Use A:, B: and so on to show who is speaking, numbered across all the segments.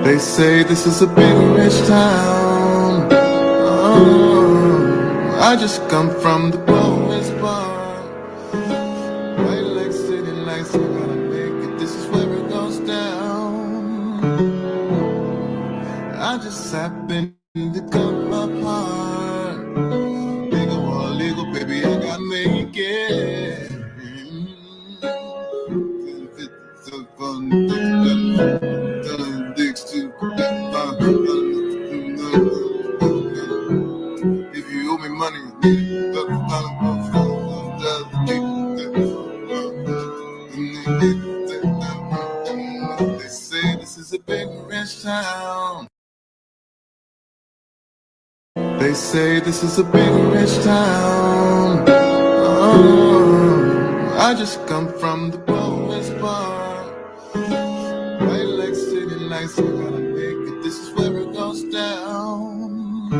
A: They say this is a big rich town. Oh, I just come from the poorest part. White like city lights, I gotta make it. This is where it goes down. I just happen to come apart. Legal or illegal, baby, I gotta make it. If you owe me money, they say this is a big rich town. They say this is a big rich town. Oh, I just come from the poorest part. White like city lights, I gotta make it. This is where it goes down.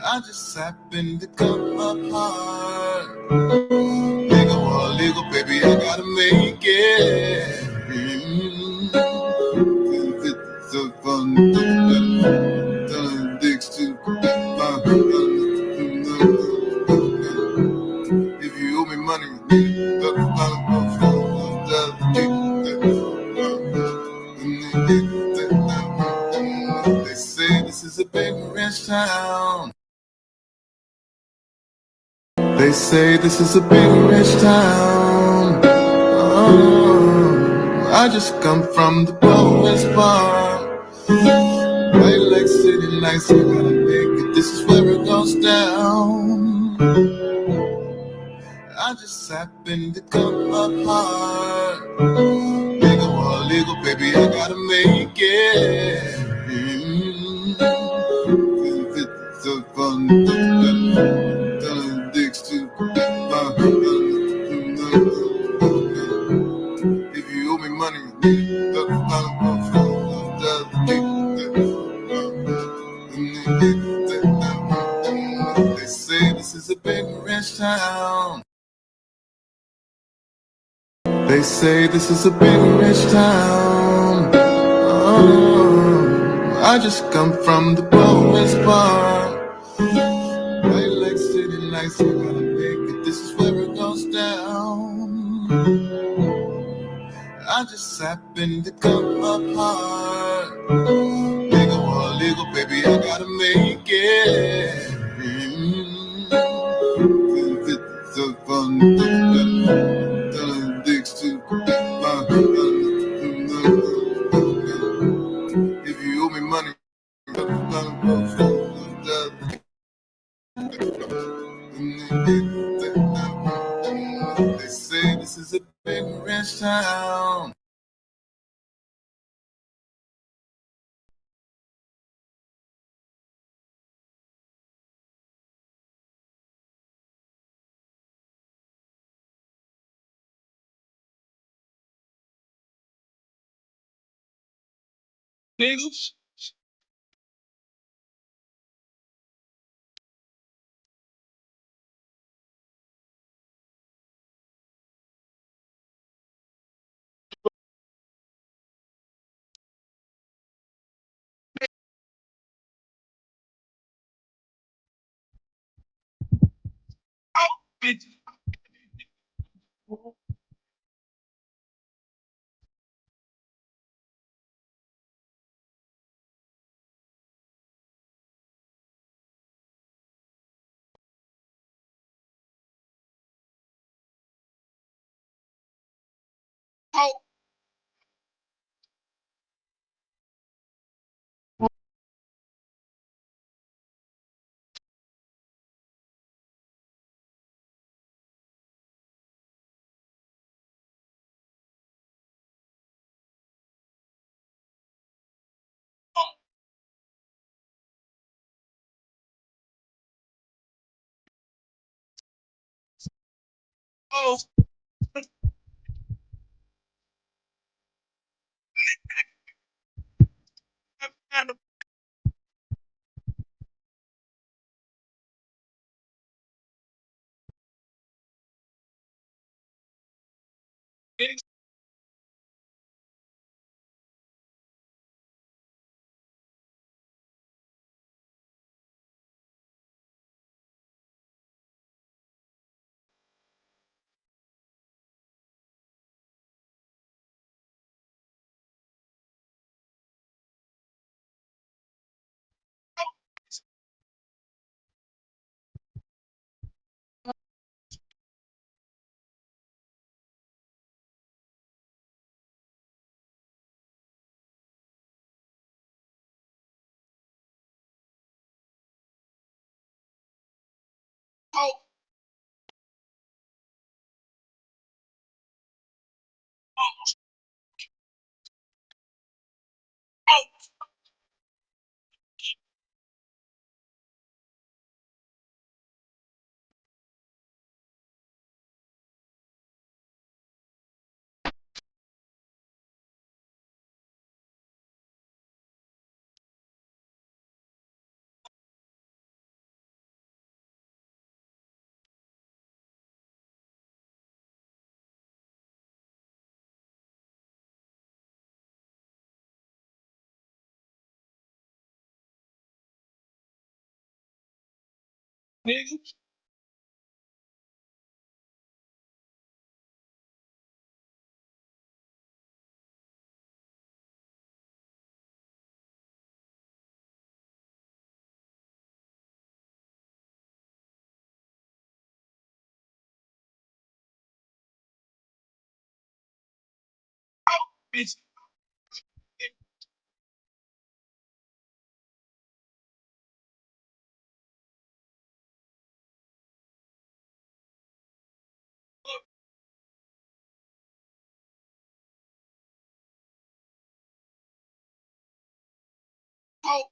A: I just happen to come apart. Legal or illegal, baby, I gotta make it. So fun, dicks to if you owe me money, they say this is a big rich town. They say this is a big rich town. Oh, I just come from the poorest part. White like city lights, I gotta make it. This is where it goes down. I just happen to come apart. Legal or illegal, baby, I gotta make it. So fun, dicks to if you owe me money, they say this is a big rich town. They say this is a big rich town. Oh, I just come from the poorest part. White like city lights, I gotta make it. This is where it goes down. I just happen to come apart. Legal or illegal, baby, I gotta make it. So fun, dicks to if you owe me money, they say this is a big rich town. Niggas. Bitch. Oh, kind of
B: nigga. Bitch. Oh,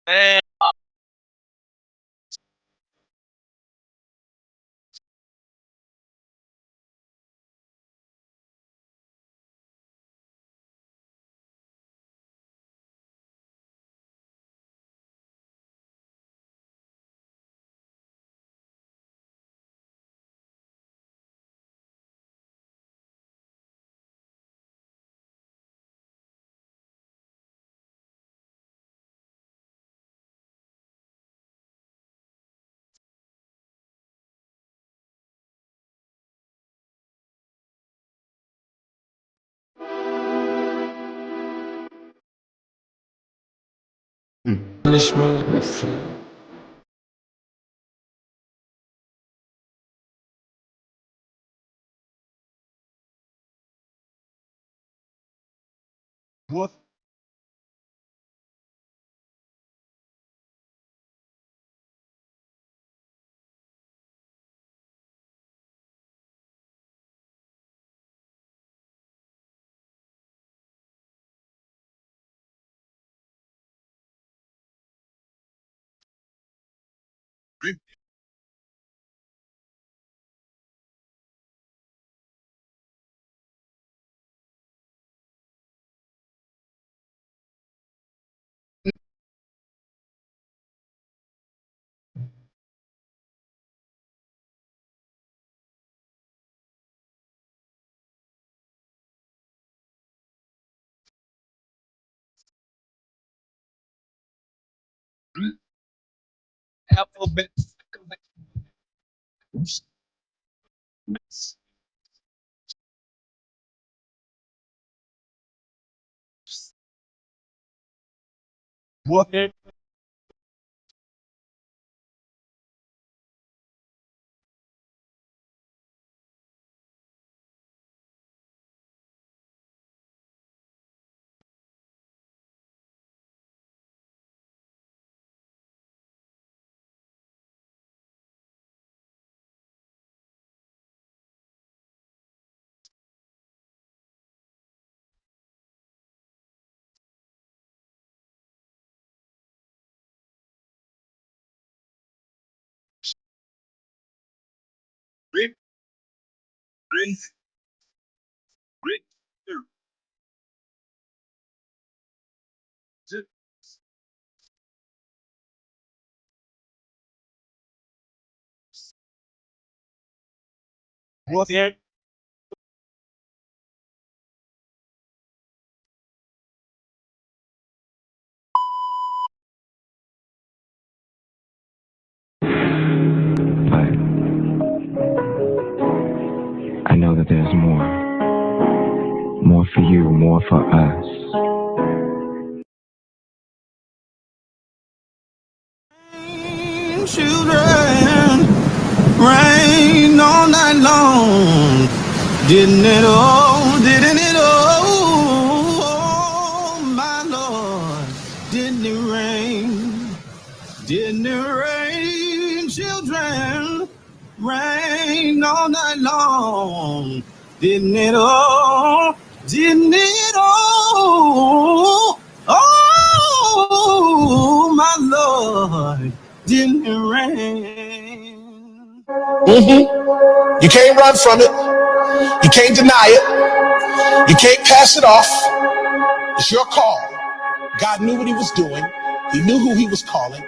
B: man. What? Alphabet. What? Rip, rinse, rip, zip. What?
C: But I know that there's more. More for you, more for us.
A: Children, rain all night long. Didn't it all, didn't it all, oh, my Lord, didn't it rain, didn't it rain, children, rain all night long, didn't it all, oh, my Lord, didn't it rain.
D: You can't run from it. You can't deny it. You can't pass it off. It's your call. God knew what he was doing. He knew who he was calling.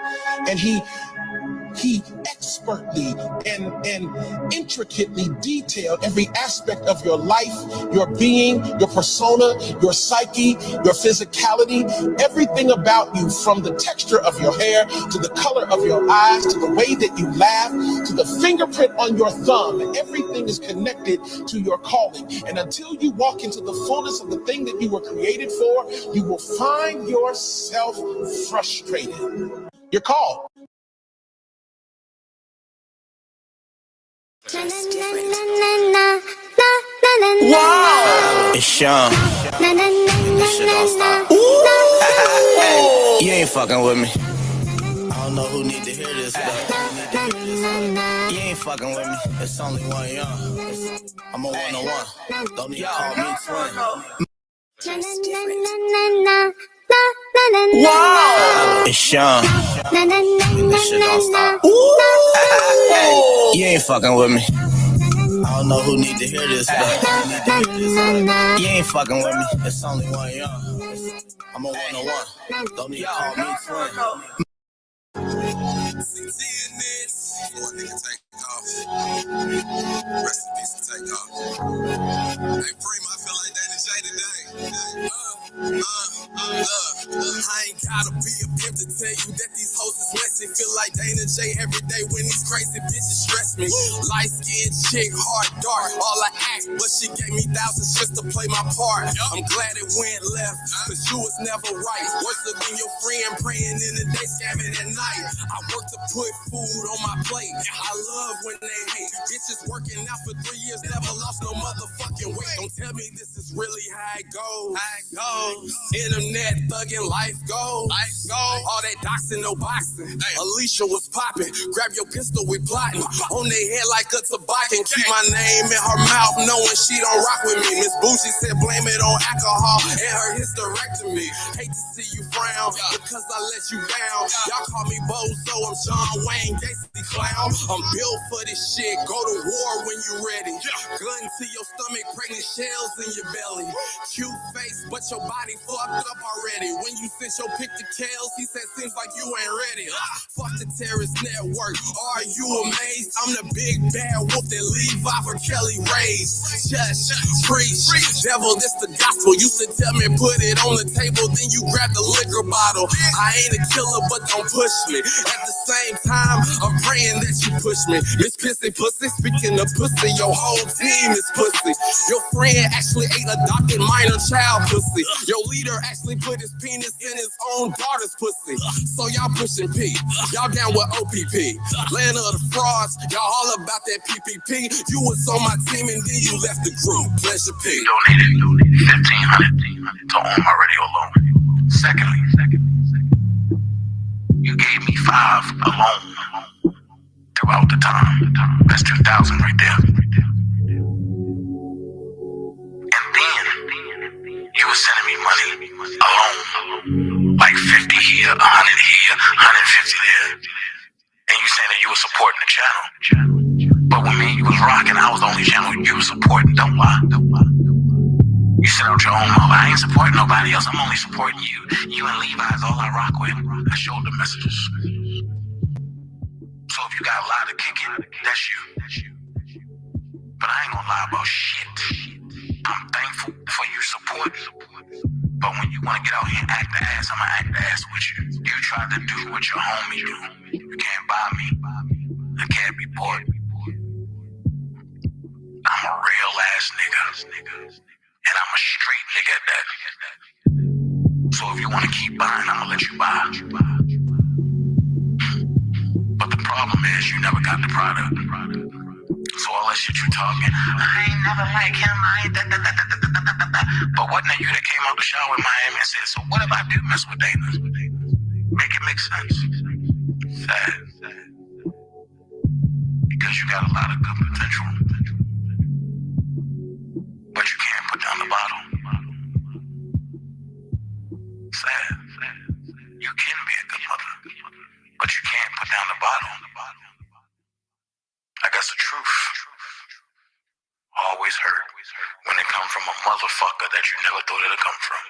D: And he expertly and intricately detailed every aspect of your life, your being, your persona, your psyche, your physicality, everything about you, from the texture of your hair to the color of your eyes to the way that you laugh to the fingerprint on your thumb. Everything is connected to your calling. And until you walk into the fullness of the thing that you were created for, you will find yourself frustrated. You're called.
E: Wow, it's Sean. This shit don't stop. You ain't fucking with me. I don't know who need to hear this, but you ain't fucking with me. It's only one young. I'm a one-on-one. Don't need to call me twin. Wow, it's Sean. This shit don't stop. You ain't fucking with me. I don't know who need to hear this, but you ain't fucking with me. It's only one young. I'm a one-on-one. Don't need to call me twin. Rest in peace to take off. Hey, Prima, I feel like DanaJay today. I ain't gotta be a pimp to tell you that these hoes is messy. Feel like DanaJay every day when these crazy bitches stress me. Light skinned chick, heart dark. All I asked, but she gave me thousands just to play my part. I'm glad it went left, cause you was never right. Worse than your friend praying in the day, scamming at night. I work to put food on my plate. I love when they hate. Bitches working out for 3 years, never lost no motherfucking weight. Don't tell me this is really how it goes. Internet thugging, life goes. All that doxing, no boxing. Alicia was popping. Grab your pistol, we plotting. On their head like a toboggan. Keep my name in her mouth, knowing she don't rock with me. Miss Bougie said blame it on alcohol and her hysterectomy. Hate to see you frown because I let you down. Y'all call me Bozo, I'm John Wayne Gacy clown. I'm built for this shit. Go to war when you ready. Gun to your stomach, pregnant shells in your belly. Cute face, but your body fucked up already. When you sent your pic to Kels, he said seems like you ain't ready. Fuck the terrorist network. Are you amazed? I'm the big bad wolf that Levi for Kelly raised. Just preach. Devil, this the gospel. Used to tell me put it on the table, then you grab the liquor bottle. I ain't a killer, but don't push me. At the same time, I'm praying that you push me. Miss Pissy Pussy, speaking of pussy, your whole team is pussy. Your friend actually ate adopted minor child pussy. Your leader actually put his penis in his own daughter's pussy. So y'all pushing P. Y'all down with OPP. Land of the frauds. Y'all all about that PPP. You was on my team and then you left the group. Pleasure P.
F: Donated $1,500 to own my radio alone. Secondly, you gave me $5 alone throughout the time. That's $2,000 right there. And then you were sending me money alone, like 50 here, 100 here, 150 there. And you saying that you were supporting the channel. But when me and you was rocking, I was the only channel you were supporting. Don't lie. You set out your own mouth. I ain't supporting nobody else. I'm only supporting you. You and Levi's all I rock with. I showed the messages. So if you got a lot to kick it, that's you. But I ain't gonna lie about shit. I'm thankful for your support. But when you wanna get out here and act the ass, I'ma act the ass with you. You tried to do what your homie do. You can't buy me. I can't be bought. I'm a real ass nigga. And I'm a straight nigga at that. So if you wanna keep buying, I'ma let you buy. But the problem is you never got the product. So all that shit you talking, I ain't never like him, I ain't da. But wasn't it you that came out the shower in Miami and said, so what if I do mess with Dana? Make it make sense. Sad. Because you got a lot of good potential. But you can't put down the bottle. Sad. You can be a good mother, but you can't put down the bottle. I guess the truth always hurt when it comes from a motherfucker that you never thought it'd come from.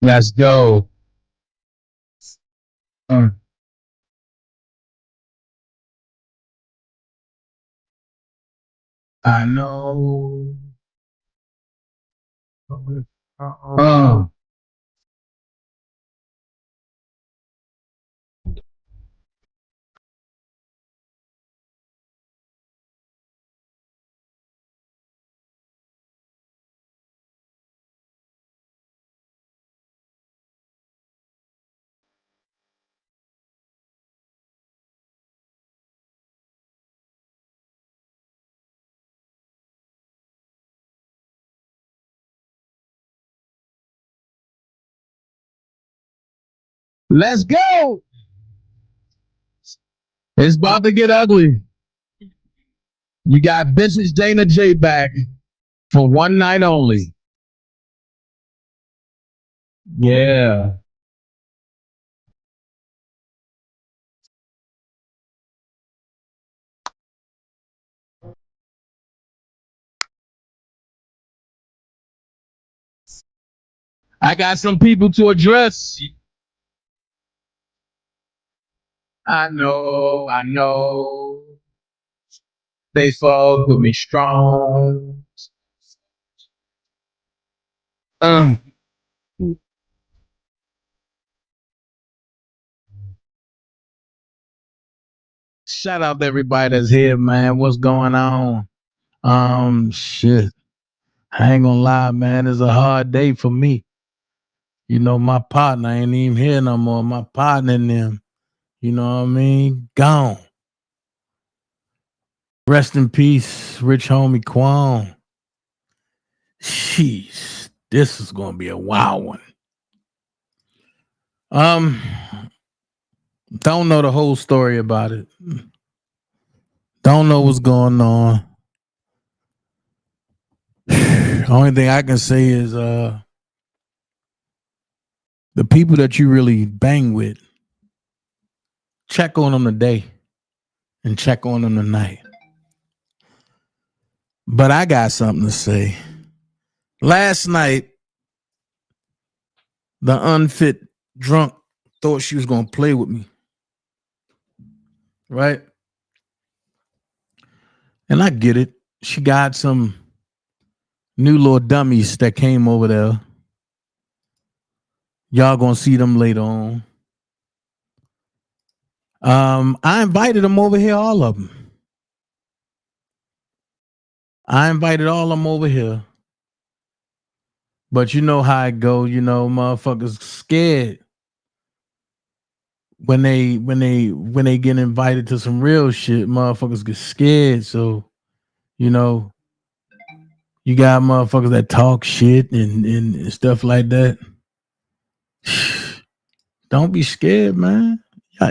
B: Let's go. I know. Let's go. It's about to get ugly. You got Daintezjackson back for one night only. Yeah. I got some people to address. I know. They fuck with me strong. Shout out to everybody that's here, man. What's going on? Shit. I ain't gonna lie, man. It's a hard day for me. You know, my partner ain't even here no more. My partner and them, you know what I mean? Gone. Rest in peace, rich homie Quan. Jeez, this is gonna be a wild one. Don't know the whole story about it. Don't know what's going on. Only thing I can say is the people that you really bang with, check on them today and check on them tonight. But I got something to say. Last night, the unfit drunk thought she was gonna play with me. Right? And I get it. She got some new little dummies that came over there. Y'all gonna see them later on. I invited them over here, all of them. I invited all of them over here. But you know how it go, you know, motherfuckers scared when they get invited to some real shit, motherfuckers get scared. So, you know, you got motherfuckers that talk shit and stuff like that. Don't be scared, man.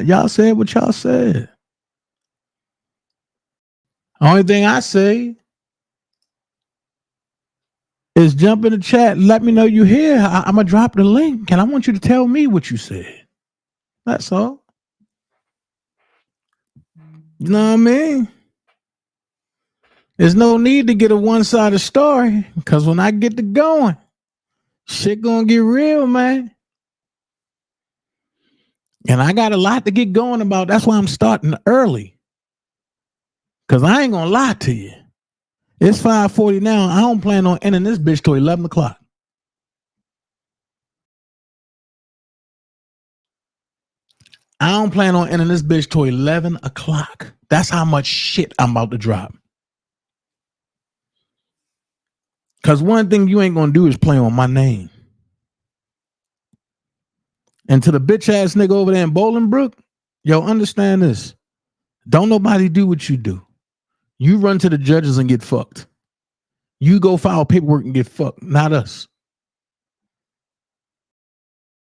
B: Y'all said what y'all said. Only thing I say is jump in the chat and let me know you here. I'm going to drop the link and I want you to tell me what you said. That's all. You know what I mean? There's no need to get a one-sided story because when I get to going, shit gonna get real, man. And I got a lot to get going about. That's why I'm starting early. Because I ain't gonna lie to you. It's 5:40 now. I don't plan on ending this bitch till 11 o'clock. I don't plan on ending this bitch till 11 o'clock. That's how much shit I'm about to drop. Because one thing you ain't gonna do is play on my name. And to the bitch ass nigga over there in Bolingbrook, yo, understand this. Don't nobody do what you do. You run to the judges and get fucked. You go file paperwork and get fucked, not us.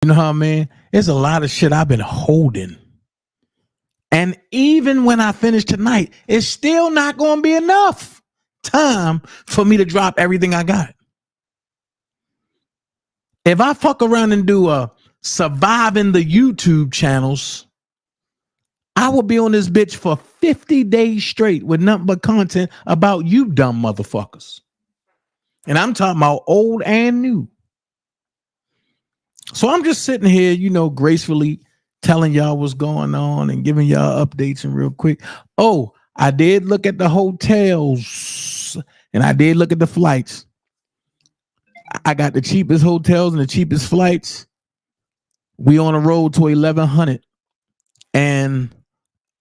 B: You know how I mean? It's a lot of shit I've been holding. And even when I finish tonight, it's still not going to be enough time for me to drop everything I got. If I fuck around and do a surviving the YouTube channels, I will be on this bitch for 50 days straight with nothing but content about you dumb motherfuckers. And I'm talking about old and new. So I'm just sitting here, you know, gracefully telling y'all what's going on and giving y'all updates and real quick. Oh, I did look at the hotels and I did look at the flights. I got the cheapest hotels and the cheapest flights. We on the road to 1,100. And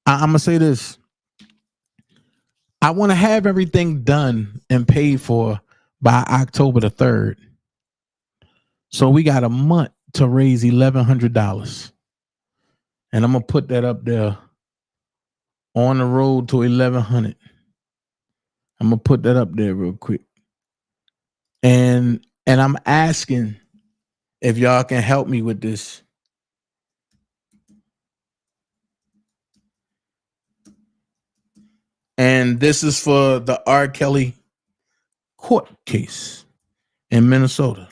B: I'm going to say this. I want to have everything done and paid for by October the 3rd. So we got a month to raise $1,100. And I'm going to put that up there on the road to 1,100. I'm going to put that up there real quick. And I'm asking if y'all can help me with this. And this is for the R. Kelly court case in Minnesota.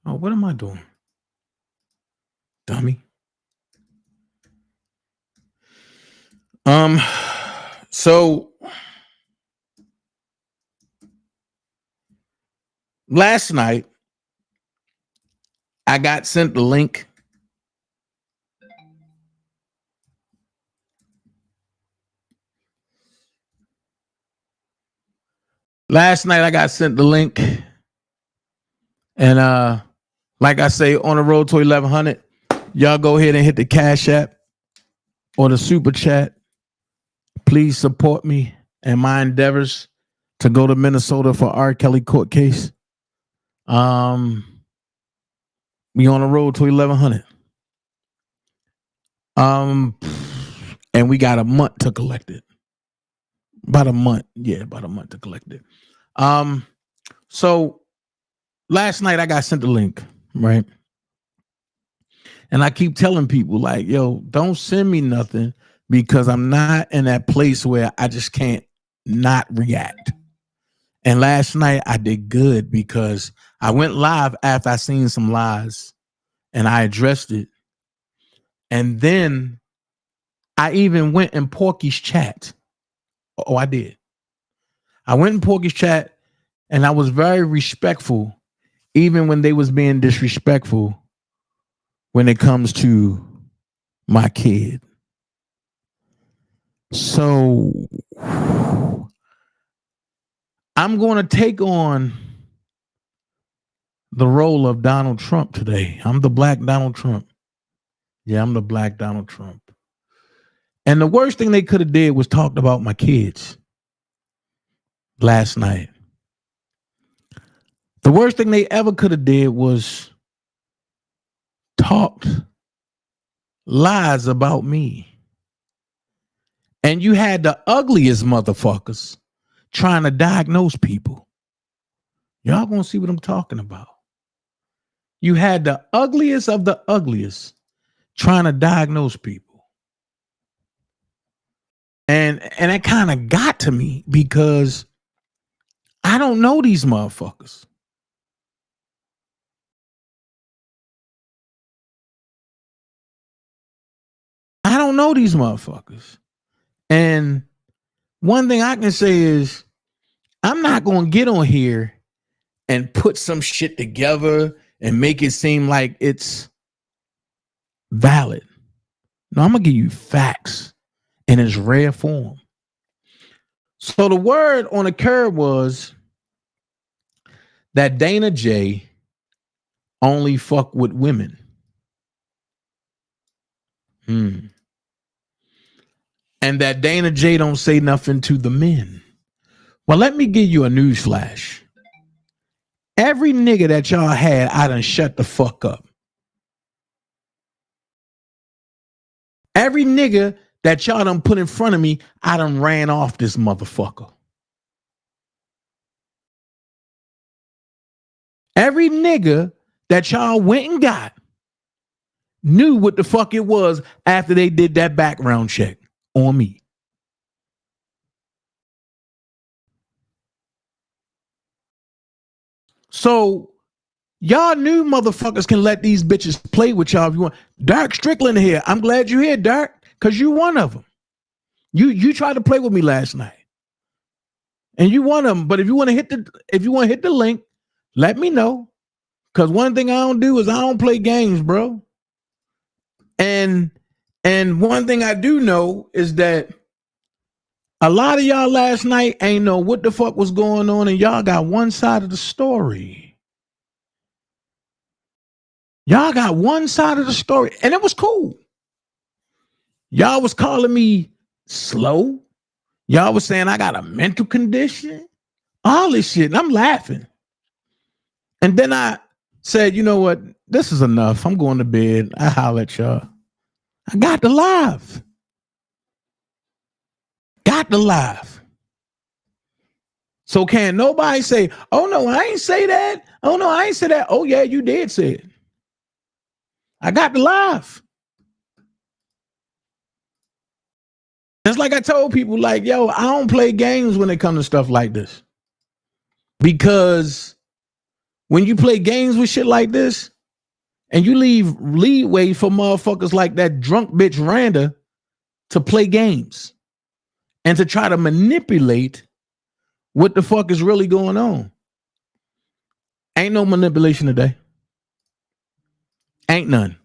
B: Oh, what am I doing? Dummy. So last night I got sent the link. Last night I got sent the link. And like I say, on the road to 1,100, y'all go ahead and hit the Cash App or the Super Chat. Please support me and my endeavors to go to Minnesota for R. Kelly court case. We on the road to 1,100. And we got a month to collect it. About a month. Yeah, about a month to collect it. So last night I got sent the link, right? And I keep telling people, like, yo, don't send me nothing because I'm not in that place where I just can't not react. And last night I did good because I went live after I seen some lies and I addressed it. And then I even went in Porky's chat. Oh, I did. I went in Porky's chat and I was very respectful, even when they was being disrespectful when it comes to my kid. So I'm going to take on the role of Donald Trump today. I'm the Black Donald Trump. Yeah, I'm the Black Donald Trump. And the worst thing they could have did was talked about my kids last night. The worst thing they ever could have did was talked lies about me. And you had the ugliest motherfuckers trying to diagnose people. Y'all gonna see what I'm talking about. You had the ugliest of the ugliest trying to diagnose people. And it kind of got to me because I don't know these motherfuckers. I don't know these motherfuckers. And one thing I can say is I'm not going to get on here and put some shit together and make it seem like it's valid. No, I'm going to give you facts in its rare form. So the word on the curb was that DanaJay only fuck with women. And that DanaJay don't say nothing to the men. Well, let me give you a news flash. Every nigga that y'all had, I done shut the fuck up. Every nigga that y'all done put in front of me, I done ran off this motherfucker. Every nigga that y'all went and got knew what the fuck it was after they did that background check on me. So y'all new motherfuckers can let these bitches play with y'all if you want. Dark Strickland here. I'm glad you're here, Dark, because you one of them. You tried to play with me last night. and you want them, but if you want to hit the link, let me know. Because one thing I don't do is I don't play games, bro. And one thing I do know is that a lot of y'all last night ain't know what the fuck was going on, and y'all got one side of the story. Y'all got one side of the story, and it was cool. Y'all was calling me slow. Y'all was saying I got a mental condition. All this shit, and I'm laughing. And then I said, you know what? This is enough. I'm going to bed. I holler at y'all. I got the live. Got the live. So can nobody say, oh no, I ain't say that. Oh no, I ain't say that. Oh yeah, you did say it. I got the live. It's like I told people, like, yo, I don't play games when it comes to stuff like this. Because when you play games with shit like this, and you leave leeway for motherfuckers like that drunk bitch Randa to play games and to try to manipulate what the fuck is really going on. Ain't no manipulation today. Ain't none.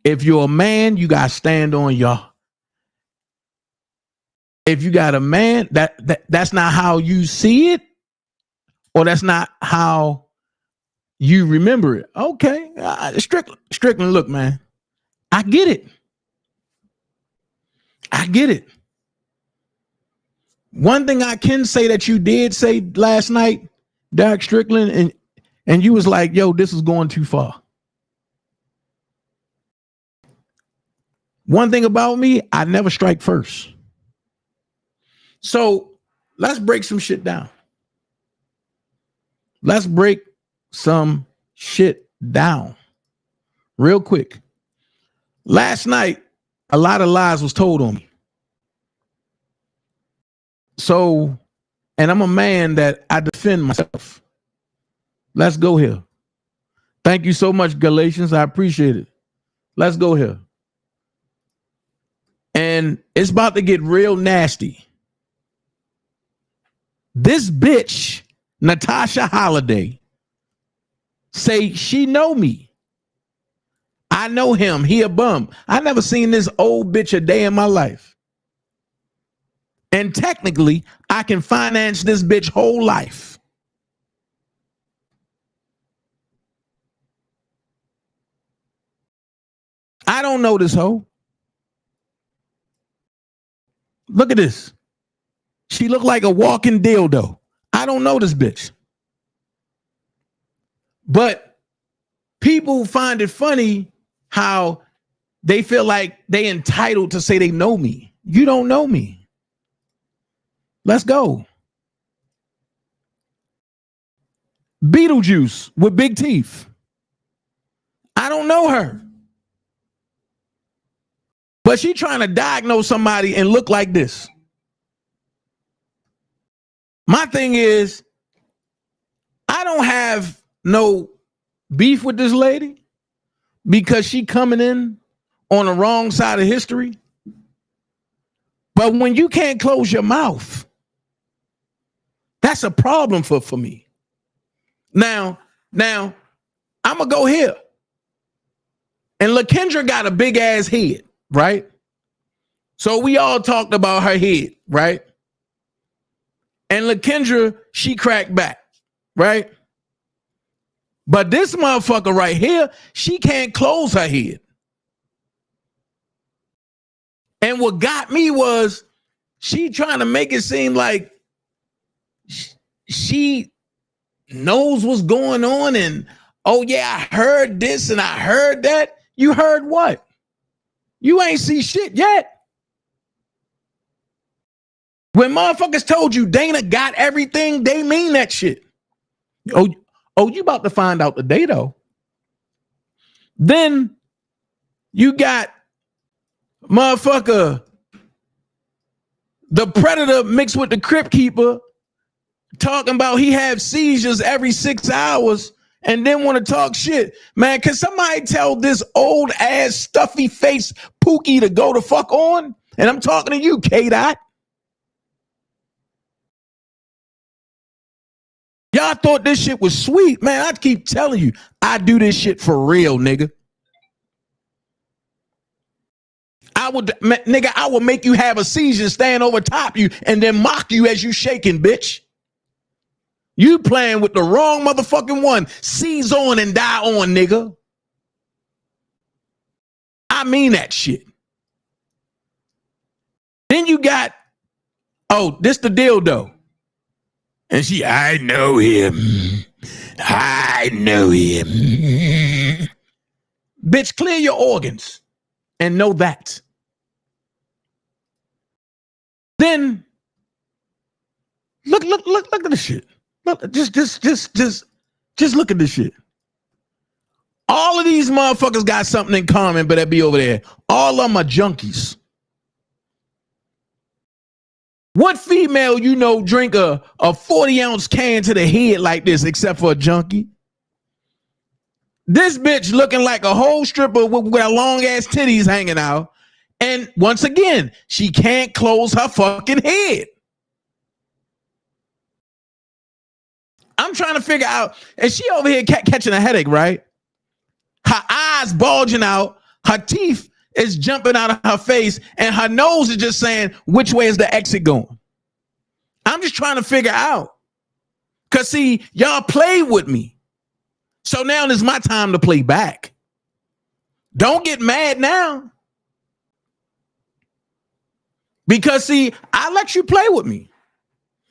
B: If you're a man, you got to stand on y'all. If you got a man, that's not how you see it, or that's not how you remember it. Okay. Strickland, look, man, I get it. I get it. One thing I can say that you did say last night, Derek Strickland, and you was like, yo, this is going too far. One thing about me, I never strike first. So let's break some shit down. Let's break some shit down real quick. Last night, a lot of lies was told on me. So, and I'm a man that I defend myself. Let's go here. Thank you so much, Galatians. I appreciate it. Let's go here. And it's about to get real nasty. This bitch, Natasha Holiday, say she know me. I know him. He a bum. I never seen this old bitch a day in my life. And technically, I can finance this bitch whole life. I don't know this hoe. Look at this. She looked like a walking dildo. I don't know this bitch. But people find it funny how they feel like they entitled to say they know me. You don't know me. Let's go. Beetlejuice with big teeth. I don't know her. But she trying to diagnose somebody and look like this. My thing is, I don't have no beef with this lady because she coming in on the wrong side of history. But when you can't close your mouth, that's a problem for me. Now, I'm going to go here. And LaKendra got a big ass head, right? So we all talked about her head, right? And LaKendra, she cracked back, right? But this motherfucker right here, she can't close her head. And what got me was she trying to make it seem like she knows what's going on. And, oh yeah, I heard this and I heard that. You heard what? You ain't see shit yet. When motherfuckers told you Dana got everything, they mean that shit. Oh, you about to find out today, though. Then you got motherfucker, the Predator mixed with the Crypt Keeper, talking about he have seizures every 6 hours and then want to talk shit. Man, can somebody tell this old ass stuffy face Pookie to go the fuck on? And I'm talking to you, K-Dot. Y'all thought this shit was sweet, man. I keep telling you, I do this shit for real, nigga. I will make you have a seizure, stand over top you, and then mock you as you shaking, bitch. You playing with the wrong motherfucking one. Seize on and die on, nigga. I mean that shit. Then you got, oh, this the dildo. And she, I know him. I know him. Bitch, clear your organs and know that. Then look at this shit. Look, just look at this shit. All of these motherfuckers got something in common, but that be over there. All of them are junkies. What female you know drink a 40-ounce can to the head like this except for a junkie? This bitch looking like a whole stripper with long-ass titties hanging out. And once again, she can't close her fucking head. I'm trying to figure out, and she over here catching a headache, right? Her eyes bulging out, her teeth is jumping out of her face, and her nose is just saying, which way is the exit going? I'm just trying to figure out. Because, see, y'all played with me. So now it's my time to play back. Don't get mad now. Because, see, I let you play with me.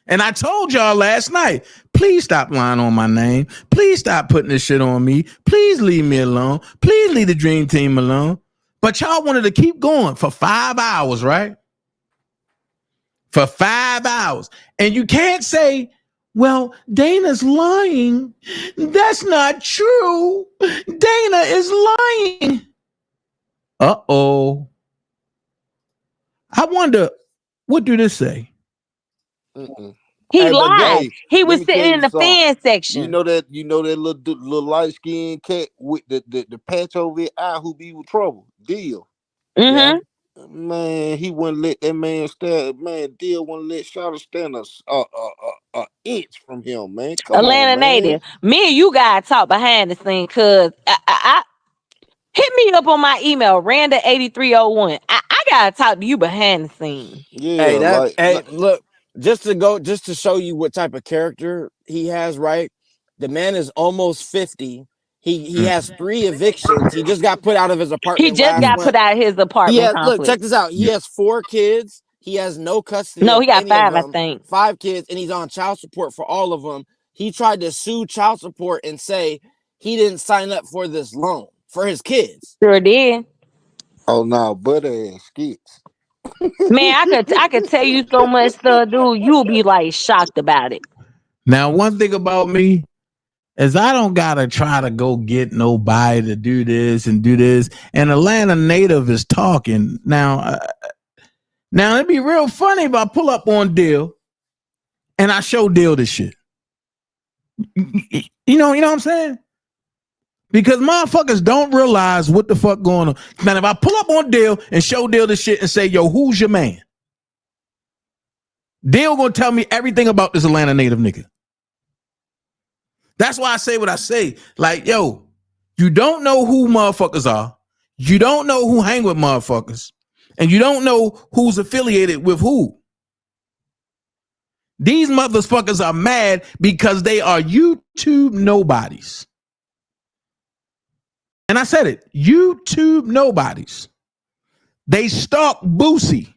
B: And I told y'all last night, please stop lying on my name. Please stop putting this shit on me. Please leave me alone. Please leave the dream team alone. But y'all wanted to keep going for 5 hours, right? For 5 hours. And you can't say, well, Dana's lying. That's not true. Dana is lying. Uh-oh. I wonder, what do this say?
G: He lied. He was sitting in the fan section.
H: You know that little light skinned cat with the patch over his eye who be with trouble. Deal.
G: Mm-hmm.
H: Man, he wouldn't let that man stand. Man, Deal wouldn't let Shawty stand a inch from him, man. Come
G: Atlanta
H: on,
G: native. Me and you guys talk behind the scene, cause I hit me up on my email, Randa8301. I gotta talk to you behind the scene.
H: Yeah,
I: look, just to show you what type of character he has, right? The man is almost 50. He has 3 evictions. He just got put out of his apartment.
G: He just got put out of his apartment.
I: Look, check this out. He has 4 kids. He has no custody.
G: No, he got
I: of
G: 5,
I: I
G: think.
I: 5 kids, and he's on child support for all of them. He tried to sue child support and say he didn't sign up for this loan for his kids.
G: Sure did.
H: Oh no, butt-ass skits.
G: Man, I could tell you so much stuff, dude. You'll be like shocked about it.
B: Now, one thing about me is I don't gotta try to go get nobody to do this and do this. And Atlanta native is talking now. Now it'd be real funny if I pull up on Dill and I show Dill this shit. You know what I'm saying? Because motherfuckers don't realize what the fuck going on. Now, if I pull up on Dill and show Dill this shit and say, yo, who's your man? Dill gonna tell me everything about this Atlanta native nigga. That's why I say what I say. Like, yo, you don't know who motherfuckers are. You don't know who hang with motherfuckers. And you don't know who's affiliated with who. These motherfuckers are mad because they are YouTube nobodies. And I said it, YouTube nobodies. They stalk Boosie.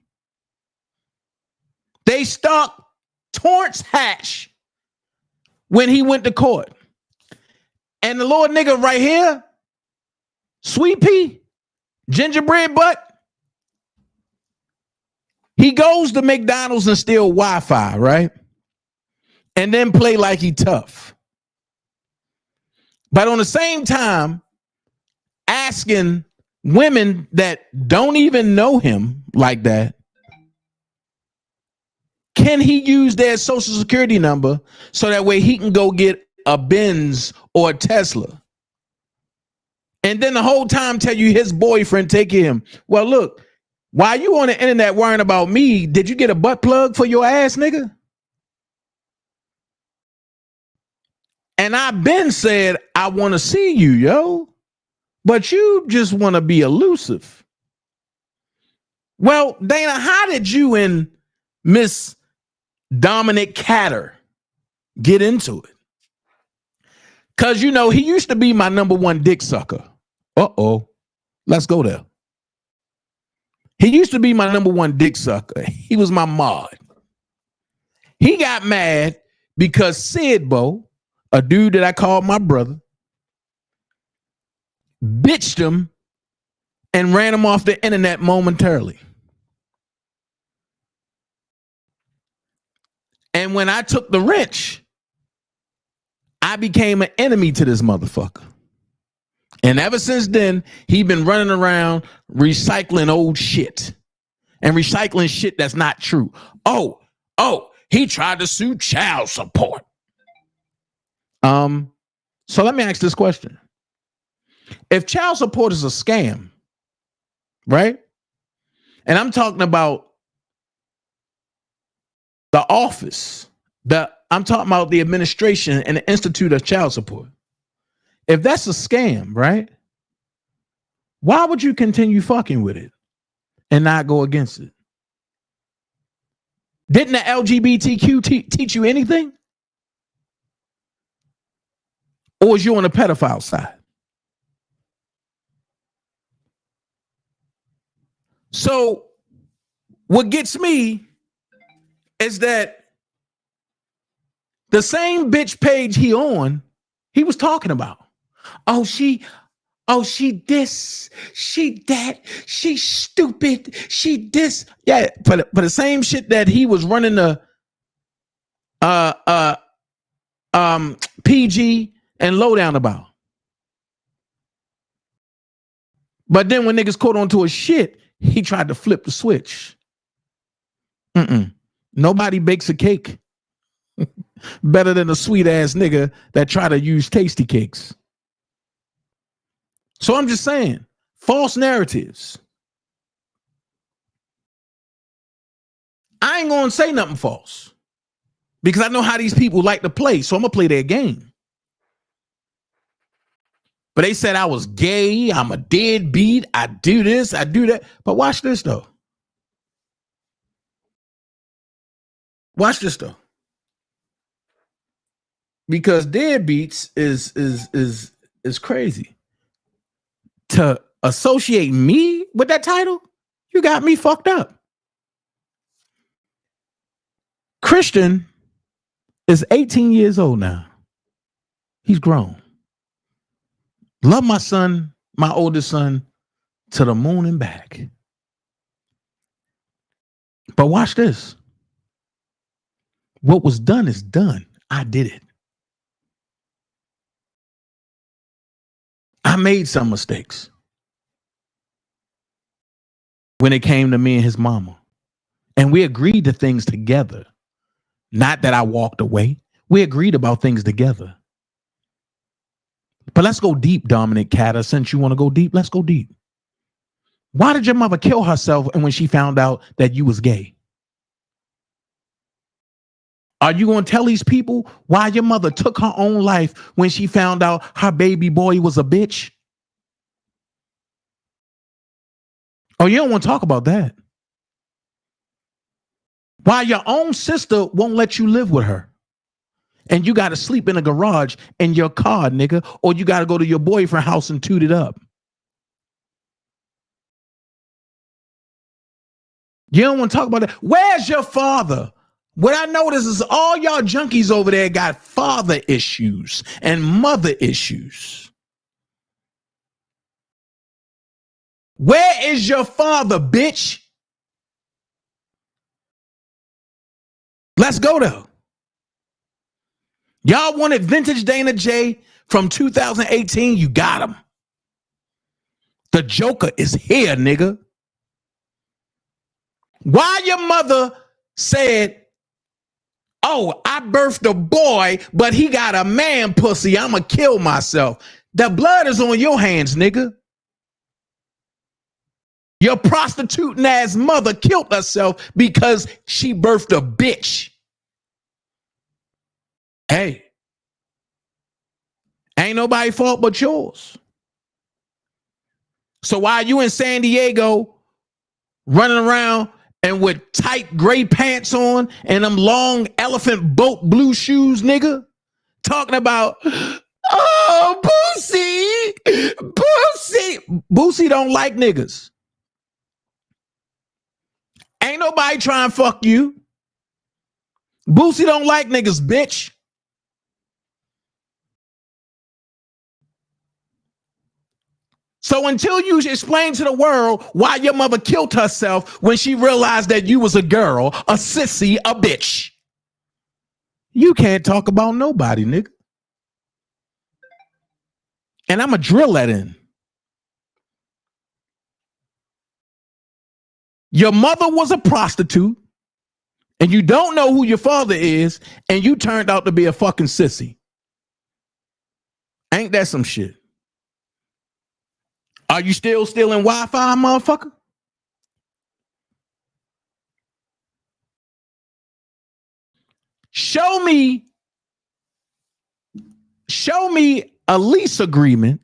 B: They stalk Torrance Hatch when he went to court. And the Lord nigga right here, Sweet Pea, gingerbread butt, he goes to McDonald's and steal Wi-Fi, right? And then play like he tough. But on the same time, asking women that don't even know him like that, can he use their social security number so that way he can go get a Benz or a Tesla? And then the whole time tell you his boyfriend take care of him. Well, look, while you on the internet worrying about me, did you get a butt plug for your ass, nigga? And I've been said, I want to see you, yo. But you just want to be elusive. Well, Dana, how did you and Miss Dominic Catter get into it? Because, you know, he used to be my #1 dick sucker. Uh-oh. Let's go there. He used to be my #1 dick sucker. He was my mod. He got mad because Sidbo, a dude that I called my brother, bitched him and ran him off the internet momentarily. And when I took the wrench, I became an enemy to this motherfucker. And ever since then, he been running around recycling old shit and recycling shit that's not true. Oh, he tried to sue child support. So let me ask this question. If child support is a scam, right? And I'm talking about the office, I'm talking about the administration and the Institute of Child Support. If that's a scam, right? Why would you continue fucking with it and not go against it? Didn't the LGBTQ teach you anything? Or is you on the pedophile side? So what gets me is that the same bitch page he was talking about. Oh, she this, she that, she stupid, she this. Yeah, but the same shit that he was running the PG and Lowdown about. But then when niggas caught onto his shit, he tried to flip the switch. Nobody bakes a cake better than a sweet ass nigga that try to use tasty cakes. So I'm just saying, false narratives. I ain't gonna say nothing false because I know how these people like to play. So I'm gonna play their game. But they said I was gay, I'm a deadbeat, I do this, I do that. But watch this though. Watch this though. Because deadbeats is crazy. To associate me with that title, you got me fucked up. Christian is 18 years old now. He's grown. Love my son, my oldest son, to the moon and back. But watch this. What was done is done. I did it. I made some mistakes when it came to me and his mama. And we agreed to things together. Not that I walked away. We agreed about things together. But let's go deep, Dominic Catter. Since you want to go deep, let's go deep. Why did your mother kill herself and when she found out that you was gay? Are you going to tell these people why your mother took her own life when she found out her baby boy was a bitch? Oh, you don't want to talk about that. Why your own sister won't let you live with her. And you got to sleep in a garage in your car, nigga, or you got to go to your boyfriend's house and toot it up. You don't want to talk about that. Where's your father? What I notice is all y'all junkies over there got father issues and mother issues. Where is your father, bitch? Let's go there. Y'all wanted vintage Dana J from 2018. You got him. The Joker is here, nigga. Why your mother said, oh, I birthed a boy, but he got a man pussy. I'ma kill myself. The blood is on your hands, nigga. Your prostituting ass mother killed herself because she birthed a bitch. Hey, Ain't nobody fault but yours. So while you in San Diego running around and with tight gray pants on and them long elephant boat blue shoes, nigga, talking about, oh, Boosie don't like niggas. Ain't nobody trying to fuck you. Boosie don't like niggas, bitch. So until you explain to the world why your mother killed herself when she realized that you was a girl, a sissy, a bitch, you can't talk about nobody, nigga. And I'ma drill that in. Your mother was a prostitute, and you don't know who your father is, and you turned out to be a fucking sissy. Ain't that some shit? Are you still stealing Wi-Fi, motherfucker? Show me a lease agreement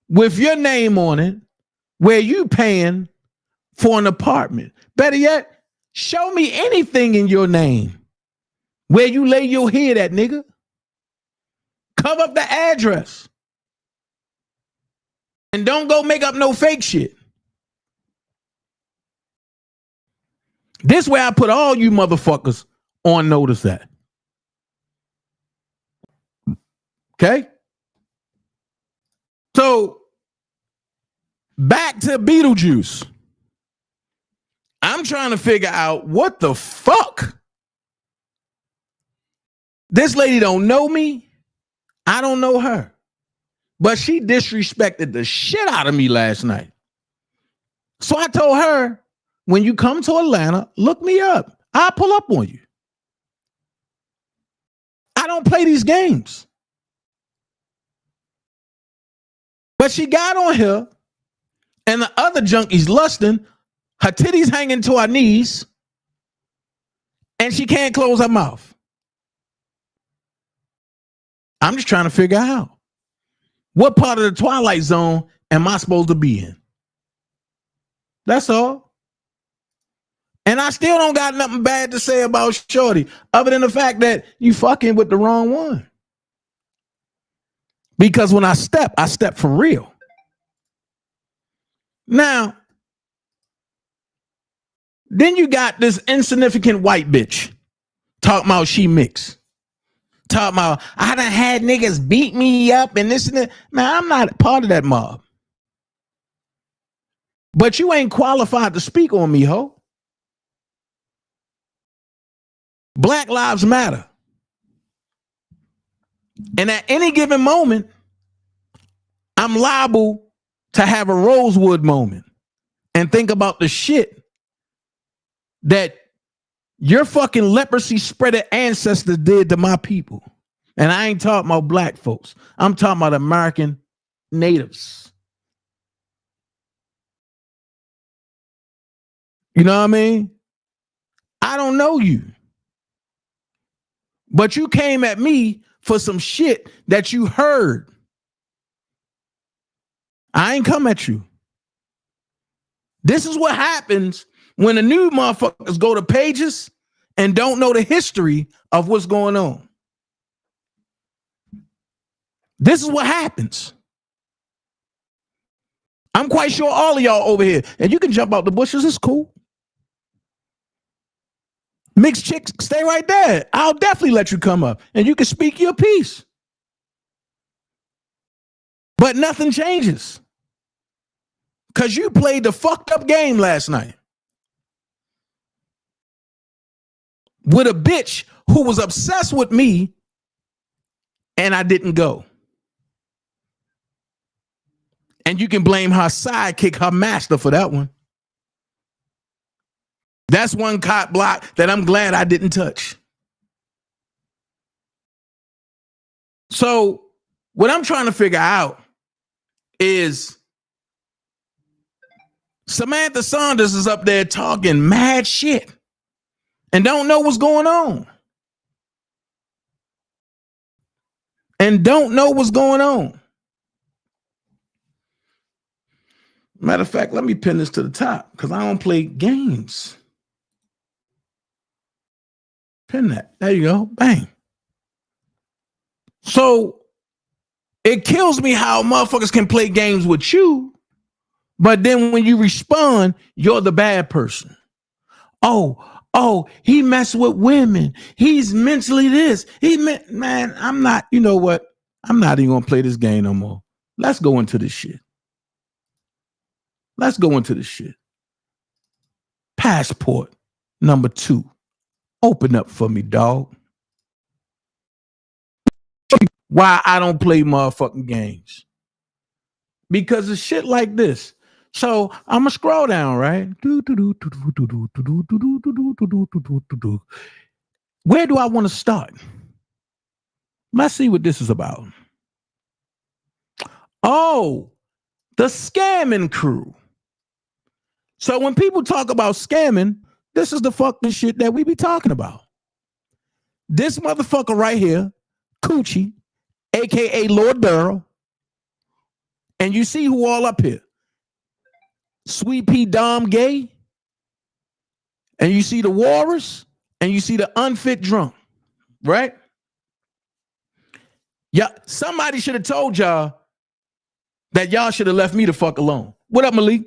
B: with your name on it where you paying for an apartment. Better yet, show me anything in your name where you lay your head at, nigga. Cover up the address. And don't go make up no fake shit. This way I put all you motherfuckers on notice that. Okay? So, back to Beetlejuice. I'm trying to figure out what the fuck. This lady don't know me. I don't know her. But she disrespected the shit out of me last night. So I told her, when you come to Atlanta, look me up. I'll pull up on you. I don't play these games. But she got on here, and the other junkies lusting, her titties hanging to her knees, and she can't close her mouth. I'm just trying to figure out, what part of the Twilight Zone am I supposed to be in? That's all. And I still don't got nothing bad to say about Shorty, other than the fact that you fucking with the wrong one. Because when I step for real. Now, then you got this insignificant white bitch talking about she mixed. Talking about, I done had niggas beat me up and this and that. Man, I'm not part of that mob. But you ain't qualified to speak on me, ho. Black lives matter. And at any given moment, I'm liable to have a Rosewood moment and think about the shit that your fucking leprosy spreader ancestors did to my people. And I ain't talking about black folks. I'm talking about American natives. You know what I mean? I don't know you. But you came at me for some shit that you heard. I ain't come at you. This is what happens when the new motherfuckers go to pages and don't know the history of what's going on. This is what happens. I'm quite sure all of y'all over here, and you can jump out the bushes, it's cool. Mixed chicks, stay right there. I'll definitely let you come up and you can speak your piece. But nothing changes. Because you played the fucked up game last night with a bitch who was obsessed with me and I didn't go. And you can blame her sidekick, her master, for that one. That's one cop block that I'm glad I didn't touch. So what I'm trying to figure out is Samantha Saunders is up there talking mad shit and don't know what's going on. And don't know what's going on. Matter of fact, let me pin this to the top because I don't play games. Pin that. There you go. Bang. So it kills me how motherfuckers can play games with you, but then when you respond, you're the bad person. Oh, he messed with women. He's mentally this. Man, I'm not, you know what? I'm not even gonna play this game no more. Let's go into this shit. Passport number 2. Open up for me, dog. Why I don't play motherfucking games. Because of shit like this. So I'm gonna scroll down, right? Where do I want to start? Let's see what this is about. Oh, the scamming crew. So when people talk about scamming, this is the fucking shit that we be talking about. This motherfucker right here, Coochie, aka Lord Burrow, and you see who all up here. Sweet P Dom Gay, and you see the Warriors, and you see the Unfit Drunk, right? Yeah, somebody should have told y'all that y'all should have left me the fuck alone. What up, Malik?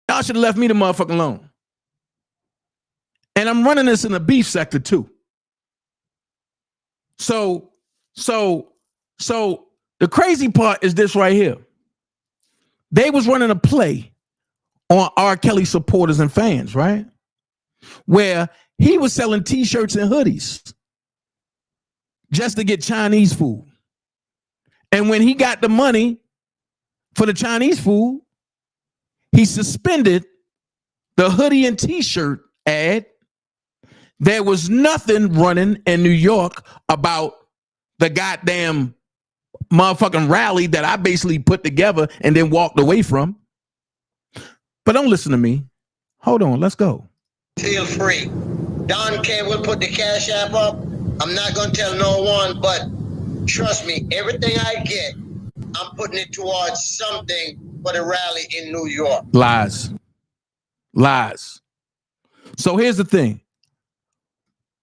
B: Y'all should have left me the motherfucker alone. And I'm running this in the beef sector too. So the crazy part is this right here. They was running a play on R. Kelly supporters and fans, right? Where he was selling t-shirts and hoodies just to get Chinese food. And when he got the money for the Chinese food, he suspended the hoodie and t-shirt ad. There was nothing running in New York about the goddamn motherfucking rally that I basically put together and then walked away from. But don't listen to me. Hold on, let's go.
J: Feel free. Don K will put the Cash App up. I'm not going to tell no one, but trust me, everything I get, I'm putting it towards something for the rally in New York.
B: Lies. So here's the thing.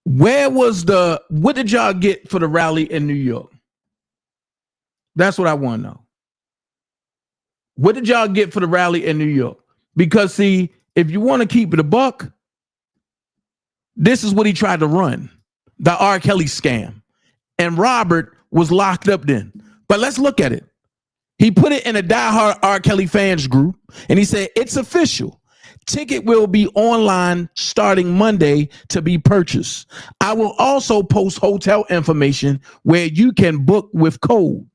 B: What did y'all get for the rally in New York? That's what I want to know. What did y'all get for the rally in New York? Because see, if you want to keep it a buck, this is what he tried to run. The R. Kelly scam. And Robert was locked up then. But let's look at it. He put it in a diehard R. Kelly fans group, and he said, it's official. Ticket will be online starting Monday to be purchased. I will also post hotel information where you can book with code.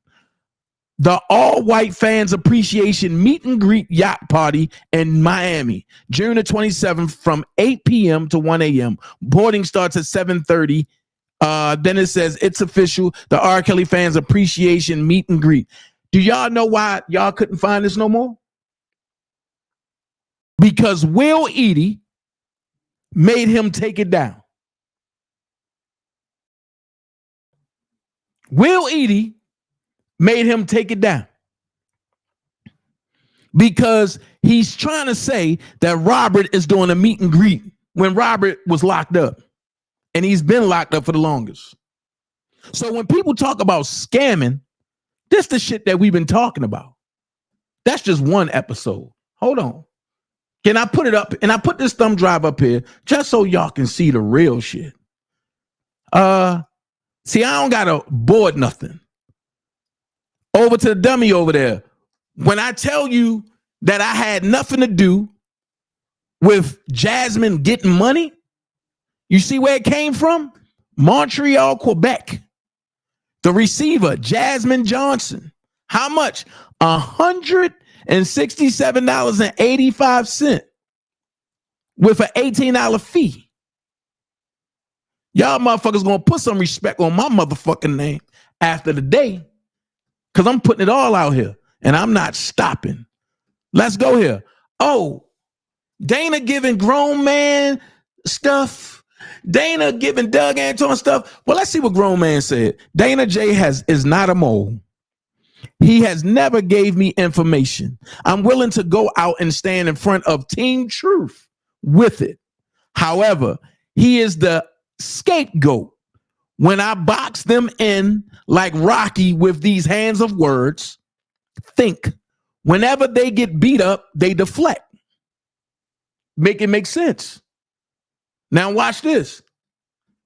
B: The all-white fans appreciation meet and greet yacht party in Miami, June the 27th from 8 p.m. to 1 a.m. Boarding starts at 7:30. Then it says it's official. The R. Kelly fans appreciation meet and greet. Do y'all know why y'all couldn't find this no more? Because Will Eady made him take it down. Will Eady made him take it down. Because he's trying to say that Robert is doing a meet and greet when Robert was locked up. And he's been locked up for the longest. So when people talk about scamming, this the shit that we've been talking about. That's just one episode. Hold on. Can I put it up? And I put this thumb drive up here just so y'all can see the real shit. See, I don't gotta board nothing. Over to the dummy over there. When I tell you that I had nothing to do with Jasmine getting money, you see where it came from? Montreal, Quebec. The receiver, Jasmine Johnson. How much? $167.85 with an $18 fee. Y'all motherfuckers gonna put some respect on my motherfucking name after the day, because I'm putting it all out here and I'm not stopping. Let's go here. Oh, Dana giving grown man stuff. Dana giving Doug Antoine stuff. Well, let's see what grown man said. Dana J is not a mole. He has never gave me information. I'm willing to go out and stand in front of Team Truth with it. However, he is the scapegoat. When I box them in like Rocky with these hands of words, think. Whenever they get beat up, they deflect. Make it make sense. Now watch this.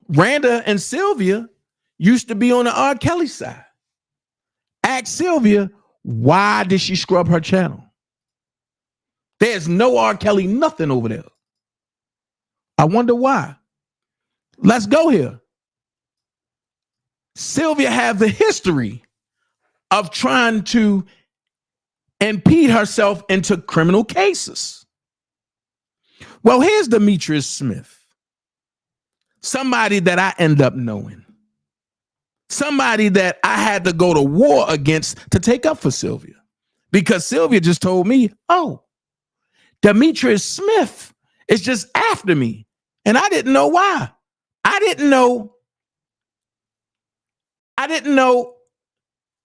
B: Randa and Sylvia used to be on the R. Kelly side. Ask Sylvia, why did she scrub her channel? There's no R. Kelly, nothing over there. I wonder why. Let's go here. Sylvia has the history of trying to impede herself into criminal cases. Well, here's Demetrius Smith, somebody that I end up knowing, somebody that I had to go to war against to take up for Sylvia, because Sylvia just told me, oh, Demetrius Smith is just after me. And I didn't know why. I didn't know.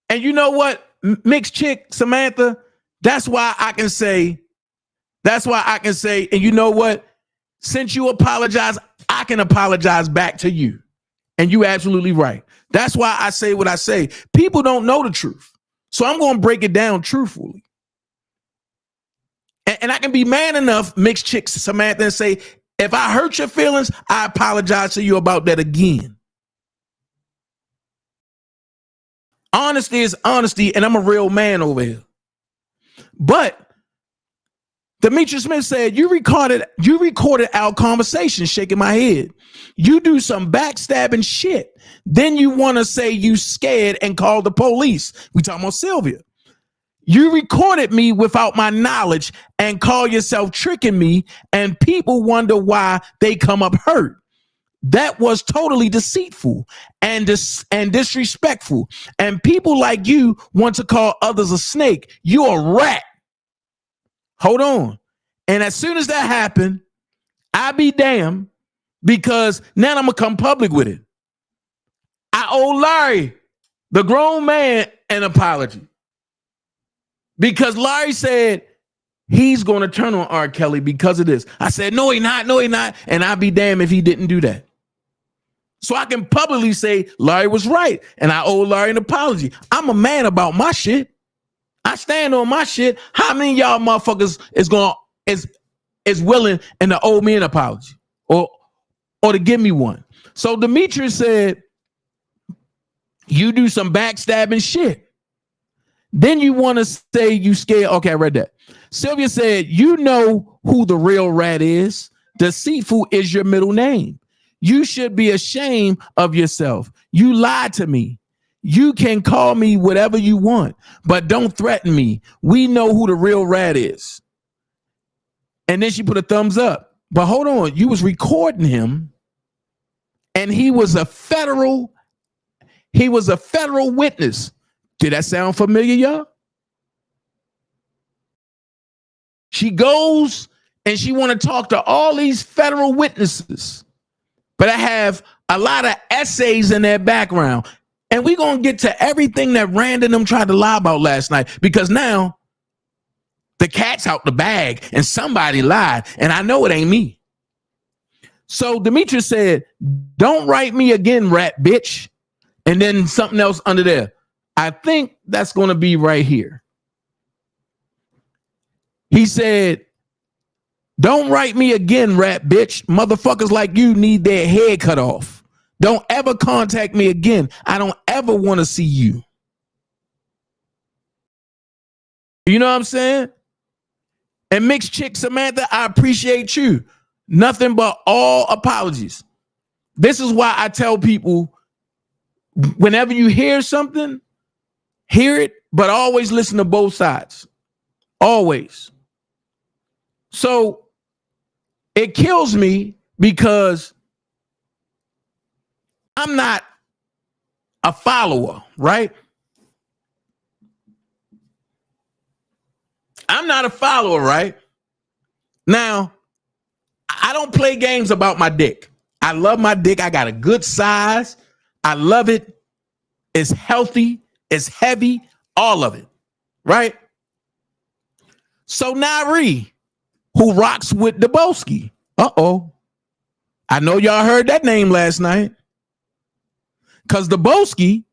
B: And you know what, mixed chick Samantha, that's why I can say, and you know what, since you apologize, I can apologize back to you. And you absolutely right. That's why I say what I say. People don't know the truth. So I'm going to break it down truthfully. And I can be man enough, mixed chick Samantha, and say, if I hurt your feelings, I apologize to you about that again. Honesty is honesty, and I'm a real man over here. But Demetrius Smith said, you recorded our conversation, shaking my head. You do some backstabbing shit. Then you want to say you scared and call the police. We talking about Sylvia. You recorded me without my knowledge and call yourself tricking me, and people wonder why they come up hurt. That was totally deceitful and disrespectful. And people like you want to call others a snake. You're a rat. Hold on. And as soon as that happened, I be damned, because now I'm going to come public with it. I owe Larry, the grown man, an apology. Because Larry said he's going to turn on R. Kelly because of this. I said, no, he not. And I'd be damned if he didn't do that. So I can publicly say Larry was right, and I owe Larry an apology. I'm a man about my shit. I stand on my shit. How many of y'all motherfuckers is willing and to owe me an apology or to give me one? So Demetrius said, you do some backstabbing shit. Then you want to say you scared. Okay, I read that. Sylvia said, you know who the real rat is. Deceitful is your middle name. You should be ashamed of yourself. You lied to me. You can call me whatever you want, but don't threaten me. We know who the real rat is. And then she put a thumbs up. But hold on, you was recording him, and he was a federal witness. Did that sound familiar, y'all? She goes and she want to talk to all these federal witnesses, but I have a lot of essays in their background. And we're going to get to everything that Randa and them tried to lie about last night, because now the cat's out the bag and somebody lied, and I know it ain't me. So Demetrius said, don't write me again, rat bitch. And then something else under there. I think that's going to be right here. He said, don't write me again, rat bitch. Motherfuckers like you need their head cut off. Don't ever contact me again. I don't ever want to see you. You know what I'm saying? And mixed chick Samantha, I appreciate you. Nothing but all apologies. This is why I tell people, whenever you hear something, hear it, but always listen to both sides. Always. So it kills me because I'm not a follower, right? I'm not a follower, right? Now, I don't play games about my dick. I love my dick. I got a good size. I love it. It's healthy. It's heavy. All of it, right? So Nari, who rocks with Deboski. I know y'all heard that name last night. Because Deboski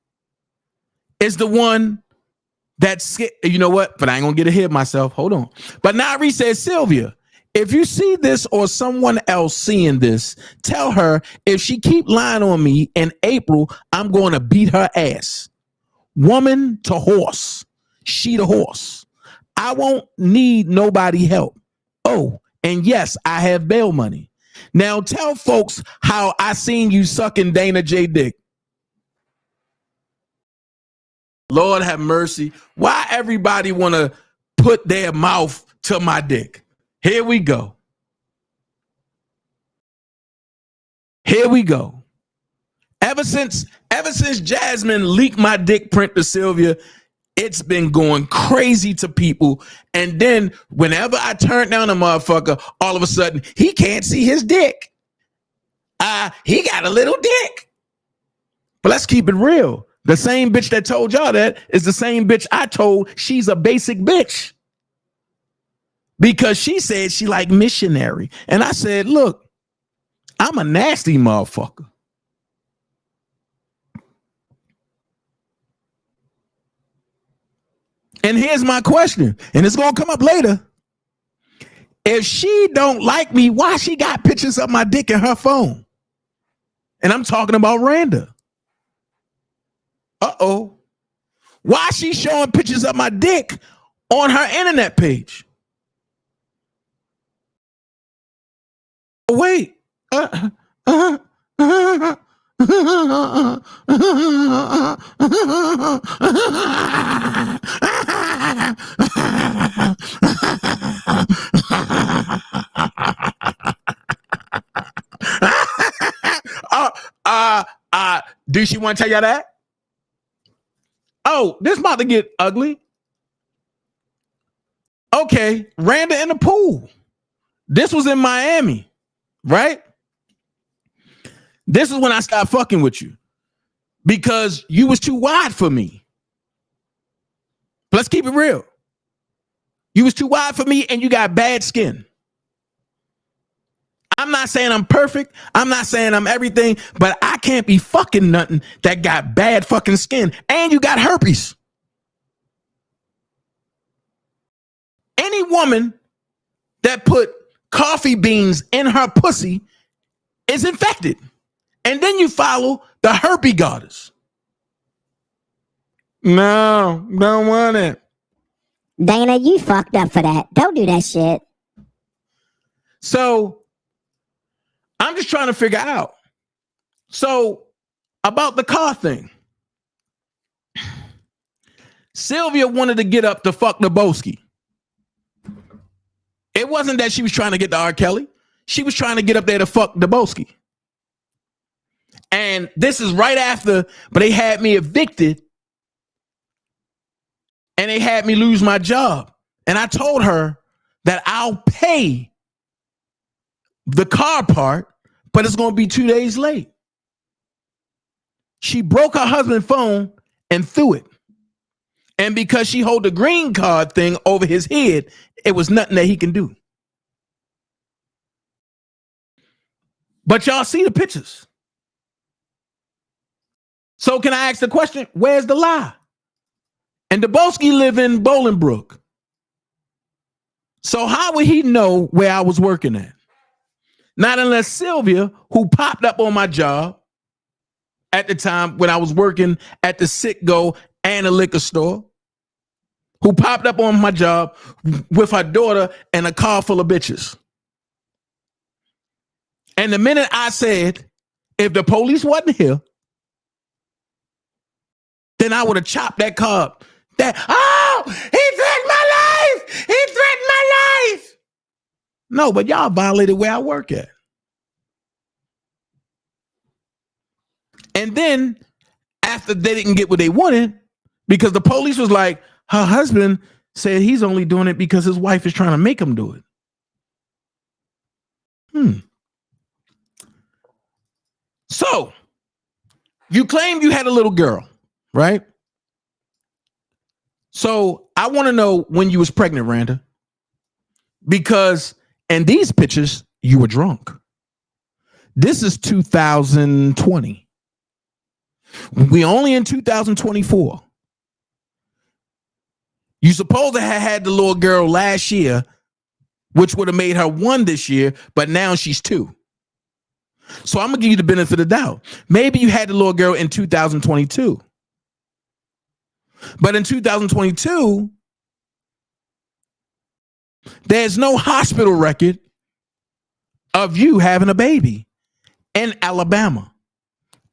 B: is the one that's, you know what? But I ain't gonna get ahead of myself. Hold on. But Nari says, Sylvia, if you see this or someone else seeing this, tell her if she keep lying on me in April, I'm going to beat her ass. Woman to horse. She the horse. I won't need nobody help. Oh, and yes, I have bail money. Now tell folks how I seen you sucking DanaJay dick. Lord have mercy. Why everybody want to put their mouth to my dick? Here we go. Here we go. Ever since Jasmine leaked my dick print to Sylvia, it's been going crazy to people. And then whenever I turn down a motherfucker, all of a sudden, he can't see his dick. He got a little dick. But let's keep it real. The same bitch that told y'all that is the same bitch I told she's a basic bitch. Because she said she like missionary. And I said, look, I'm a nasty motherfucker. And here's my question, and it's gonna come up later. If she don't like me, why she got pictures of my dick in her phone? And I'm talking about Randa. Why she showing pictures of my dick on her internet page? Wait. Do she want to tell y'all that? Oh, this about to get ugly. Okay, Randa in the pool. This was in Miami, right? This is when I stopped fucking with you because you was too wide for me. But let's keep it real. You was too wide for me and you got bad skin. I'm not saying I'm perfect. I'm not saying I'm everything, but I can't be fucking nothing that got bad fucking skin and you got herpes. Any woman that put coffee beans in her pussy is infected. And then you follow the herpes goddess. No, don't want it.
K: Dana, you fucked up for that. Don't do that shit.
B: So I'm just trying to figure out. So about the car thing. Sylvia wanted to get up to fuck Deboski. It wasn't that she was trying to get to R. Kelly. She was trying to get up there to fuck Deboski. And this is right after, but they had me evicted and they had me lose my job. And I told her that I'll pay the car part, but it's going to be 2 days late. She broke her husband's phone and threw it. And because she hold the green card thing over his head, it was nothing that he can do. But y'all see the pictures. So can I ask the question, where's the lie? And Deboski live in Bolingbrook. So how would he know where I was working at? Not unless Sylvia, who popped up on my job at the time when I was working at the Sit-Go and a liquor store, who popped up on my job with her daughter and a car full of bitches. And the minute I said, if the police wasn't here, then I would have chopped that car up. That, oh, he threatened my life. He threatened my life. No, but y'all violated where I work at. And then after they didn't get what they wanted, because the police was like, her husband said he's only doing it because his wife is trying to make him do it. So you claimed you had a little girl, right? So I want to know when you was pregnant, Randa, because in these pictures you were drunk. This is 2020. We only in 2024. You supposed to have had the little girl last year, which would have made her 1 this year, but now she's 2. So I'm gonna give you the benefit of the doubt. Maybe you had the little girl in 2022. But in 2022, there's no hospital record of you having a baby in Alabama,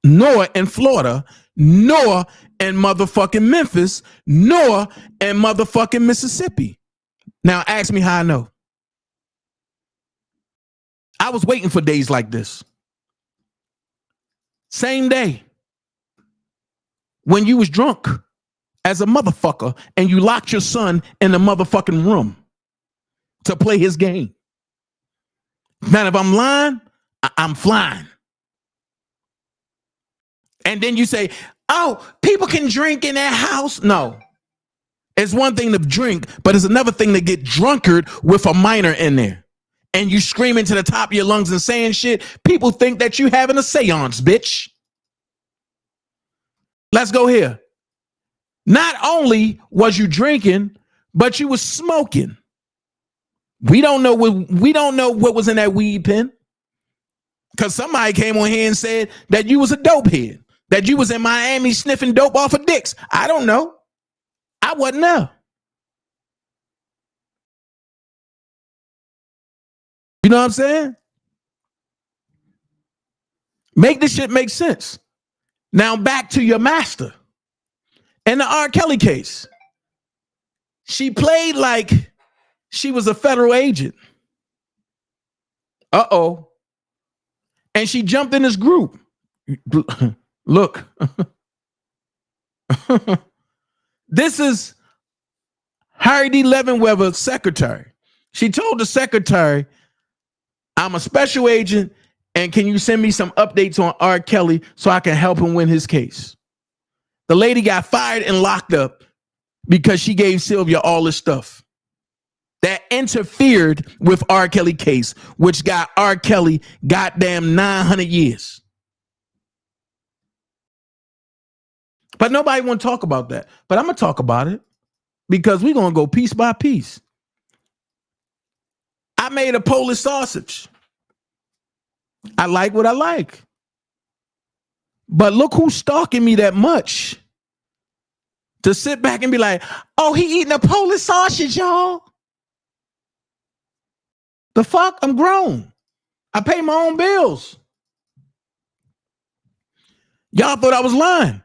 B: nor in Florida, nor in motherfucking Memphis, nor in motherfucking Mississippi. Now ask me how I know. I was waiting for days like this. Same day when you was drunk as a motherfucker and you locked your son in the motherfucking room to play his game. Now, if I'm lying, I'm flying. And then you say, oh, people can drink in their house. No. It's one thing to drink, but it's another thing to get drunkard with a minor in there. And you screaming to the top of your lungs and saying shit. People think that you having a seance, bitch. Let's go here. Not only was you drinking, but you was smoking. We don't know what was in that weed pen. Because somebody came on here and said that you was a dope head, that you was in Miami sniffing dope off of dicks. I don't know. I wasn't there. You know what I'm saying? Make this shit make sense. Now back to your master. In the R. Kelly case, she played like she was a federal agent. Uh-oh. And she jumped in this group. Look. This is Heidi Levenweber's secretary. She told the secretary, I'm a special agent, and can you send me some updates on R. Kelly so I can help him win his case? The lady got fired and locked up because she gave Sylvia all this stuff that interfered with R. Kelly case, which got R. Kelly goddamn 900 years. But nobody want to talk about that. But I'm going to talk about it because we're going to go piece by piece. I made a Polish sausage. I like what I like. But look who's stalking me that much to sit back and be like, oh, he eating a Polish sausage, y'all. The fuck? I'm grown. I pay my own bills. Y'all thought I was lying.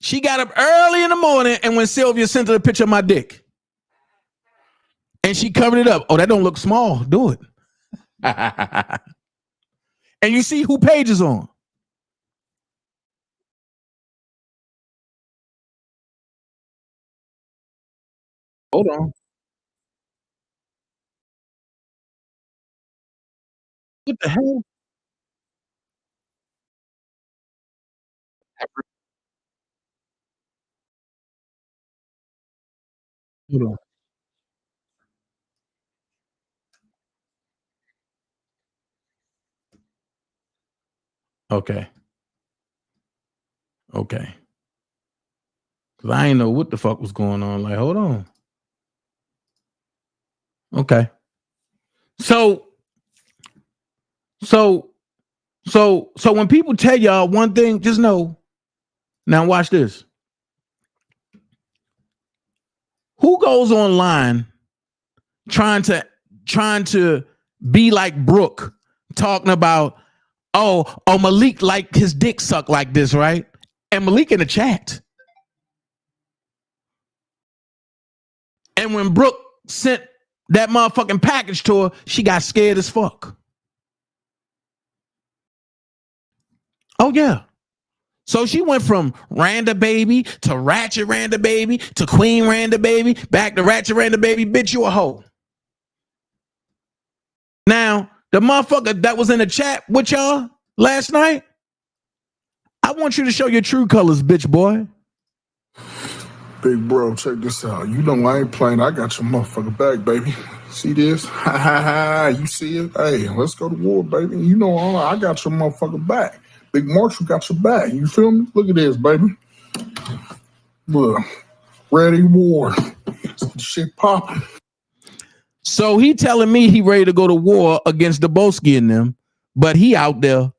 B: She got up early in the morning and when Sylvia sent her a picture of my dick. And she covered it up. Oh, that don't look small. Do it. And you see who page is on. Hold on. What the hell? Hold on. Okay. Okay. Because I ain't know what the fuck was going on. Like, hold on. Okay. So when people tell y'all one thing, just know. Now watch this. Who goes online trying to be like Brooke, talking about, oh, Malik like his dick sucked like this, right? And Malik in the chat. And when Brooke sent that motherfucking package to her, she got scared as fuck. Oh, yeah. So she went from Randa baby to Ratchet Randa baby to Queen Randa baby, back to Ratchet Randa baby. Bitch, you a hoe. Now, the motherfucker that was in the chat with y'all last night, I want you to show your true colors, bitch boy.
A: Big bro, check this out. You know I ain't playing. I got your motherfucker back, baby. See this? Ha ha ha. You see it? Hey, let's go to war, baby. You know I got your motherfucker back. Big Marshall got your back. You feel me? Look at this, baby. Look. Ready war. Shit popping.
B: So he telling me he ready to go to war against Dabowski and them, but he out there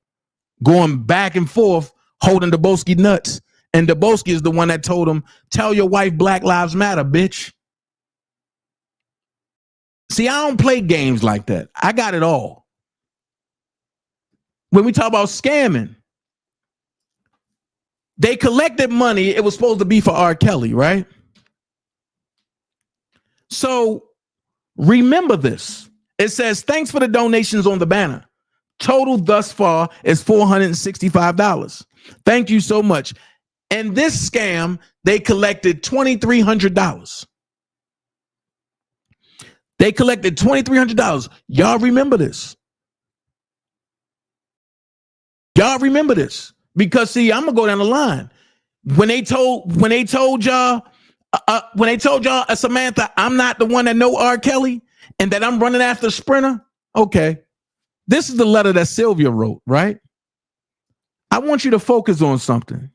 B: going back and forth holding Dabowski nuts. And Dabowski is the one that told him, tell your wife Black Lives Matter, bitch. See, I don't play games like that. I got it all. When we talk about scamming, they collected money. It was supposed to be for R. Kelly, right? So remember this. It says, thanks for the donations on the banner. Total thus far is $465. Thank you so much. And this scam, they collected $2,300. They collected $2,300. Y'all remember this. Y'all remember this. Because see, I'm gonna go down the line. When they told y'all, Samantha, I'm not the one that know R. Kelly and that I'm running after Sprinter. Okay. This is the letter that Sylvia wrote, right? I want you to focus on something.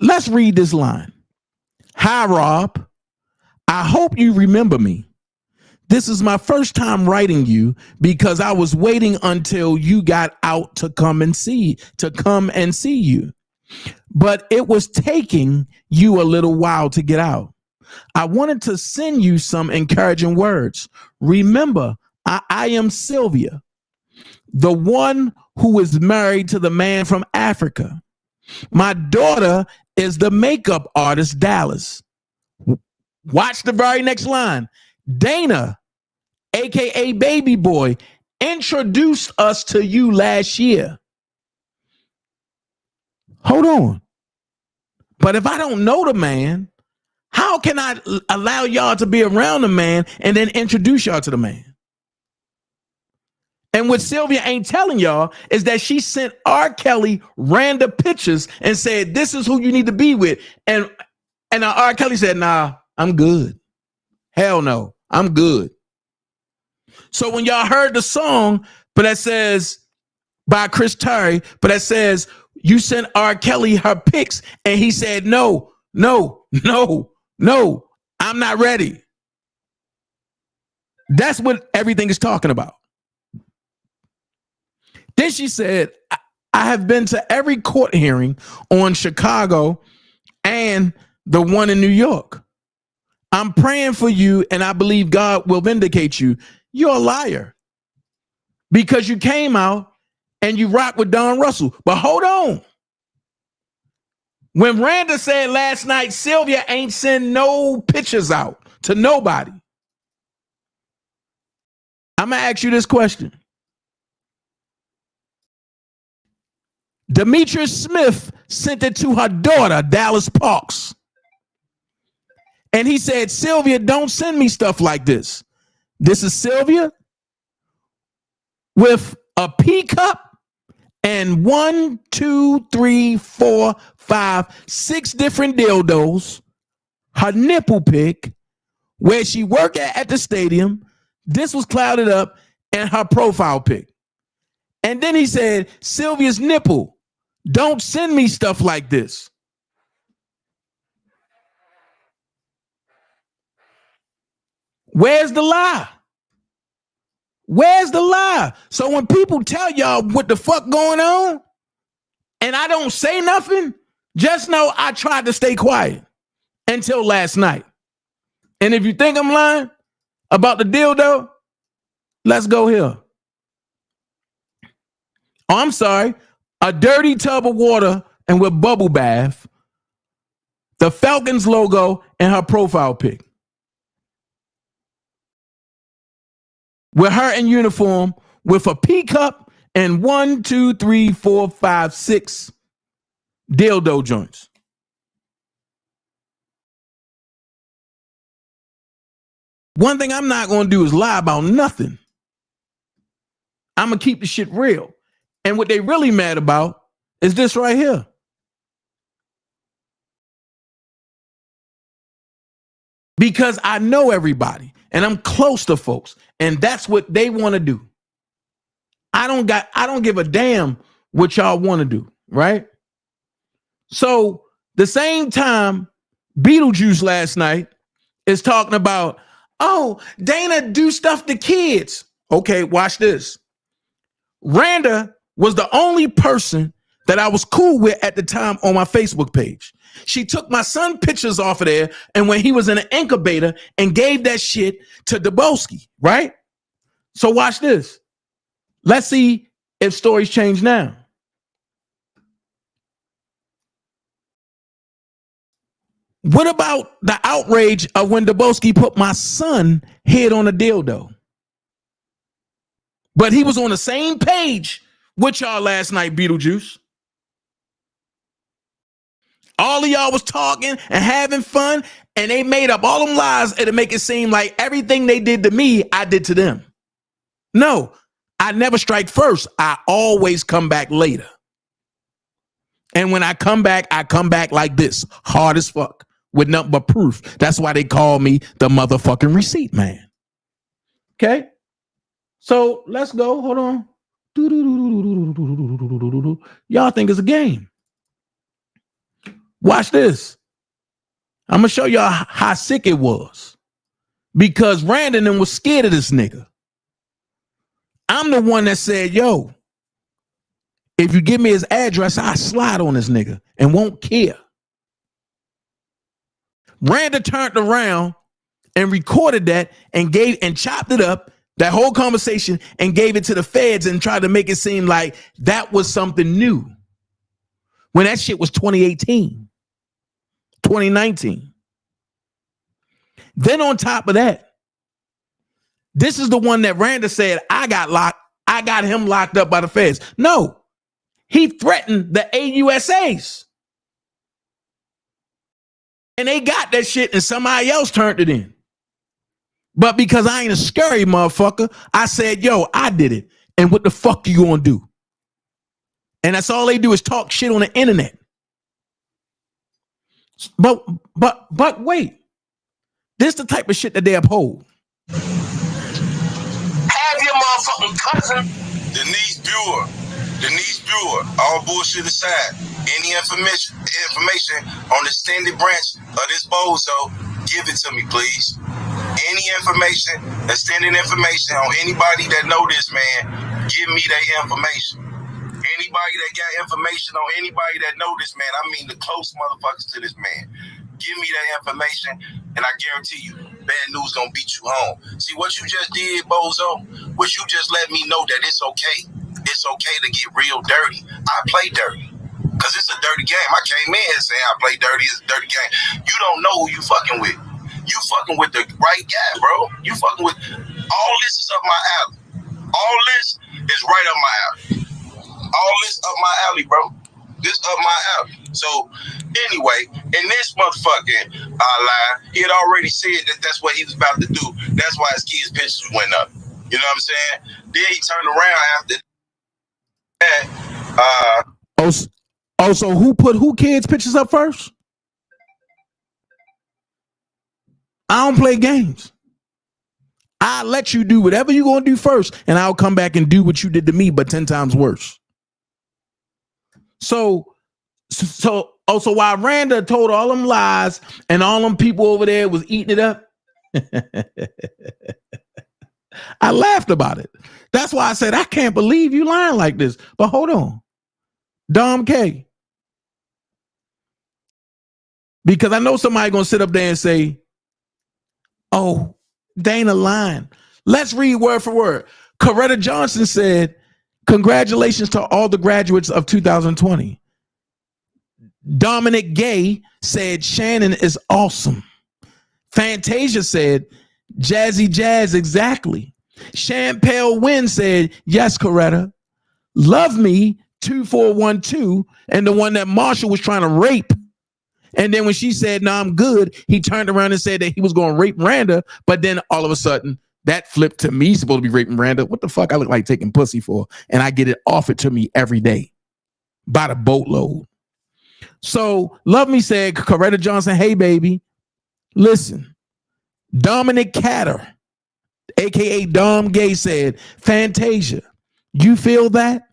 B: Let's read this line. Hi, Rob. I hope you remember me. This is my first time writing you because I was waiting until you got out to come and see you. But it was taking you a little while to get out. I wanted to send you some encouraging words. Remember, I am Sylvia, the one who is married to the man from Africa. My daughter is the makeup artist, Dallas. Watch the very next line. Dana, aka Baby Boy, introduced us to you last year. Hold on. But if I don't know the man, how can I allow y'all to be around the man and then introduce y'all to the man? And what Sylvia ain't telling y'all is that she sent R. Kelly Randa pictures and said, this is who you need to be with. And R. Kelly said, nah, I'm good. Hell no, I'm good. So when y'all heard the song, but that says by Chris Terry, but that says you sent R. Kelly her pics and he said, no, I'm not ready. That's what everything is talking about. Then she said, I have been to every court hearing on Chicago and the one in New York. I'm praying for you and I believe God will vindicate you. You're a liar because you came out and you rock with Don Russell. But hold on. When Randa said last night, Sylvia ain't send no pictures out to nobody. I'm going to ask you this question. Demetrius Smith sent it to her daughter, Dallas Parks. And he said, Sylvia, don't send me stuff like this. This is Sylvia with a pea cup and 1, 2, 3, 4, 5, 6 different dildos, her nipple pic, where she worked at the stadium. This was clouded up, and her profile pic. And then he said, Sylvia's nipple. Don't send me stuff like this. Where's the lie? Where's the lie? So when people tell y'all what the fuck going on and I don't say nothing, just know I tried to stay quiet until last night. And if you think I'm lying about the dildo, let's go here. Oh, I'm sorry. A dirty tub of water and with bubble bath, the Falcons logo, and her profile pic. With her in uniform with a pea cup and 1, 2, 3, 4, 5, 6 dildo joints. One thing I'm not going to do is lie about nothing. I'm going to keep the shit real. And what they really mad about is this right here. because I know everybody and I'm close to folks, and that's what they want to do. I don't give a damn what y'all want to do, right? So the same time Beetlejuice last night is talking about, oh, Dana do stuff to kids. Okay, watch this. Randa was the only person that I was cool with at the time on my Facebook page. She took my son pictures off of there, and when he was in an incubator, and gave that shit to Dubowski, right? So watch this. Let's see if stories change now. What about the outrage of when Dubowski put my son head on a dildo? But he was on the same page with y'all last night, Beetlejuice. All of y'all was talking and having fun, and they made up all them lies and to make it seem like everything they did to me, I did to them. No, I never strike first. I always come back later. And when I come back like this, hard as fuck, with nothing but proof. That's why they call me the motherfucking receipt man. Okay? So let's go. Hold on. Y'all think it's a game. Watch this. I'm going to show y'all how sick it was. Because Randa and them was scared of this nigga. I'm the one that said, yo, if you give me his address, I'll slide on this nigga and won't care. Randa turned around and recorded that and chopped it up, that whole conversation, and gave it to the feds and tried to make it seem like that was something new. When that shit was 2018, 2019. Then on top of that, this is the one that Randa said, I got him locked up by the feds. No, he threatened the AUSAs. And they got that shit and somebody else turned it in. But because I ain't a scary motherfucker, I said, yo, I did it. And what the fuck you gonna do? And that's all they do is talk shit on the internet. But wait. This the type of shit that they uphold.
F: Have your motherfucking cousin. Denise Brewer, all bullshit aside, any information on the extended branch of this bozo, give it to me, please. Any information, extended information on anybody that know this man, give me that information. Anybody that got information on anybody that know this man, I mean the close motherfuckers to this man, give me that information, and I guarantee you, bad news gonna beat you home. See, what you just did, bozo, was you just let me know that it's okay. It's okay to get real dirty. I play dirty, because it's a dirty game. I came in here saying I play dirty, it's a dirty game. You don't know who you fucking with. You fucking with the right guy, bro. You fucking with, all this is up my alley. All this is right up my alley. All this up my alley, bro. This up my alley. So, anyway, in this motherfucking line, he had already said that that's what he was about to do. That's why his kids' pictures went up. You know what I'm saying? Then he turned around after that.
B: So who put who kids' pictures up first? I don't play games. I'll let you do whatever you're going to do first, and I'll come back and do what you did to me, but 10 times worse. So while Randa told all them lies and all them people over there was eating it up, I laughed about it. That's why I said, I can't believe you lying like this. But hold on. Dom K. Because I know somebody going to sit up there and say, oh, Dana lying. Let's read word for word. Coretta Johnson said, congratulations to all the graduates of 2020. Dominic Gay said, Shannon is awesome. Fantasia said, Jazzy Jazz, exactly. Champale Wynn said, yes, Coretta. Love Me 2412, and the one that Marshall was trying to rape. And then when she said, no, I'm good, he turned around and said that he was going to rape Randa. But then all of a sudden, that flipped to me supposed to be raping Randa. What the fuck I look like taking pussy for? And I get it offered to me every day by the boatload. So Love Me said, Coretta Johnson, hey, baby, listen, Dominic Catter, aka Dom Gay, said, Fantasia, you feel that?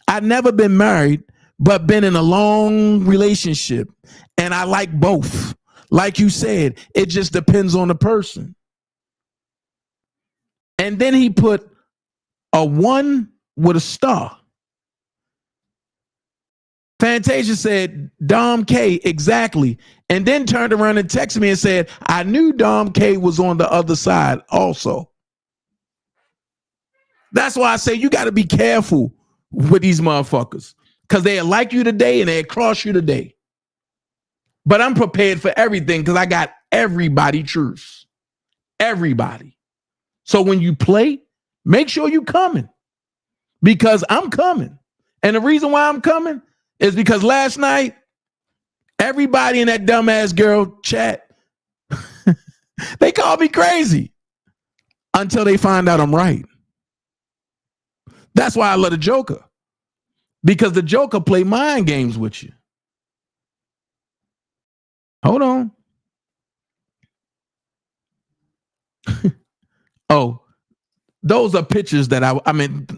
B: I've never been married, but been in a long relationship, and I like both. Like you said, it just depends on the person. And then he put a 1 with a star. Fantasia said, Dom K, exactly. And then turned around and texted me and said, I knew Dom K was on the other side also. That's why I say you got to be careful with these motherfuckers, because they'll like you today and they'll cross you today. But I'm prepared for everything because I got everybody truths. Everybody. So when you play, make sure you coming, because I'm coming. And the reason why I'm coming is because last night, everybody in that dumbass girl chat, they called me crazy until they find out I'm right. That's why I love the Joker, because the Joker play mind games with you. Hold on. Oh, those are pictures that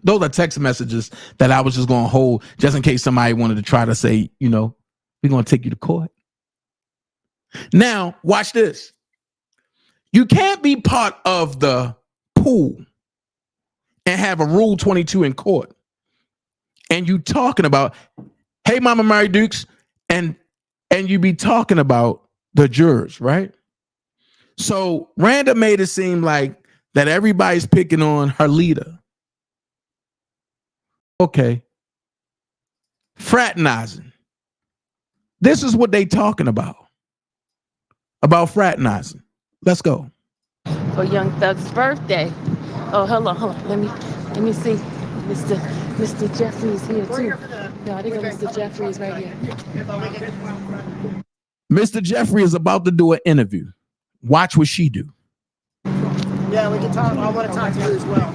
B: those are text messages that I was just going to hold just in case somebody wanted to try to say, we're going to take you to court. Now, watch this. You can't be part of the pool and have a Rule 22 in court, and you talking about, hey, Mama Mary Dukes, and you be talking about the jurors, right? So Randa made it seem like that everybody's picking on her leader. Okay. Fraternizing. This is what they talking about fraternizing. Let's go.
L: For Young Thug's birthday. Oh, hold on. Let me see. Mr. Jeffrey's here too. No, I think Mr. Jeffrey's right here.
B: Mr. Jeffrey is about to do an interview. Watch what she do.
M: Yeah, we can talk. I want to talk to you as well.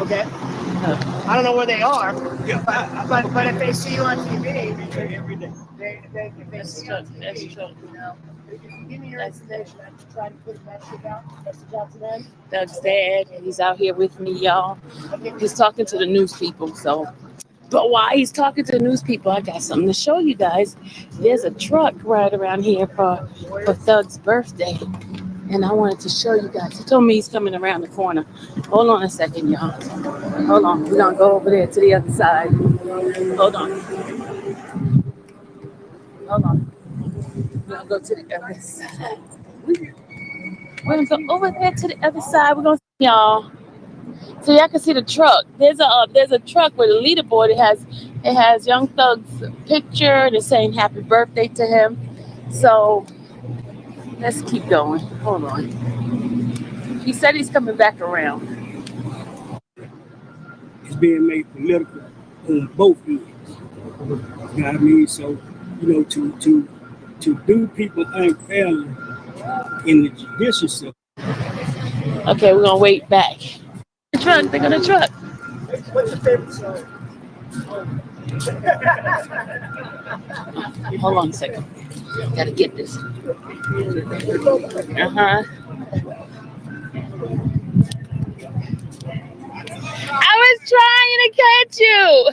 M: Okay. I don't know where they are, but if they see you on TV, if they see you on TV, if you give me your information, I can try to put a message out.
L: Doug's dad, he's out here with me, y'all. He's talking to the news people. But while he's talking to the news people, I got something to show you guys. There's a truck right around here for Thug's birthday. And I wanted to show you guys. He told me he's coming around the corner. Hold on a second, y'all. Hold on. We're going to go over there to the other side. Hold on. We're going to go to the other side. We're going to go over there to the other side. We're going to see y'all. So y'all can see the truck. There's a truck with a leaderboard. It has Young Thug's picture and it's saying happy birthday to him. So let's keep going. Hold on. He said he's coming back around.
N: It's being made political on both ends. You know what I mean? So, to do people unfairly in the judicial system.
L: Okay, we're gonna wait back. They're gonna truck.
M: What's your favorite song?
L: Hold on a second. Gotta get this. I was trying to catch you.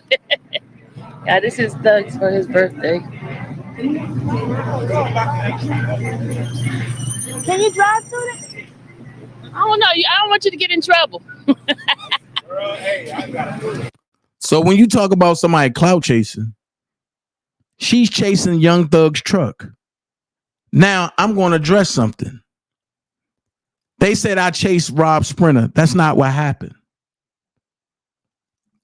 L: Yeah, this is Doug's for his birthday. Can you drive through this? I don't know. I don't want you to get in trouble.
B: So when you talk about somebody clout chasing, she's chasing Young Thug's truck. Now I'm going to address something. They said I chased Rob Sprinter. That's not what happened.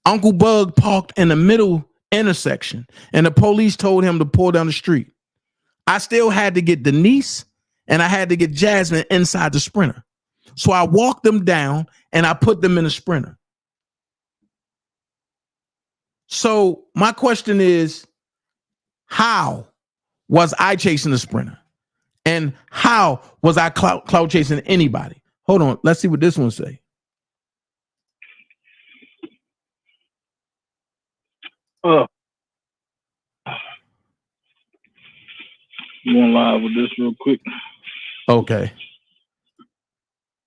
B: Uncle Bug parked in the middle intersection and the police told him to pull down the street. I still had to get Denise and I had to get Jasmine inside the Sprinter. So I walked them down and I put them in a Sprinter. So my question is, how was I chasing the Sprinter? And how was I clout chasing anybody? Hold on. Let's see what this one say.
O: Going live with this real quick.
B: Okay.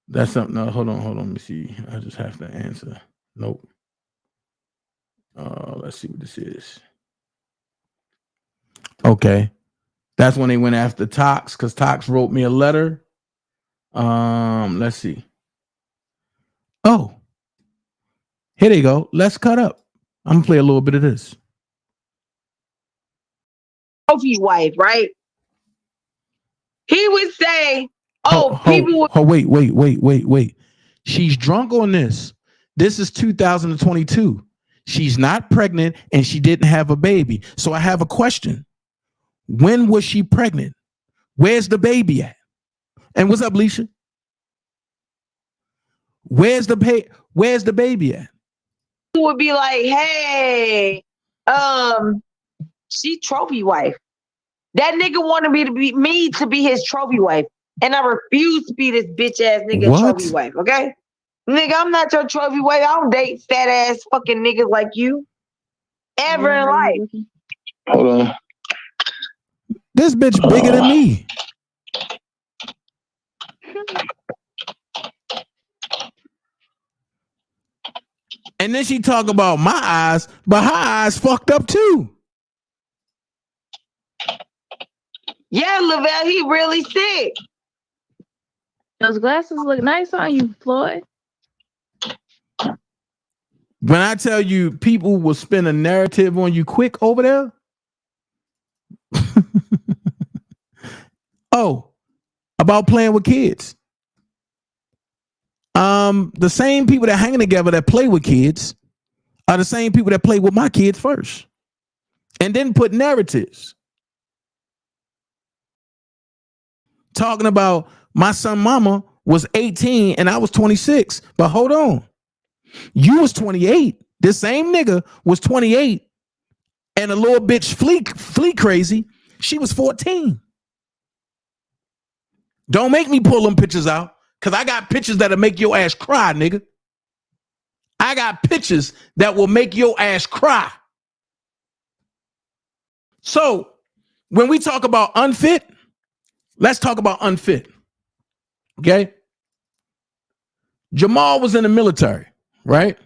B: That's something. No, hold on. Let me see. I just have to answer. Nope. Let's see what this is. Okay. That's when they went after Tox, because Tox wrote me a letter. Let's see. Oh, here they go. Let's cut up. I'm gonna play a little bit of this.
G: Trophy wife, right? He would say, people would
B: Wait. She's drunk on this. This is 2022. She's not pregnant and she didn't have a baby. So I have a question. When was she pregnant? Where's the baby at? And what's up, Leisha? Where's the baby at?
G: would be like, hey, she trophy wife. That nigga wanted me to be his trophy wife. And I refuse to be this bitch ass nigga trophy wife, okay? Nigga, I'm not your trophy wife. I don't date fat ass fucking niggas like you. Ever in life.
B: Hold on. This bitch bigger than me. And then she talk about my eyes, but her eyes fucked up too.
G: Yeah, Lavelle, he really sick.
L: Those glasses look nice on you, Floyd.
B: When I tell you people will spin a narrative on you quick over there. Oh, about playing with kids. The same people that hanging together that play with kids are the same people that play with my kids first. And then put narratives. Talking about my son mama was 18 and I was 26. But hold on. You was 28. This same nigga was 28 and a little bitch flea crazy. She was 14. Don't make me pull them pictures out because I got pictures that'll make your ass cry, nigga. I got pictures that will make your ass cry. So when we talk about unfit, let's talk about unfit. Okay. Jamal was in the military, right?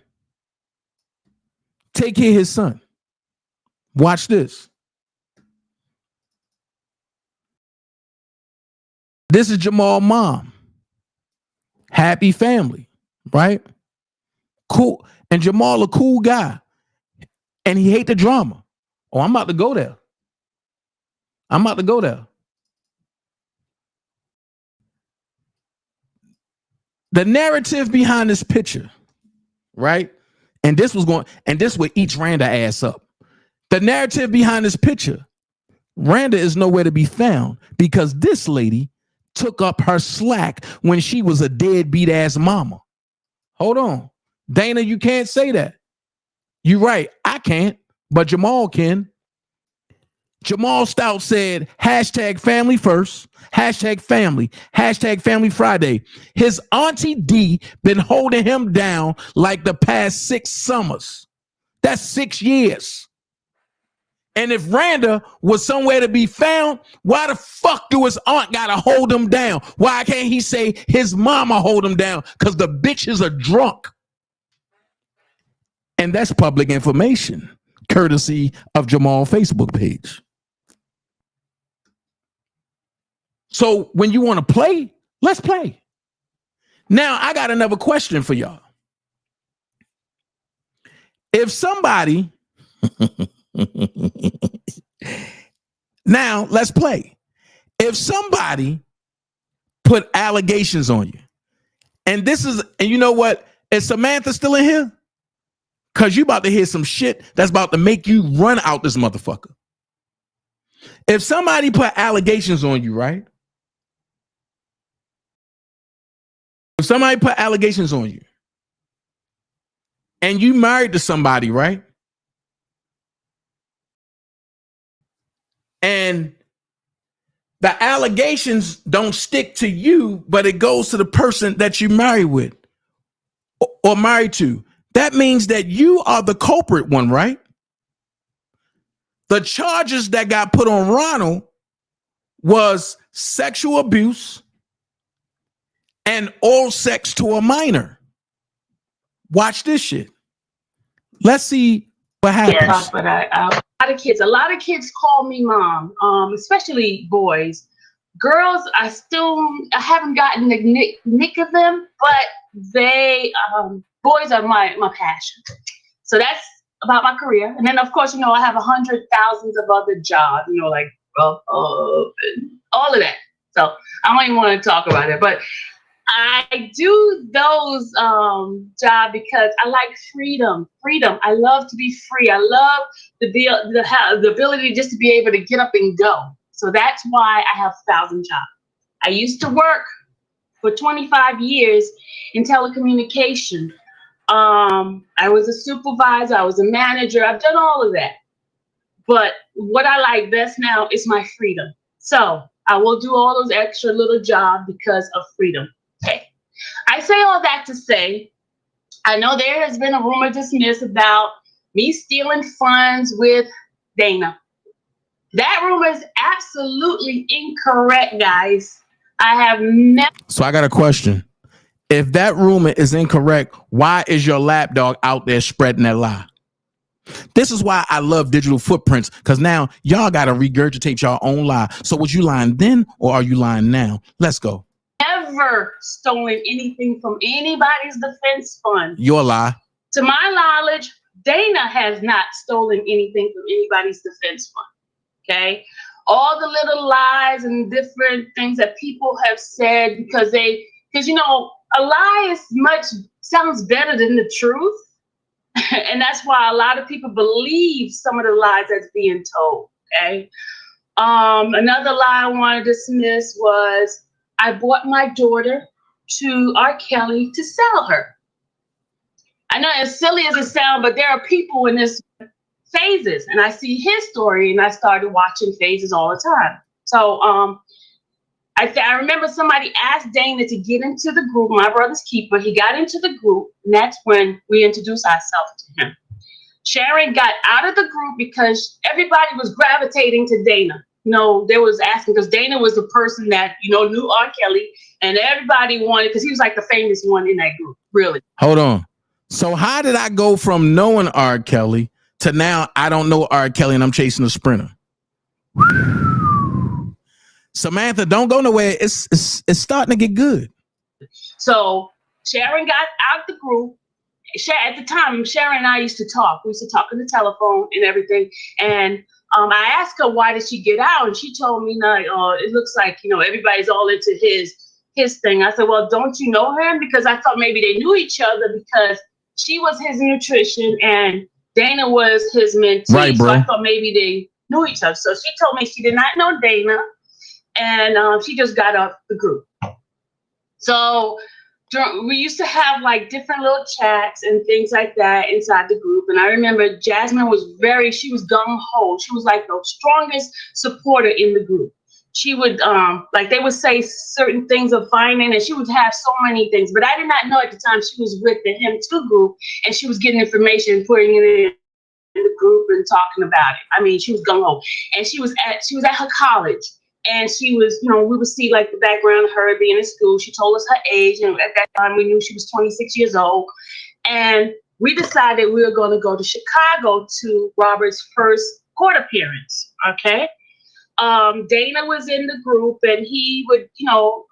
B: Take care of his son. Watch this. This is Jamal's mom. Happy family, right? Cool. And Jamal a cool guy. And he hate the drama. Oh, I'm about to go there. The narrative behind this picture, right? And this would eat Randa ass up. The narrative behind this picture, Randa is nowhere to be found because this lady took up her slack when she was a deadbeat ass mama. Hold on. Dana, you can't say that. You're right. I can't, but Jamal can. Jamal Stout said, hashtag family first, hashtag family Friday. His auntie D been holding him down like the past 6 summers. That's 6 years. And if Randa was somewhere to be found, why the fuck do his aunt gotta hold him down? Why can't he say his mama hold him down? Because the bitches are drunk. And that's public information, courtesy of Jamal's Facebook page. So when you want to play, let's play. Now, I got another question for y'all. If somebody, now let's play. If somebody put allegations on you, and you know what? Is Samantha still in here? Because you about to hear some shit that's about to make you run out this motherfucker. If somebody put allegations on you, right? If somebody put allegations on you and you married to somebody, right? And the allegations don't stick to you, but it goes to the person that you married with or married to. That means that you are the culprit one, right? The charges that got put on Ronald was sexual abuse
O: and oral sex to a minor. Watch this shit. Let's see what happens.
L: Yeah, but a lot of kids call me mom, especially boys. Girls, I haven't gotten the nick of them, but they, boys are my passion. So that's about my career. And then, of course, you know, I have 100,000 of other jobs, you know, like and all of that. So I don't even want to talk about it, but I do those jobs because I like freedom. I love to be free. I love the ability just to be able to get up and go. So that's why I have 1,000 jobs. I used to work for 25 years in telecommunication. I was a supervisor. I was a manager. I've done all of that. But what I like best now is my freedom. So I will do all those extra little jobs because of freedom. Okay. I say all that to say, I know there has been a rumor dismissed about me stealing funds with Dana. That rumor is absolutely incorrect, guys. I have never.
O: So I got a question. If that rumor is incorrect, why is your lapdog out there spreading that lie? This is why I love digital footprints, because now y'all got to regurgitate your own lie. So was you lying then or are you lying now? Let's go.
L: Never stolen anything from anybody's defense fund.
O: Your lie.
L: To my knowledge, Dana has not stolen anything from anybody's defense fund. Okay, all the little lies and different things that people have said because you know, a lie sounds better than the truth, and that's why a lot of people believe some of the lies that's being told. Okay, another lie I want to dismiss was I bought my daughter to R. Kelly to sell her. I know as silly as it sounds, but there are people in this phases, and I see his story, and I started watching phases all the time. So I remember somebody asked Dana to get into the group, my brother's keeper. He got into the group, and that's when we introduced ourselves to him. Sharon got out of the group because everybody was gravitating to Dana. You know, they was asking because Dana was the person that, you know, knew R. Kelly, and everybody wanted, because he was like the famous one in that group, really.
O: Hold on. So how did I go from knowing R. Kelly to now I don't know R. Kelly and I'm chasing a sprinter? Samantha, don't go nowhere. It's starting to get good.
L: So Sharon got out the group. At the time, Sharon and I used to talk. We used to talk on the telephone and everything. And I asked her, why did she get out? And she told me, it looks like, you know, everybody's all into his thing. I said, well, don't you know him? Because I thought maybe they knew each other because she was his nutrition and Dana was his mentee.
O: Right, bro.
L: So I thought maybe they knew each other. So she told me she did not know Dana, and she just got off the group. So we used to have like different little chats and things like that inside the group. And I remember Jasmine she was gung-ho. She was like the strongest supporter in the group. She would, like they would say certain things of finding, and she would have so many things. But I did not know at the time she was with the Him Too group, and she was getting information, putting it in the group and talking about it. I mean, she was gung-ho. And she was at her college. And she was, you know, we would see like the background of her being in school. She told us her age, and at that time we knew she was 26 years old. And we decided we were going to go to Chicago to Robert's first court appearance. Okay. Dana was in the group, and he would, you know,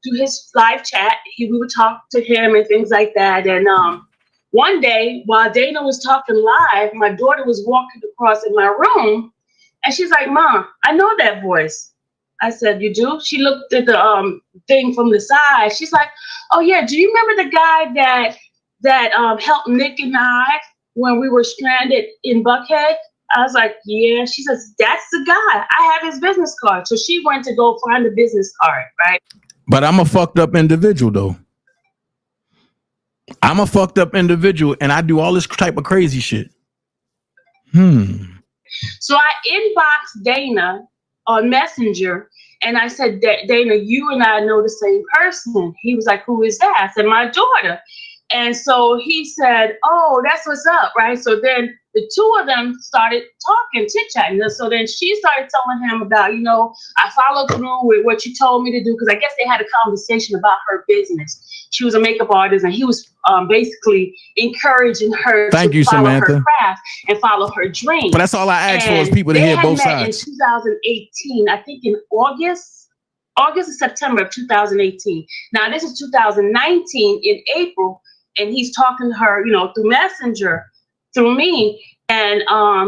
L: do his live chat. We would talk to him and things like that. And one day, while Dana was talking live, my daughter was walking across in my room, and she's like, "Mom, I know that voice." I said, "You do?" She looked at the thing from the side. She's like, "Oh yeah, do you remember the guy that helped Nick and I when we were stranded in Buckhead?" I was like, "Yeah." She says, "That's the guy. I have his business card." So she went to go find the business card, right?
O: But I'm a fucked up individual, though. I'm a fucked up individual, and I do all this type of crazy shit.
L: So I inboxed Dana on Messenger, and I said, "Dana, you and I know the same person." He was like, "Who is that?" I said, "My daughter." And so he said, "Oh, that's what's up," right? So then the two of them started talking, chit-chatting. So then she started telling him about, you know, I followed through with what you told me to do, because I guess they had a conversation about her business. She was a makeup artist, and he was basically encouraging her to follow her craft and follow her dream.
O: But that's all I ask for is people to hear both sides.
L: In 2018, I think in August or September of 2018. Now this is 2019 in April, and he's talking to her, you know, through Messenger, through me. And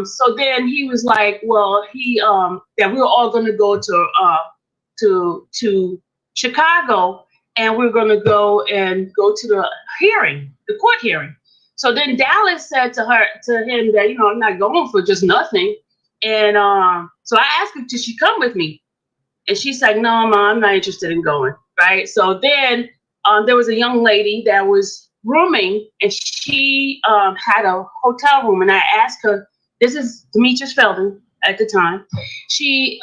L: so then he was like, well, that we were all going to go to Chicago, and we're going to go to the hearing, the court hearing. So then Dallas said to him that, you know, I'm not going for just nothing. And so I asked her, did she come with me? And she's like, no, Mom, I'm not interested in going, right? So then there was a young lady that was rooming, and she had a hotel room. And I asked her, this is Demetrius Feldon at the time. She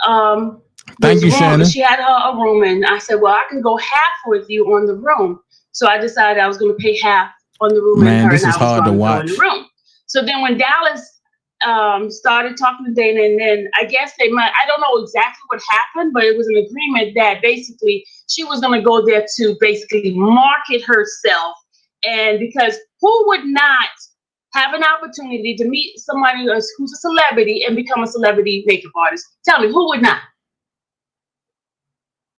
O: Thank you, Shannon.
L: She had a room, and I said, well, I can go half with you on the room. So I decided I was going to pay half on the room.
O: Man,
L: and her,
O: this
L: and
O: is
L: I was
O: hard to
L: gonna
O: watch.
L: go in the room. So then when Dallas started talking to Dana, and then I guess I don't know exactly what happened, but it was an agreement that basically she was going to go there to basically market herself. And because who would not have an opportunity to meet somebody who's a celebrity and become a celebrity makeup artist? Tell me, who would not?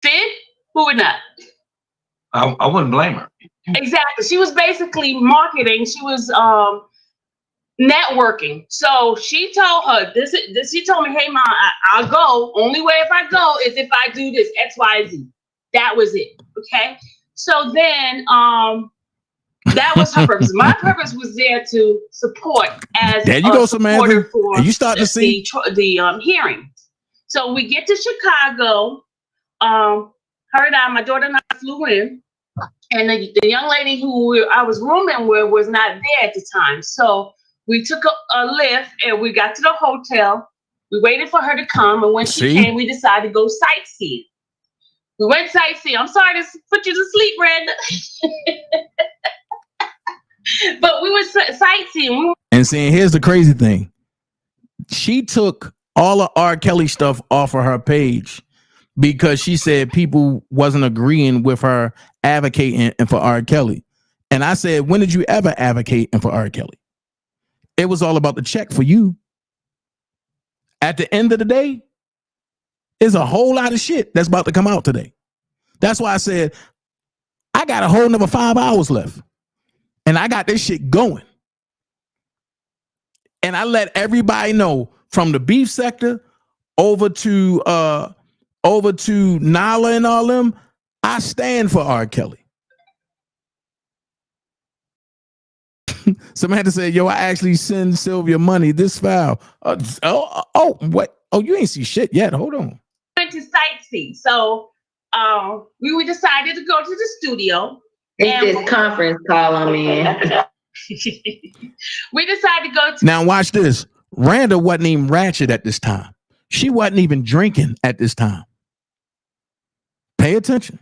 L: Fit? Who would not?
P: I wouldn't blame her.
L: Exactly. She was basically marketing. She was networking. So she told her this. She told me, "Hey, Mom, I'll go. Only way if I go is if I do this X, Y, Z." That was it. Okay. So then, that was her purpose. My purpose was there to support as
O: there you go, Samantha.
L: For
O: you starting to see
L: the hearing. So we get to Chicago. Her and I, my daughter and I flew in, and the young lady who I was rooming with was not there at the time. So we took a lift, and we got to the hotel. We waited for her to come, and when she came, we decided to go sightseeing. We went sightseeing. I'm sorry to put you to sleep, Randa. But we were sightseeing.
O: And saying, here's the crazy thing. She took all of R. Kelly stuff off of her page because she said people wasn't agreeing with her advocating for R. Kelly. And I said, when did you ever advocate for R. Kelly? It was all about the check for you. At the end of the day, there's a whole lot of shit that's about to come out today. That's why I said, I got a whole another 5 hours left. And I got this shit going. And I let everybody know from the beef sector over to Nala and all them, I stand for R. Kelly. Somebody had to say, yo, I actually send Sylvia money this foul. What? Oh, you ain't see shit yet. Hold on.
L: Went to sightsee. So we decided to go to the studio.
G: It's this conference call I'm in.
L: We decided to go to.
O: Now watch this. Randa wasn't even ratchet at this time. She wasn't even drinking at this time. Pay attention.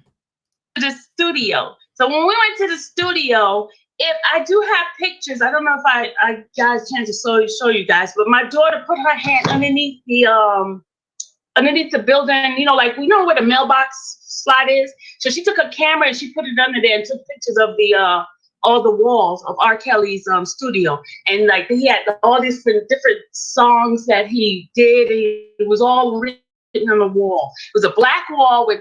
L: To the studio. So when we went to the studio, if I do have pictures, I don't know if I got a chance to show you guys, but my daughter put her hand underneath the building, you know, like we know where the mailbox slide is. So she took a camera and she put it under there and took pictures of all the walls of R. Kelly's studio. And like he had all these different songs that he did. It was all written on the wall. It was a black wall with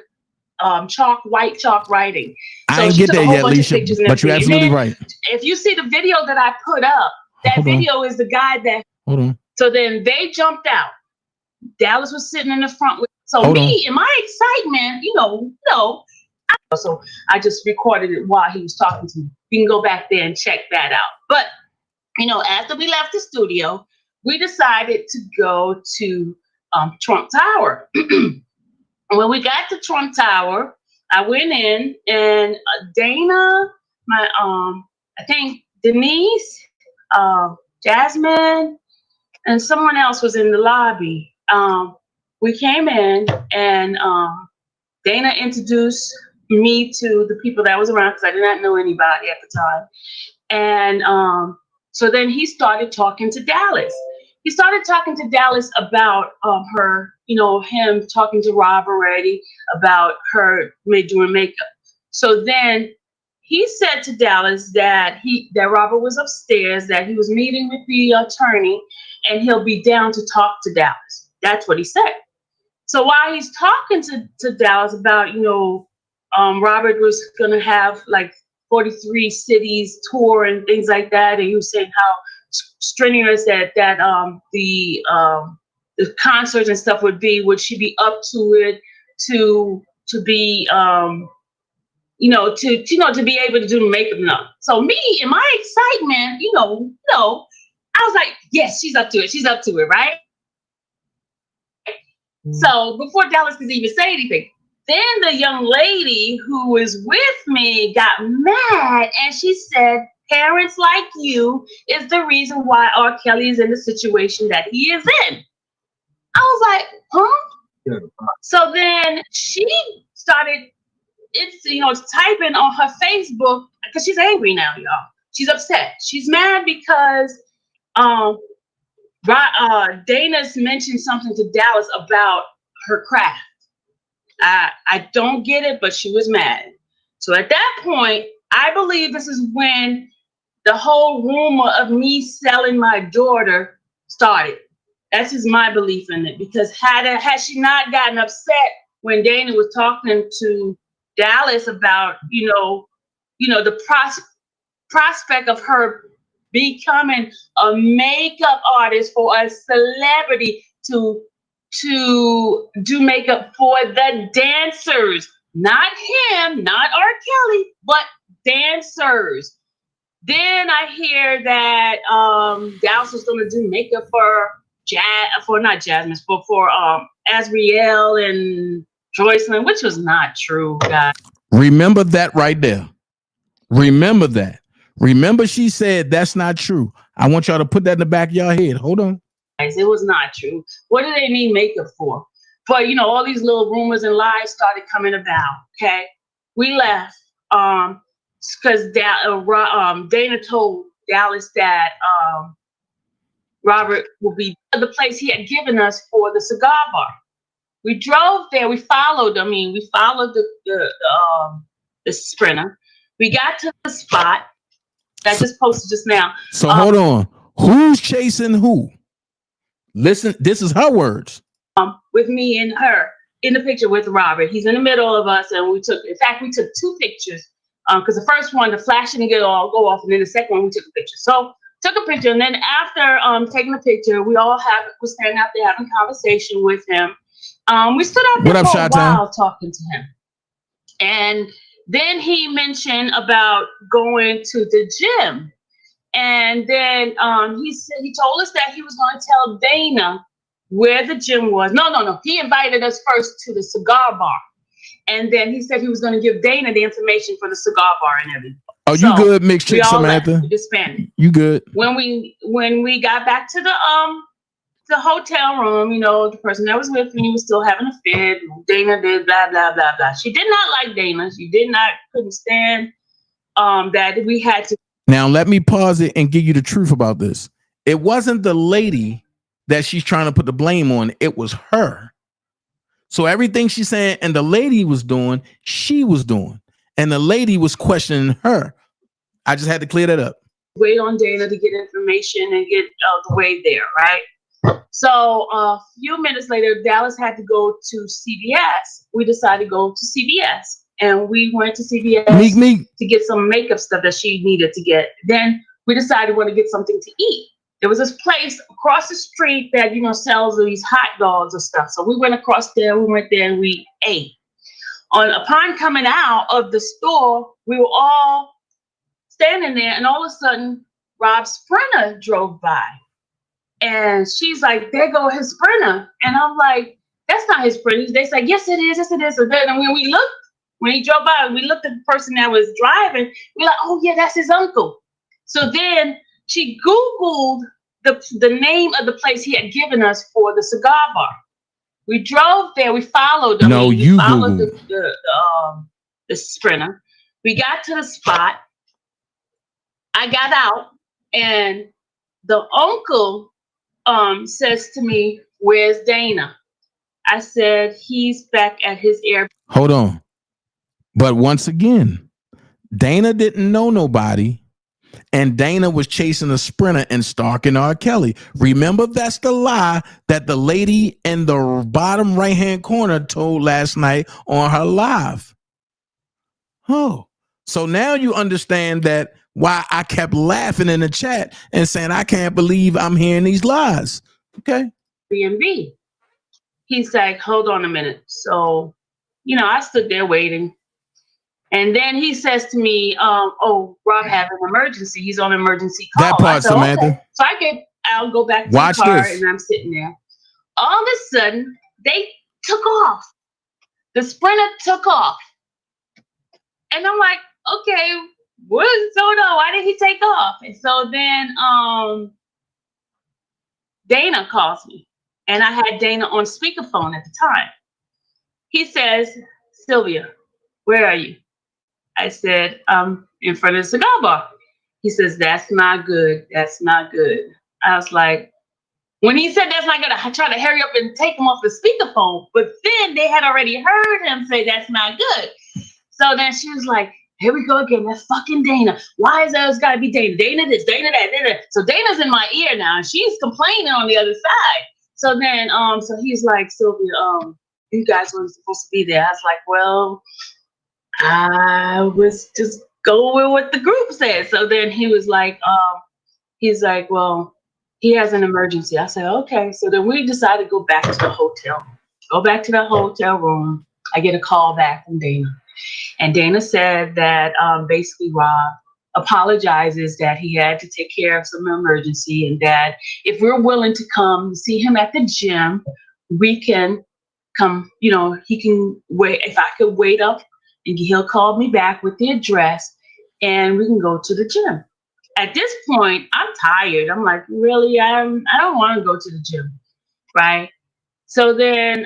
L: white chalk writing. So
O: I didn't get there yet, Leisha, but you're absolutely right.
L: If you see the video that I put up, that video is the guy that.
O: Hold on.
L: So then they jumped out. Dallas was sitting in the front with. So in my excitement, so I just recorded it while he was talking to me. You can go back there and check that out. But, after we left the studio, we decided to go to Trump Tower. When we got to Trump Tower, I went in and Dana, I think Denise, Jasmine, and someone else was in the lobby. We came in and Dana introduced me to the people that was around because I did not know anybody at the time. And So then he started talking to Dallas. He started talking to Dallas about her, you know, him talking to Rob already about her doing makeup. So then he said to Dallas that Robert was upstairs, that he was meeting with the attorney, and he'll be down to talk to Dallas. That's what he said. So while he's talking to Dallas about, you know, Robert was going to have like 43 cities tour and things like that, and he was saying how strenuous that the concerts and stuff would she be up to it to be to be able to do makeup now. So me in my excitement, I was like, yes, she's up to it, right? So before Dallas could even say anything, then the young lady who was with me got mad, and she said, parents like you is the reason why R. Kelly is in the situation that he is in. I was like, huh? Yeah. So then she started, typing on her Facebook, because she's angry now, y'all. She's upset. She's mad because Dana's mentioned something to Dallas about her craft. I don't get it, but she was mad. So at that point, I believe this is when the whole rumor of me selling my daughter started. That's just my belief in it. Because had she not gotten upset when Dana was talking to Dallas about, the prospect of her becoming a makeup artist for a celebrity to do makeup for the dancers, not him, not R. Kelly, but dancers. Then I hear that Dallas was going to do makeup for Azriel and Joycelyn, which was not true, guys.
O: Remember that right there. Remember that. Remember she said that's not true. I want y'all to put that in the back of your head. Hold on.
L: It was not true. What do they need makeup for? But all these little rumors and lies started coming about. Okay, we left because Dana told Dallas that Robert will be the place he had given us for the cigar bar. We drove there. We followed. We followed the Sprinter. We got to the spot that just posted just now.
O: So hold on. Who's chasing who? Listen, this is her words.
L: With me and her in the picture with Robert. He's in the middle of us, and we took two pictures. Because the first one, the flash didn't go off, and then the second one we took a picture. So took a picture, and then after taking the picture, we all was standing out there having a conversation with him. We stood out there for a while talking to him, and then he mentioned about going to the gym. And then he told us that he was going to tell Dana where the gym was. No. He invited us first to the cigar bar. And then he said he was going to give Dana the information for the cigar bar and everything.
O: Oh, you good, mixed chick, Samantha? You good?
L: When we got back to the hotel room, the person that was with me was still having a fit. Dana did blah, blah, blah, blah. She did not like Dana. She couldn't stand that we had to.
O: Now, let me pause it and give you the truth about this. It wasn't the lady that she's trying to put the blame on. It was her. So everything she's saying and the lady was doing, she was doing. And the lady was questioning her. I just had to clear that up.
L: Wait on Dana to get information and get the way there, right? So a few minutes later, Dallas had to go to CVS. We decided to go to CVS. And we went to CVS to get some makeup stuff that she needed to get. Then we decided we want to get something to eat. There was this place across the street that, sells these hot dogs and stuff. So we went across there, and we ate. Upon coming out of the store, we were all standing there, and all of a sudden, Rob's Sprinter drove by. And she's like, there go his Sprinter. And I'm like, that's not his Sprinter. They said, yes, it is. Yes, it is. And then when he drove by, we looked at the person that was driving. We're like, oh, yeah, that's his uncle. So then she Googled the name of the place he had given us for the cigar bar. We drove there. We followed him. We followed the Sprinter. We got to the spot. I got out. And the uncle says to me, "Where's Dana?" I said, "He's back at his airport."
O: Hold on. But once again, Dana didn't know nobody. And Dana was chasing a sprinter and stalking R. Kelly. Remember, that's the lie that the lady in the bottom right-hand corner told last night on her live. Oh, so now you understand that why I kept laughing in the chat and saying, I can't believe I'm hearing these lies. Okay.
L: B&B. He's like, hold on a minute. So, I stood there waiting. And then he says to me, oh, Rob had an emergency. He's on an emergency call.
O: That part,
L: I said,
O: Samantha.
L: okay. So I'll go back to
O: Watch
L: the car
O: this.
L: and I'm sitting there. All of a sudden, they took off. The sprinter took off. And I'm like, okay, what is going on? Why did he take off? And so then Dana calls me. And I had Dana on speakerphone at the time. He says, Sylvia, where are you? I said, in front of the cigar bar. He says, that's not good. That's not good. I was like, when he said that's not good, I tried to hurry up and take him off the speakerphone. But then they had already heard him say that's not good. So then she was like, here we go again. That's fucking Dana. Why is that? It's got to be Dana. Dana this, Dana that, Dana. So Dana's in my ear now. And she's complaining on the other side. So then, so he's like, Sylvia, you guys weren't supposed to be there. I was like, well, I was just going with what the group said. So then he was like, well, he has an emergency. I said, okay. So then we decided to go back to the hotel. Go back to the hotel room. I get a call back from Dana. And Dana said that basically Rob apologizes that he had to take care of some emergency and that if we're willing to come see him at the gym, we can come, he can wait. If I could wait up and he'll call me back with the address and we can go to the gym. At this point, I'm tired. I'm like, really? I don't want to go to the gym, right? So then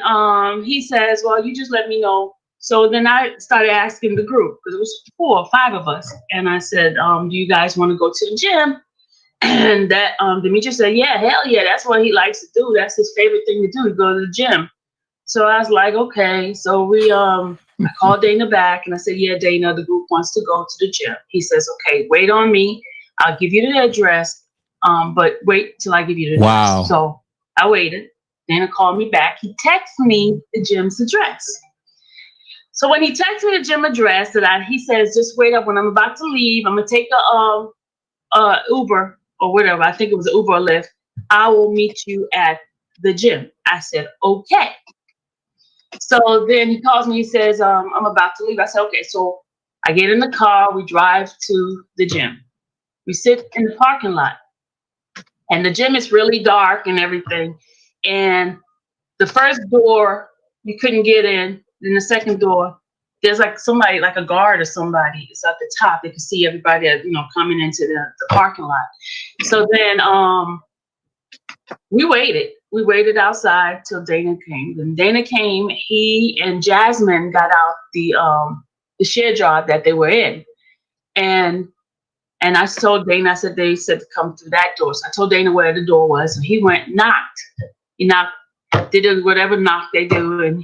L: he says, well, you just let me know. So then I started asking the group, because it was 4 or 5 of us. And I said, do you guys want to go to the gym? And that Demetrius said, yeah, hell yeah, that's what he likes to do. That's his favorite thing to do, go to the gym. So I was like, okay. So I called Dana back and I said, yeah, Dana, the group wants to go to the gym. He says, okay, wait on me. I'll give you the address, but wait till I give you the address.
O: Wow.
L: So I waited. Dana called me back. He texted me the gym's address. So when he texted me the gym address, he says, just wait up. When I'm about to leave, I'm going to take a Uber or whatever. I think it was an Uber or Lyft. I will meet you at the gym. I said, okay. So then he calls me. He says, I'm about to leave. I said, okay. So I get in the car. We drive to the gym. We sit in the parking lot. And the gym is really dark and everything. And the first door, you couldn't get in. Then the second door, there's like somebody, like a guard or somebody is at the top. They can see everybody, coming into the parking lot. So then we waited. We waited outside till Dana came. When Dana came, he and Jasmine got out the share drive that they were in. And I told Dana, I said, they said to come through that door. So I told Dana where the door was. And he went, knocked. He knocked, did whatever knock they do. And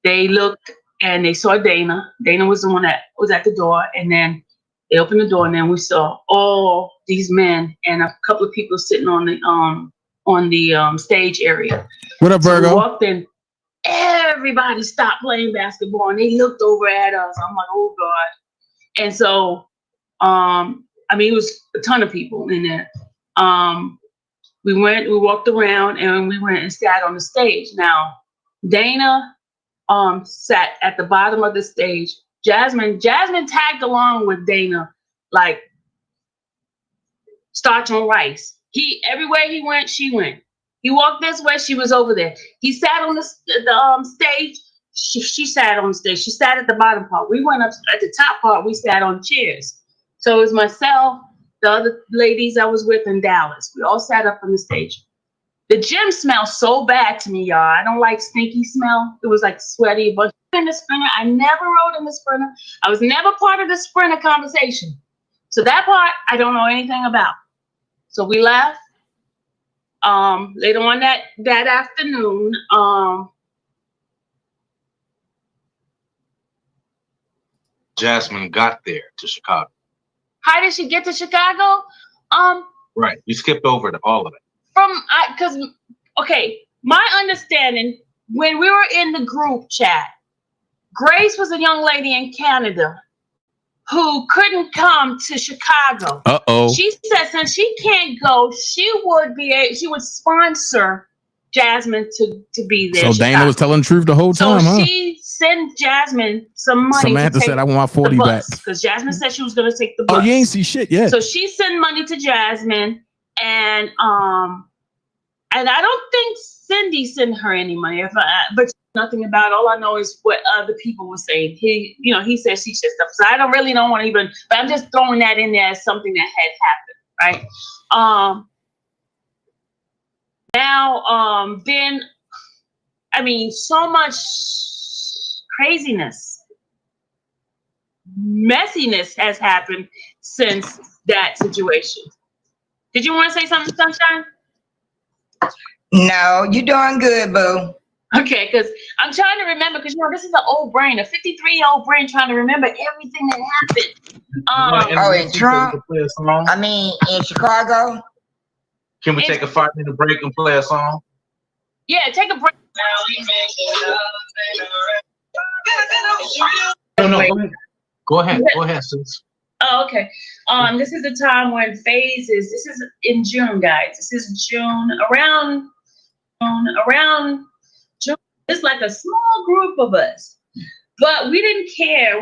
L: they looked and they saw Dana. Dana was the one that was at the door. And then they opened the door and then we saw all these men and a couple of people sitting on the stage area.
O: What up, Virgo?
L: So we walked in. Everybody stopped playing basketball and they looked over at us. I'm like, oh God. And so, it was a ton of people in there. We walked around and we went and sat on the stage. Now, Dana sat at the bottom of the stage. Jasmine tagged along with Dana, like starch on rice. Everywhere he went, she went. He walked this way, she was over there. He sat on the stage. She sat on the stage. She sat at the bottom part. We went up at the top part. We sat on chairs. So it was myself, the other ladies I was with in Dallas. We all sat up on the stage. The gym smelled so bad to me, y'all. I don't like stinky smell. It was like sweaty. But in the Sprinter, I never rode in the Sprinter. I was never part of the Sprinter conversation. So that part, I don't know anything about. So we left. Later on that afternoon,
P: Jasmine got there to Chicago.
L: how did she get to Chicago?
P: Right. You skipped over to all of it.
L: Okay, my understanding, when we were in the group chat, Grace was a young lady in Canada who couldn't come to Chicago. She said since she can't go, she would sponsor Jasmine to be there.
O: So Dana was telling the truth the whole time,
L: So she sent Jasmine some money.
O: Samantha said, I want my 40 back.
L: Because Jasmine said she was going to take the bus.
O: Oh, you ain't see shit yet.
L: So she sent money to Jasmine, and I don't think Cindy sent her any money, but nothing about it. All I know is what other people were saying. He said she said stuff. So I don't want to even, but I'm just throwing that in there as something that had happened, right? Then, I mean, so much craziness, messiness has happened since that situation. Did you want to say something, Sunshine?
G: No, you're doing good, boo.
L: Okay, because I'm trying to remember, because this is an old brain, a 53-year-old brain trying to remember everything that happened.
G: In Trump? I mean, in Chicago?
P: Can we take a 5-minute break and play a song?
L: Yeah, take a break.
P: No. Go ahead, sis.
L: Oh, okay. This is the time when phases. This is in June, guys. This is June, around June. It's like a small group of us, but we didn't care.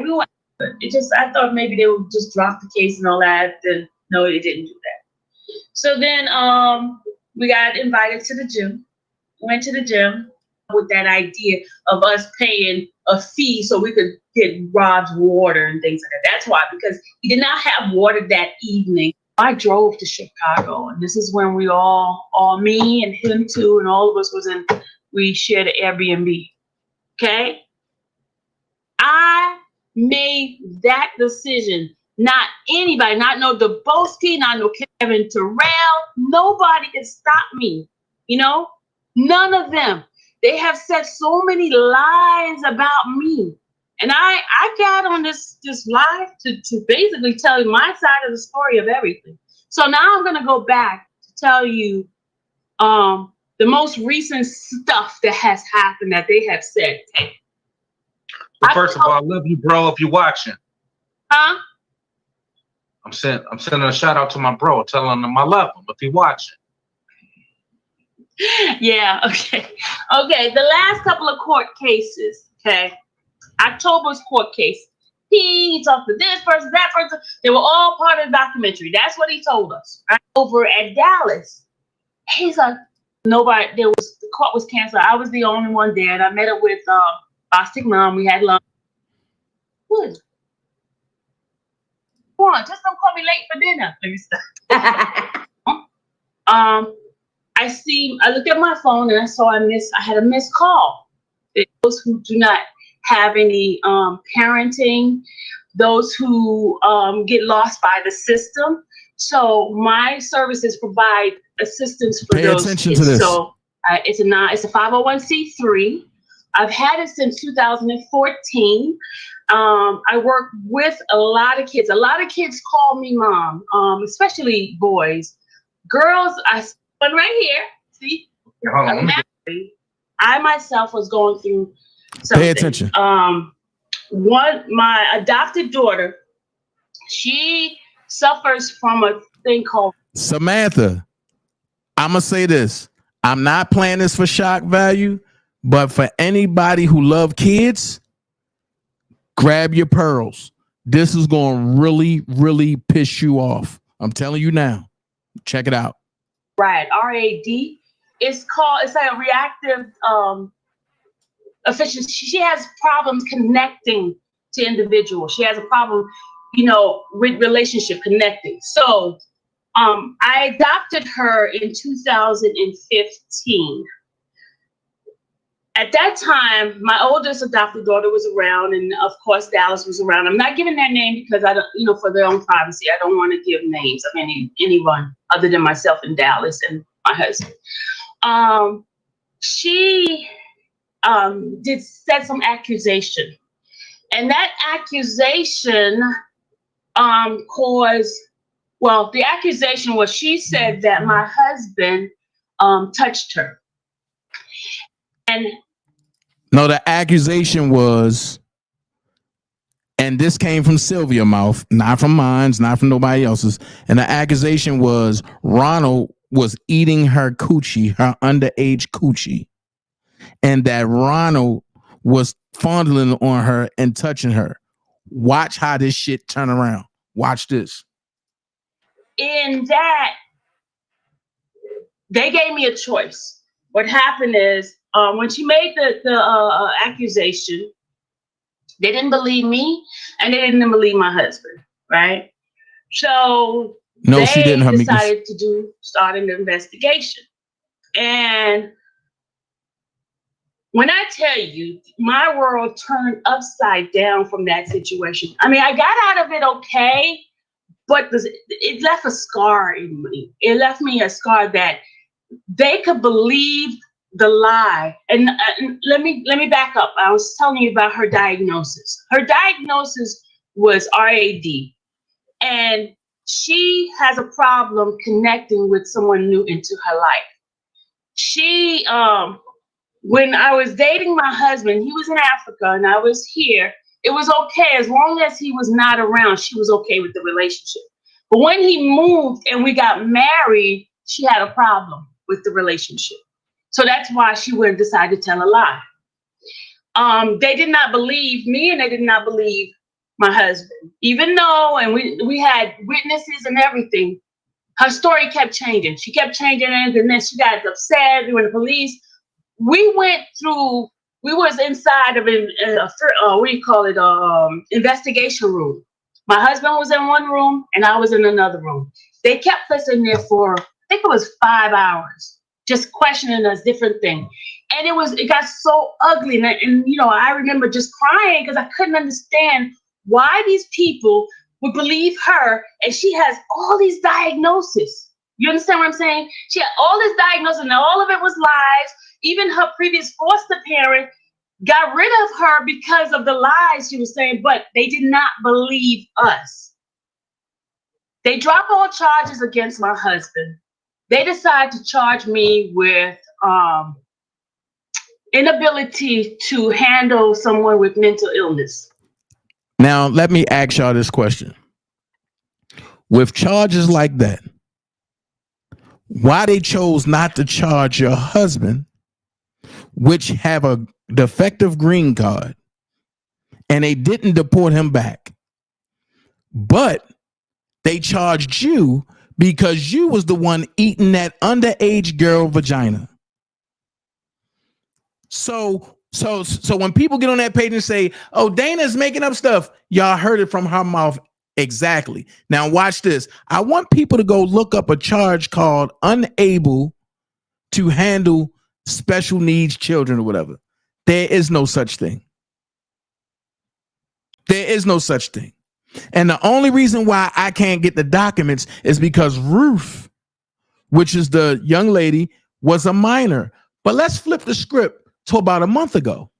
L: I thought maybe they would just drop the case and all that. Then no, they didn't do that. So then, we got invited to the gym. Went to the gym with that idea of us paying a fee so we could get Rob's water and things like that. That's why, because he did not have water that evening. I drove to Chicago, and this is when we all me and him too, and all of us we shared an Airbnb. Okay? I made that decision. Not anybody, not no Dubowski, not no Kevin Terrell. Nobody can stop me. None of them. They have said so many lies about me. And I got on this live to basically tell you my side of the story of everything. So now I'm going to go back to tell you the most recent stuff that has happened that they have said.
P: Well, first of all, I love you, bro, if you're watching.
L: Huh?
P: I'm sending a shout out to my bro, telling him I love him if he's watching.
L: Yeah, okay. Okay, the last couple of court cases, okay? October's court case. He talked to this person, that person. They were all part of the documentary. That's what he told us. Right? Over at Dallas. He's like, the court was canceled. I was the only one there, and I met up with Bostic Mom. We had lunch. What? Come on, just don't call me late for dinner. Let me stop. I looked at my phone and I saw I had a missed call. Those who do not have any parenting, those who get lost by the system. So my services provide assistance for those kids. Pay attention to this. So it's a 501c3. I've had it since 2014. I work with a lot of kids. A lot of kids call me mom, especially boys. Girls, one right here. See? I myself was going through something.
O: Pay attention.
L: My adopted daughter, she suffers from a thing called
O: Samantha. I'm gonna say this. I'm not playing this for shock value, but for anybody who love kids, grab your pearls. This is going to really, really piss you off. I'm telling you now. Check it out.
L: Right, RAD. It's like a reactive efficiency. She has problems connecting to individuals. She has a problem, with relationship connecting. So I adopted her in 2015. at that time, my oldest adopted daughter was around, and of course, Dallas was around. I'm not giving their name because I don't, for their own privacy, I don't want to give names of anyone other than myself and Dallas and my husband. She did set some accusation, and that accusation caused. Well, the accusation was she said that my husband touched her. And
O: no, the accusation was, and this came from Sylvia's mouth, not from mine, not from nobody else's. And the accusation was Ronald was eating her coochie, her underage coochie, and that Ronald was fondling on her and touching her. Watch how this shit turn around. Watch this.
L: In that, they gave me a choice. What happened is, when she made the accusation, they didn't believe me and they didn't believe my husband, right? So
O: no, she didn't.
L: They decided to start an investigation. And when I tell you, my world turned upside down from that situation. I mean, I got out of it okay, but it left a scar in me. It left me a scar that they could believe the lie. And let me back up. I was telling you about her diagnosis. Her diagnosis was RAD, and she has a problem connecting with someone new into her life. She, when I was dating my husband, he was in Africa and I was here. It was okay as long as he was not around. She was okay with the relationship. But when he moved and we got married, she had a problem with the relationship. So that's why she would decide to tell a lie. They did not believe me and they did not believe my husband. Even though, and we had witnesses and everything, her story kept changing. She kept changing it, and then she got upset. We were the police. We was inside of investigation room. My husband was in one room and I was in another room. They kept us in there for, I think it was 5 hours, just questioning us different things. And it got so ugly. And I remember just crying because I couldn't understand why these people would believe her, and she has all these diagnoses. You understand what I'm saying? She had all this diagnosis, and all of it was lies. Even her previous foster parent got rid of her because of the lies she was saying, but they did not believe us. They dropped all charges against my husband. They decided to charge me with inability to handle someone with mental illness.
O: Now, let me ask y'all this question. With charges like that, why they chose not to charge your husband, which have a defective green card, and they didn't deport him back, but they charged you because you was the one eating that underage girl vagina. So when people get on that page and say, oh, Dana's making up stuff, y'all heard it from her mouth. Exactly. Now watch this. I want people to go look up a charge called unable to handle special needs children or whatever. There is no such thing. There is no such thing. And the only reason why I can't get the documents is because Ruth, which is the young lady, was a minor. But let's flip the script to about a month ago.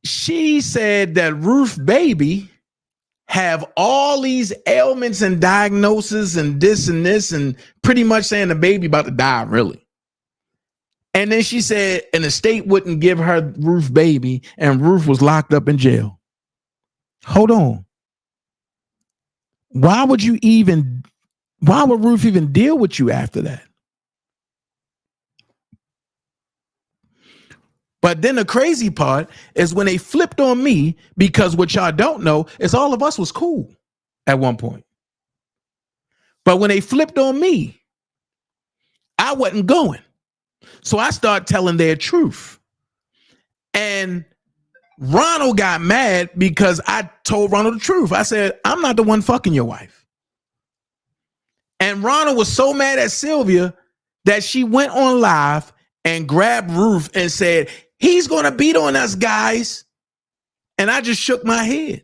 O: She said that Ruth baby have all these ailments and diagnoses and this, and pretty much saying the baby about to die, really. And then she said an estate wouldn't give her Ruth baby, and Ruth was locked up in jail. Hold on. Why would Ruth even deal with you after that? But then the crazy part is when they flipped on me, because what y'all don't know is all of us was cool at one point. But when they flipped on me, I wasn't going. So I started telling their truth. And Ronald got mad because I told Ronald the truth. I said, I'm not the one fucking your wife. And Ronald was so mad at Sylvia that she went on live and grabbed Ruth and said, he's going to beat on us, guys. And I just shook my head.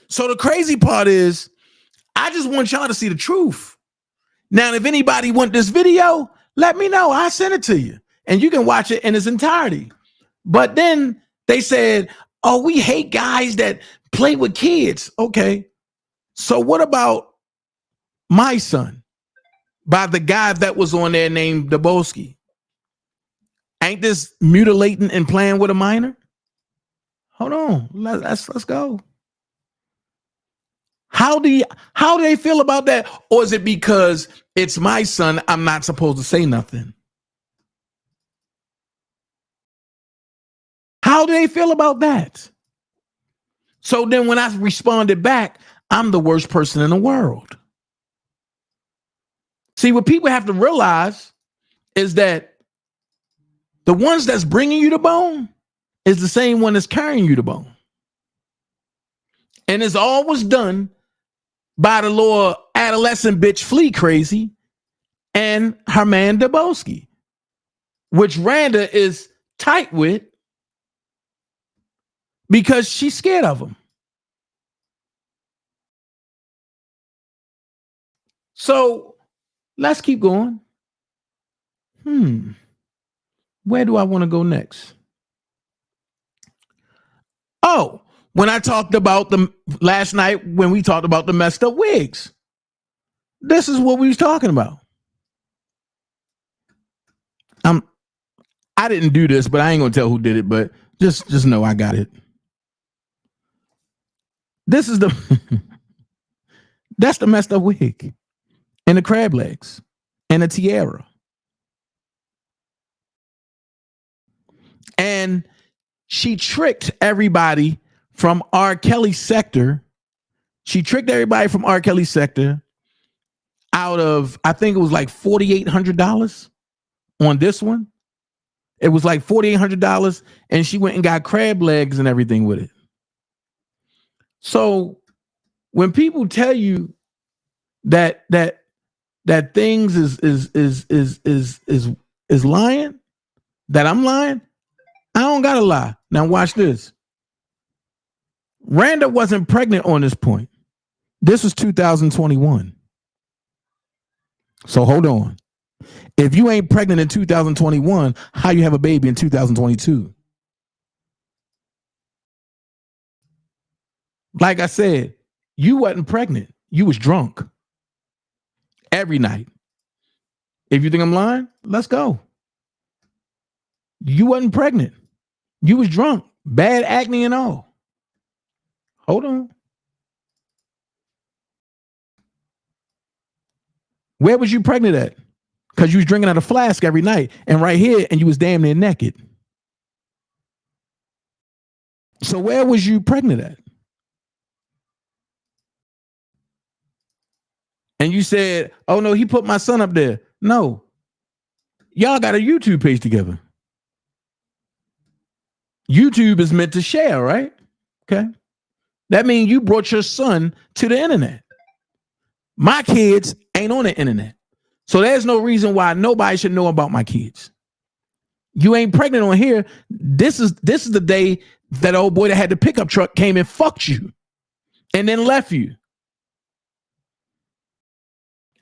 O: So the crazy part is, I just want y'all to see the truth. Now, if anybody want this video, let me know. I'll send it to you. And you can watch it in its entirety. But then they said, oh, we hate guys that play with kids. Okay. So what about My Son by the guy that was on there named Daboski? Ain't this mutilating and playing with a minor? Hold on. Let's go. How do they feel about that? Or is it because it's my son, I'm not supposed to say nothing? How do they feel about that? So then when I responded back, I'm the worst person in the world. See, what people have to realize is that the ones that's bringing you the bone is the same one that's carrying you the bone. And it's always done by the little adolescent bitch Flea Crazy and her man Daboski, which Randa is tight with because she's scared of him. So let's keep going. Where do I want to go next? Oh, when I talked about the last night, when we talked about the messed up wigs, this is what we was talking about. I didn't do this, but I ain't gonna tell who did it, but just know I got it. This is that's the messed up wig and the crab legs and a tiara. And she tricked everybody from R. Kelly's sector. She tricked everybody from R. Kelly's sector out of, I think it was like $4,800 on this one. It was like $4,800, and she went and got crab legs and everything with it. So when people tell you that things is lying, that I'm lying, I don't gotta lie. Now watch this. Randa wasn't pregnant on this point. This was 2021. So hold on. If you ain't pregnant in 2021, how you have a baby in 2022? Like I said, you wasn't pregnant. You was drunk every night. If you think I'm lying, let's go. You wasn't pregnant. You was drunk. Bad acne and all. Hold on. Where was you pregnant at? Because you was drinking out of a flask every night. And right here, and you was damn near naked. So where was you pregnant at? And you said, oh no, he put my son up there. No. Y'all got a YouTube page together. YouTube is meant to share, right? Okay. That means you brought your son to the internet. My kids ain't on the internet. So there's no reason why nobody should know about my kids. You ain't pregnant on here. This is the day that old boy that had the pickup truck came and fucked you and then left you.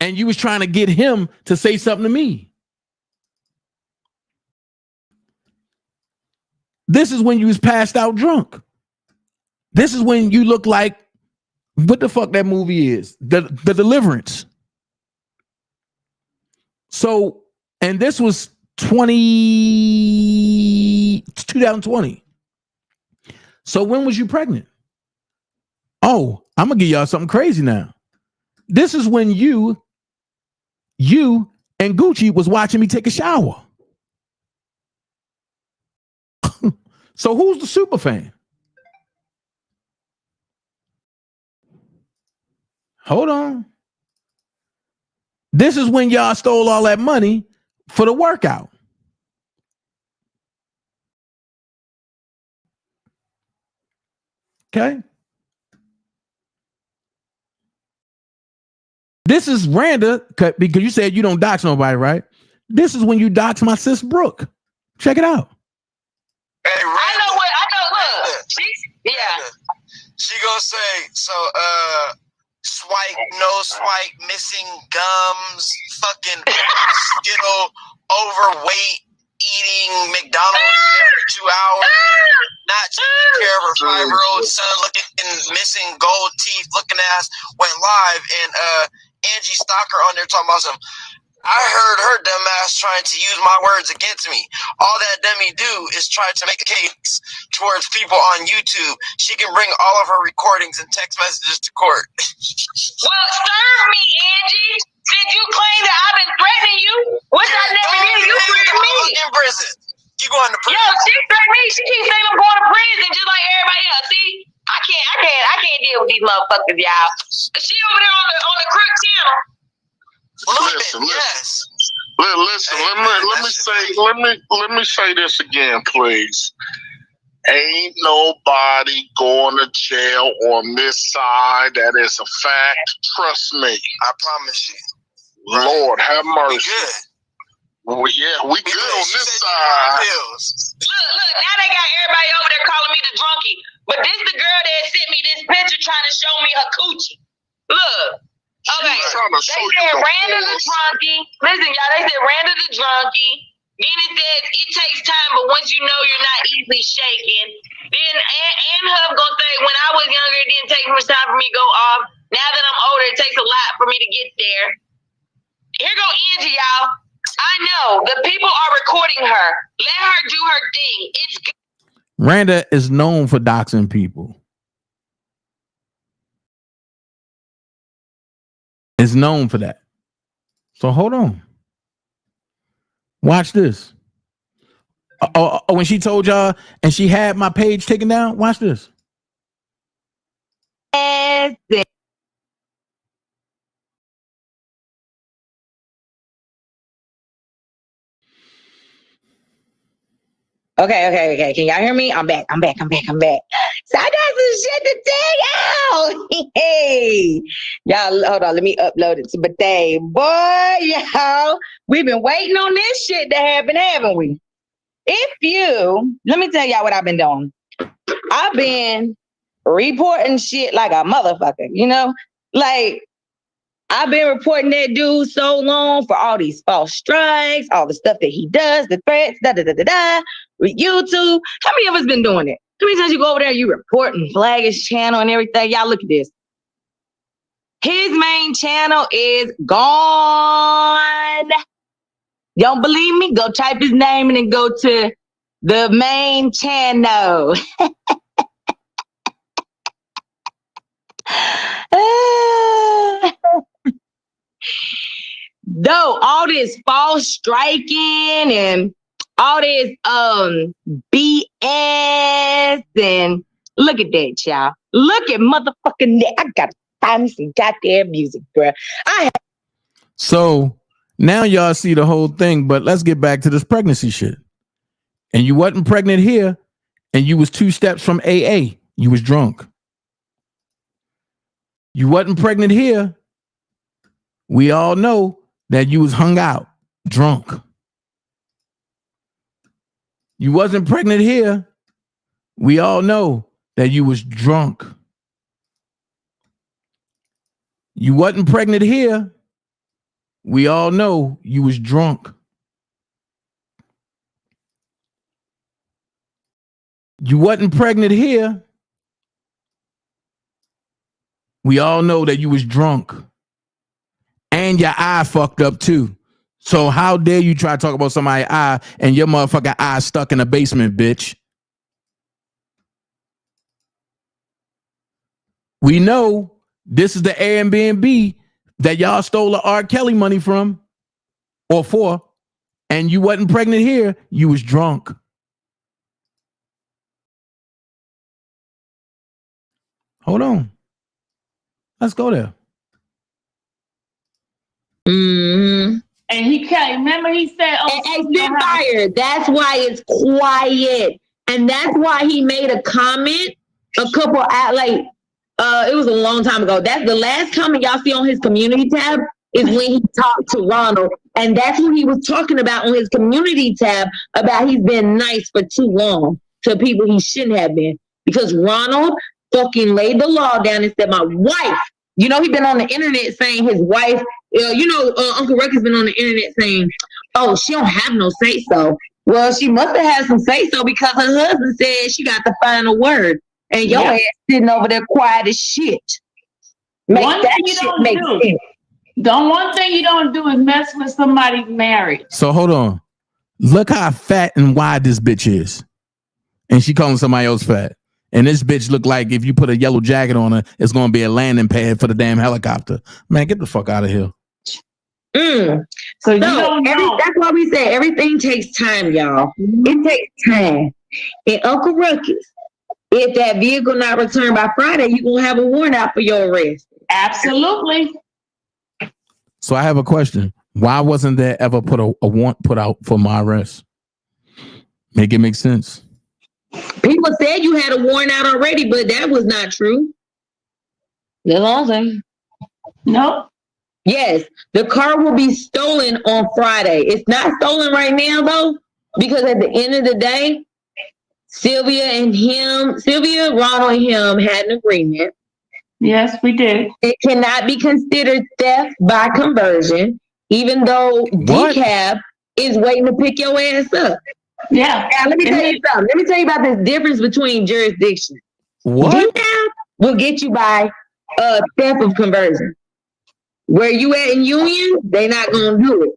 O: And you was trying to get him to say something to me. This is when you was passed out drunk. This is when you look like what the fuck that movie is. The Deliverance. So, and this was 2020. So when was you pregnant? Oh, I'm gonna give y'all something crazy now. This is when you and Gucci was watching me take a shower. So who's the super fan? Hold on. This is when y'all stole all that money for the workout. Okay. This is Randa, because you said you don't dox nobody, right? This is when you dox my sis Brooke. Check it out.
J: Hey, Randa,
G: I know what I know. Look,
J: she gonna say so. Swipe, no swipe, missing gums, fucking Skittle, overweight, eating McDonald's every 2 hours, not taking care of her 5-year-old son, missing gold teeth, looking ass, went live, and Angie Stocker on there talking about some. I heard her dumb ass trying to use my words against me. All that dummy do is try to make a case towards people on YouTube. She can bring all of her recordings and text messages to court.
G: Well, serve me, Angie. Since you claim that I've been threatening you, which I never did, you threatened me.
J: In prison. You going to prison?
G: Yo, she threatened me. She keeps saying I'm going to prison just like everybody else. See, I can't deal with these motherfuckers, y'all. She over there on the Crook channel.
A: Listen. Let me say this again, please. Ain't nobody going to jail on this side. That is a fact. Trust me.
J: I promise you.
A: Lord have mercy.
J: We good.
A: Well, yeah, we good on this side.
G: Look, now they got everybody over there calling me the drunkie. But this the girl that sent me this picture trying to show me her coochie. Look. Okay, they said Randa the drunkie. Listen, y'all, they said Randa the drunkie. Then it says it takes time, but once you know you're not easily shaken. Then and Hub gonna say when I was younger, it didn't take much time for me to go off. Now that I'm older, it takes a lot for me to get there. Here go Angie, y'all. I know the people are recording her. Let her do her thing. It's good.
O: Randa is known for doxing people. Is known for that. So hold on. Watch this. When she told y'all and she had my page taken down, watch this.
G: Okay. Can y'all hear me? I'm back. So I got some shit to tell y'all. Hey, y'all, hold on. Let me upload it to Batay. Boy, y'all, we've been waiting on this shit to happen, haven't we? Let me tell y'all what I've been doing. I've been reporting shit like a motherfucker, you know? Like, I've been reporting that dude so long for all these false strikes, all the stuff that he does, the threats, with YouTube. How many of us been doing it? How many times you go over there, you report and flag his channel and everything? Y'all look at this. His main channel is gone. Don't believe me? Go type his name and then go to the main channel. Though all this false striking and all this BS and look at that, y'all. Look at motherfucking that. I gotta find me some goddamn music, bro.
O: So now y'all see the whole thing, but let's get back to this pregnancy shit. And you wasn't pregnant here, and you was 2 steps from AA. You was drunk. You wasn't pregnant here. We all know that you was hung out, drunk. You wasn't pregnant here. We all know that you was drunk. You wasn't pregnant here. We all know you was drunk. You wasn't pregnant here. We all know that you was drunk. And your eye fucked up too. So how dare you try to talk about somebody's eye and your motherfucking eye stuck in a basement, bitch? We know this is the Airbnb that y'all stole the R. Kelly money from or for, and you wasn't pregnant here. You was drunk. Hold on. Let's go there.
G: Mm-hmm.
L: And he can't. Remember he said,
G: Spitfire, that's why it's quiet. And that's why he made a comment a It was a long time ago. That's the last comment y'all see on his community tab is when he talked to Ronald. And that's what he was talking about on his community tab about he's been nice for too long to people he shouldn't have been. Because Ronald fucking laid the law down and said, my wife, you know, he been on the internet saying his wife, Uncle Ruckus been on the internet saying, oh, she don't have no say-so. Well, she must have had some say-so because her husband said she got the final word. And your ass sitting over there quiet as shit.
L: One thing you don't do is mess with somebody married.
O: So hold on. Look how fat and wide this bitch is. And she calling somebody else fat. And this bitch look like if you put a yellow jacket on her, it's going to be a landing pad for the damn helicopter. Man, get the fuck out of here.
G: So you don't know. That's why we say everything takes time, y'all. It takes time. And Uncle Ruckus, if that vehicle not returned by Friday, you're going to have a warrant out for your arrest.
L: Absolutely.
O: So I have a question. Why wasn't there ever put a warrant put out for my arrest? Make it make sense.
G: People said you had a warrant out already, but that was not true. That's all I'm saying.
L: No.
G: Yes, the car will be stolen on Friday. It's not stolen right now, though, because at the end of the day, Sylvia, Ronald, and him had an agreement.
L: Yes, we did.
G: It cannot be considered theft by conversion, even though DCAB is waiting to pick your ass up.
L: Yeah.
G: Now, let me tell you something. Let me tell you about this difference between jurisdictions.
O: What?
G: DCAB will get you by theft of conversion. Where you at in Union, they not going to do it.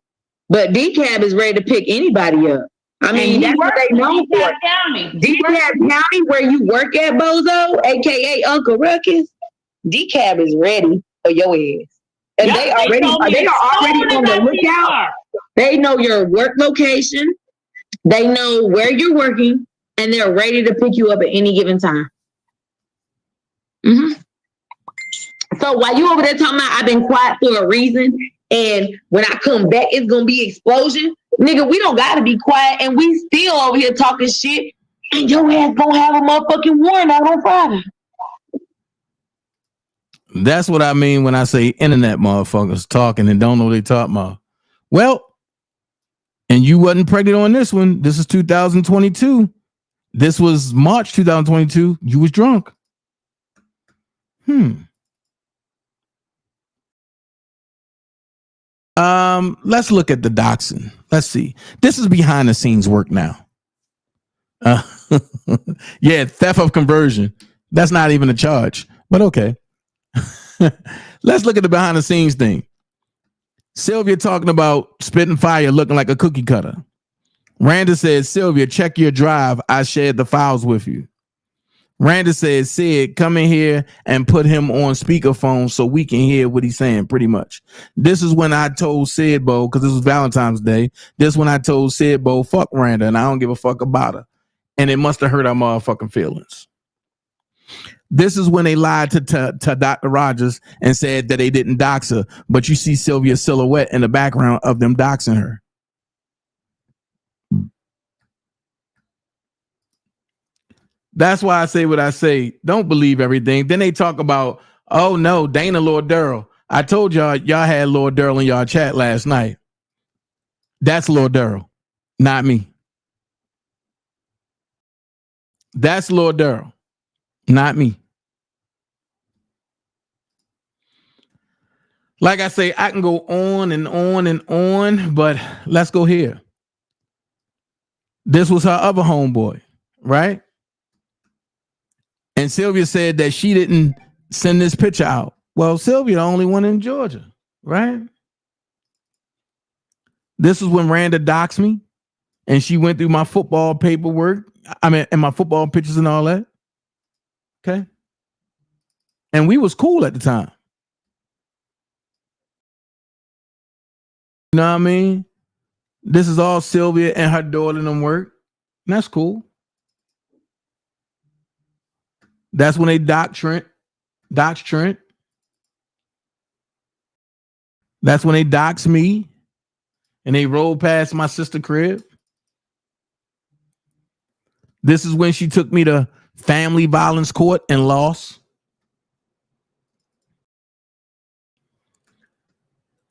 G: But DCAB is ready to pick anybody up. I mean, that's what they know for. DCAB County, where you work at, Bozo, a.k.a. Uncle Ruckus, DCAB is ready for your ass. And they are already on the lookout. They know your work location. They know where you're working. And they're ready to pick you up at any given time. Mm-hmm. So while you over there talking about I've been quiet for a reason, and when I come back, it's going to be explosion. Nigga, we don't got to be quiet, and we still over here talking shit, and your ass going to have a motherfucking warrant out on Friday.
O: That's what I mean when I say internet motherfuckers talking and don't know what they talking about. Well, and you wasn't pregnant on this one. This is 2022. This was March 2022. You was drunk. Let's look at the doxing. Let's see. This is behind the scenes work now. Yeah, theft of conversion. That's not even a charge, but okay. Let's look at the behind the scenes thing. Sylvia talking about spitting fire looking like a cookie cutter. Randa says, Sylvia, check your drive. I shared the files with you. Randa says, Sid, come in here and put him on speakerphone so we can hear what he's saying, pretty much. This is when I told Sid Bo, because this was Valentine's Day, this when I told Sid Bo, fuck Randa, and I don't give a fuck about her. And it must have hurt our motherfucking feelings. This is when they lied to Dr. Rogers and said that they didn't dox her, but you see Sylvia's silhouette in the background of them doxing her. That's why I say what I say. Don't believe everything. Then they talk about, oh no, Dana Lord Durrell. I told y'all had Lord Durrell in y'all chat last night. That's Lord Durrell, not me. That's Lord Durrell, not me. Like I say, I can go on and on and on, but let's go here. This was her other homeboy, right? And Sylvia said that she didn't send this picture out. Well, Sylvia, the only one in Georgia, right? This is when Randa doxed me and she went through my football paperwork. And my football pictures and all that. Okay. And we was cool at the time. You know what I mean? This is all Sylvia and her daughter and them work. And that's cool. That's when they doxed Trent. That's when they doxed me. And they rolled past my sister crib. This is when she took me to family violence court and lost.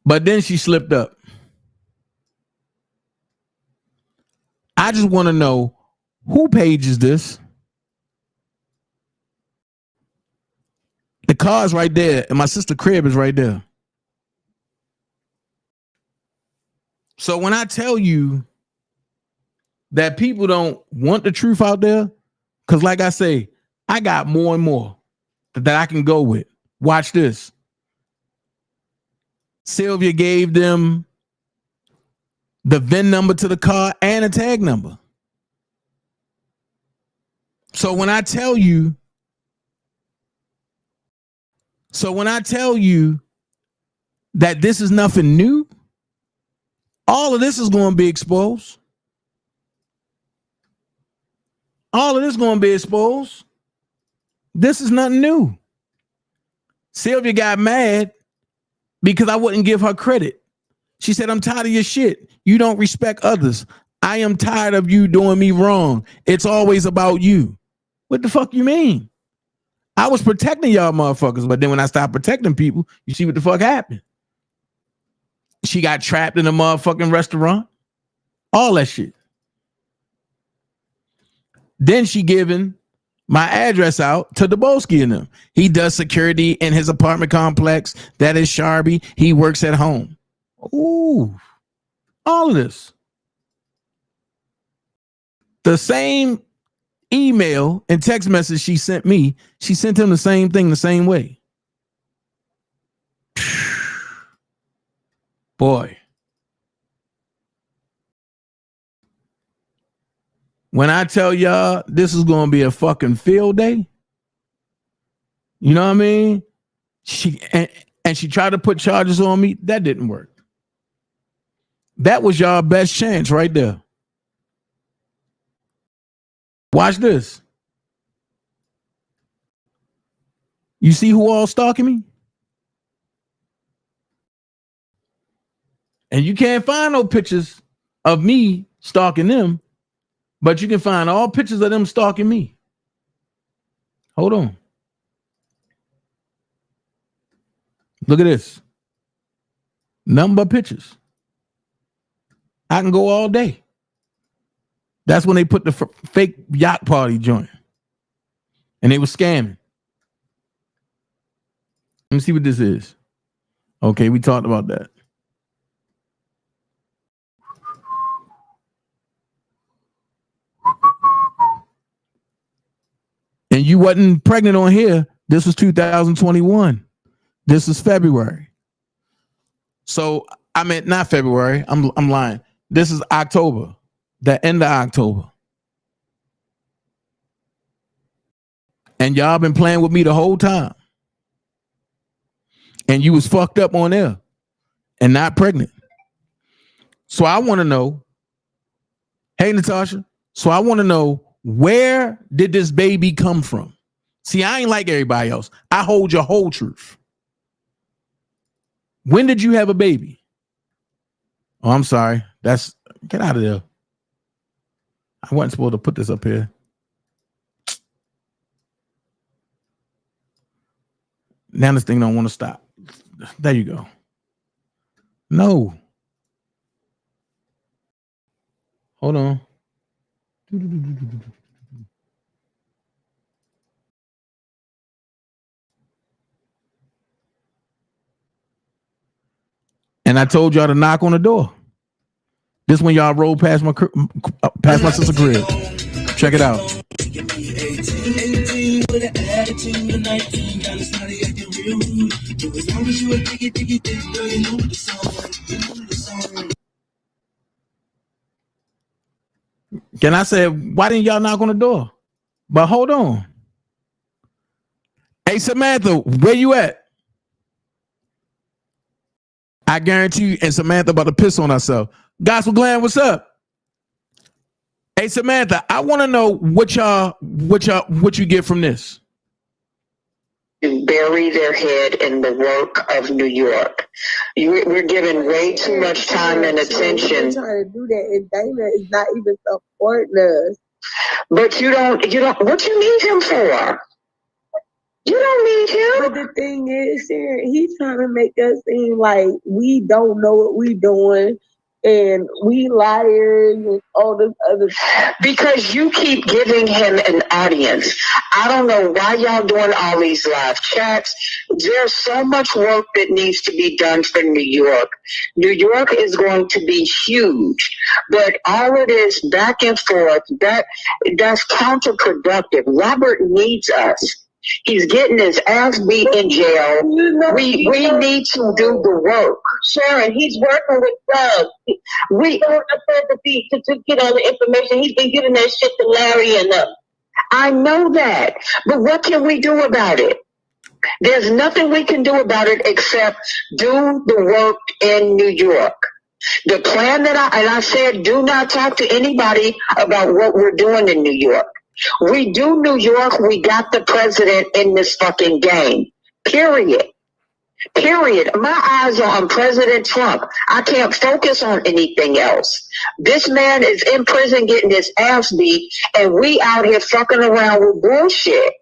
O: But then she slipped up. I just want to know who page is this? The car's right there, and my sister's crib is right there. So when I tell you that people don't want the truth out there, because like I say, I got more and more that I can go with. Watch this. Sylvia gave them the VIN number to the car and a tag number. So when I tell you that this is nothing new, all of this is going to be exposed. All of this is going to be exposed. This is nothing new. Sylvia got mad because I wouldn't give her credit. She said, I'm tired of your shit. You don't respect others. I am tired of you doing me wrong. It's always about you. What the fuck you mean? I was protecting y'all motherfuckers, but then when I stopped protecting people, you see what the fuck happened. She got trapped in a motherfucking restaurant. All that shit. Then she giving my address out to Dubowski and them. He does security in his apartment complex. That is Sharby. He works at home. Ooh, all of this. The same email and text message she sent me, she sent him the same thing the same way. Boy. When I tell y'all this is going to be a fucking field day, you know what I mean? She tried to put charges on me. That didn't work. That was y'all best chance right there. Watch this. You see who all stalking me? And you can't find no pictures of me stalking them, but you can find all pictures of them stalking me. Hold on. Look at this. Nothing but pictures. I can go all day. That's when they put the fake yacht party joint. And they were scamming. Let me see what this is. Okay, we talked about that. And you wasn't pregnant on here. This was 2021. This is February. So I meant not February. I'm lying. This is October. The end of October. And y'all been playing with me the whole time. And you was fucked up on there and not pregnant. So I want to know, hey, Natasha. So I want to know, where did this baby come from? See, I ain't like everybody else. I hold your whole truth. When did you have a baby? Oh, I'm sorry. Get out of there. I wasn't supposed to put this up here. Now this thing don't want to stop. There you go. No. Hold on. And I told y'all to knock on the door. This when y'all rolled past my sister's crib. Check it out. Can I say, why didn't y'all knock on the door? But hold on. Hey, Samantha, where you at? I guarantee you, and Samantha about to piss on herself. Gospel Glam, what's up? Hey, Samantha, I want to know what you get from this.
Q: To bury their head in the work of New York. We're giving way too much time and attention.
R: We're trying to do that, and Dana is not even supporting us.
Q: But you don't. What you need him for? You don't need him.
R: But the thing is, Sharon, he's trying to make us seem like we don't know what we doing and we liars and all this other stuff.
Q: Because you keep giving him an audience. I don't know why y'all doing all these live chats. There's so much work that needs to be done for New York. New York is going to be huge, but all of this back and forth, that's counterproductive. Robert needs us. He's getting his ass beat in jail. We need to do the work. Sharon, he's working with Doug. We don't have to get all the information. He's been giving that shit to Larry and I know that. But what can we do about it? There's nothing we can do about it except do the work in New York. The plan that I said, do not talk to anybody about what we're doing in New York. We do New York, we got the president in this fucking game. Period. Period. My eyes are on President Trump. I can't focus on anything else. This man is in prison getting his ass beat, and we out here fucking around with bullshit.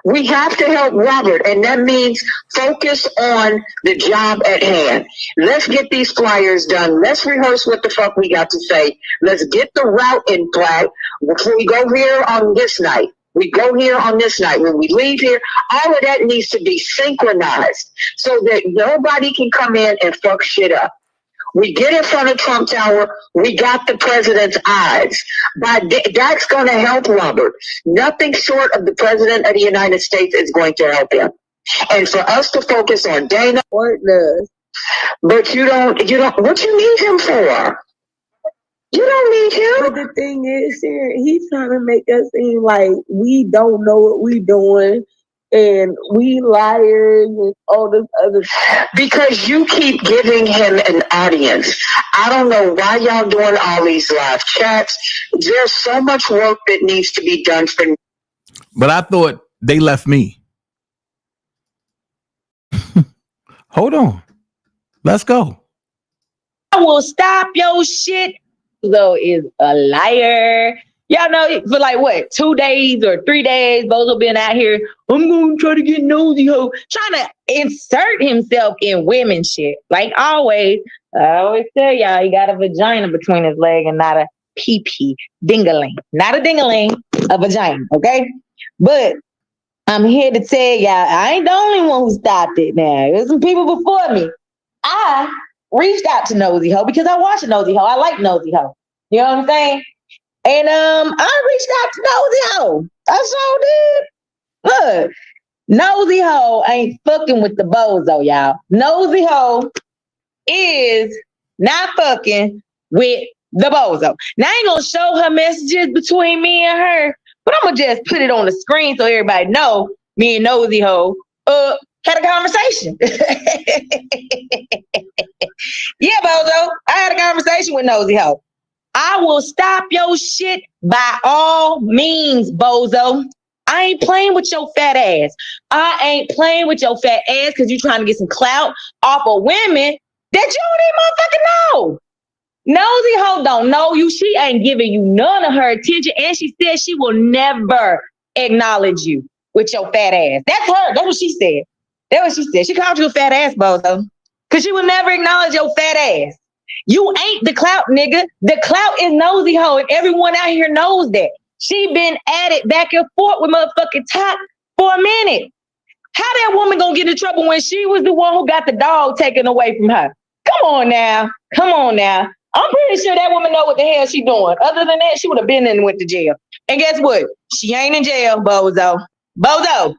Q: We have to help Robert, and that means focus on the job at hand. Let's get these flyers done. Let's rehearse what the fuck we got to say. Let's get the route in play. Before we go here on this night, we go here on this night. When we leave here, all of that needs to be synchronized so that nobody can come in and fuck shit up. We get in front of Trump Tower. We got the president's eyes. That's going to help Robert. Nothing short of the president of the United States is going to help him. And for us to focus on Dana, but you don't, what you need him for? You don't need him.
R: But the thing is, Sharon, he's trying to make us seem like we don't know what we doing and we liars and all this other stuff.
Q: Because you keep giving him an audience. I don't know why y'all doing all these live chats. There's so much work that needs to be done for.
O: But I thought they left me. Hold on. Let's go.
G: I will stop your shit. Bozo is a liar. Y'all know for like what, 2 days or 3 days, Bozo been out here. I'm gonna try to get nosy hoe, trying to insert himself in women shit. Like always, I always tell y'all, he got a vagina between his leg and not a pee-pee. Dingaling. Not a dingaling, a vagina, okay? But I'm here to tell y'all, I ain't the only one who stopped it now. There's some people before me. I reached out to Nosy Ho because I watch Nosy Ho. I like Nosy Ho. You know what I'm saying? And I reached out to Nosy Ho. I sure did. Look, Nosy Ho ain't fucking with the bozo, y'all. Nosy Ho is not fucking with the bozo. Now I ain't gonna show her messages between me and her, but I'm gonna just put it on the screen so everybody know me and Nosy Ho had a conversation. Yeah, bozo, I had a conversation with Nosy Ho. I will stop your shit by all means, bozo. I ain't playing with your fat ass. I ain't playing with your fat ass because you're trying to get some clout off of women that you don't even motherfucking know. Nosy Ho don't know you. She ain't giving you none of her attention. And she said she will never acknowledge you with your fat ass. That's her. That's what she said. That's what she said. She called you a fat ass, bozo. Because she will never acknowledge your fat ass. You ain't the clout, nigga. The clout is Nosy Ho, and everyone out here knows that. She been at it back and forth with motherfucking Top for a minute. How that woman gonna get in trouble when she was the one who got the dog taken away from her? Come on now. Come on now. I'm pretty sure that woman know what the hell she doing. Other than that, she would have been in and went to jail. And guess what? She ain't in jail, bozo. Bozo,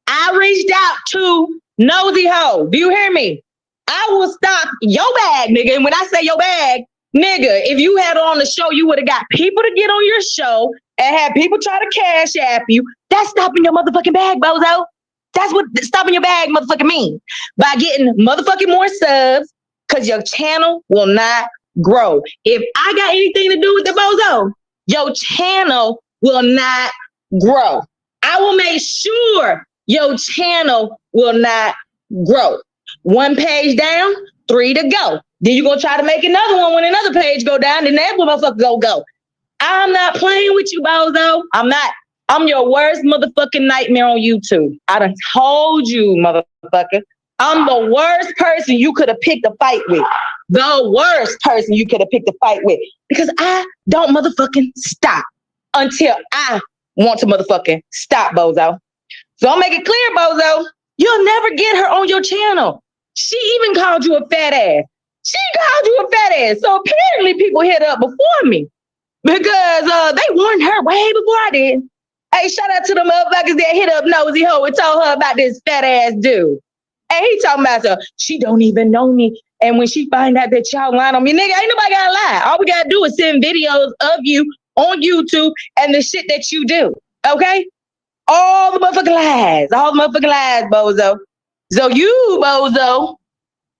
G: I reached out to Nosy Ho. Do you hear me? I will stop your bag, nigga. And when I say your bag, nigga, if you had on the show, you would have got people to get on your show and had people try to cash app you. That's stopping your motherfucking bag, bozo. That's what stopping your bag motherfucking means. By getting motherfucking more subs, because your channel will not grow. If I got anything to do with the bozo, your channel will not grow. I will make sure your channel will not grow. 1 page down, 3 to go. Then you're gonna try to make another one when another page go down, then that motherfucker go. I'm not playing with you, bozo. I'm not. I'm your worst motherfucking nightmare on YouTube. I done told you, motherfucker. I'm the worst person you could have picked a fight with. The worst person you could have picked a fight with. Because I don't motherfucking stop until I want to motherfucking stop, bozo. So I'll make it clear, bozo. You'll never get her on your channel. She even called you a fat ass. She called you a fat ass. So apparently people hit up before me. Because they warned her way before I did. Hey, shout out to the motherfuckers that hit up Nosy Ho and told her about this fat ass dude. And he talking about she don't even know me. And when she find out that y'all lying on me, nigga, ain't nobody gotta lie. All we gotta do is send videos of you on YouTube and the shit that you do. Okay? All the motherfucking lies. All the motherfucking lies, bozo. So you, bozo,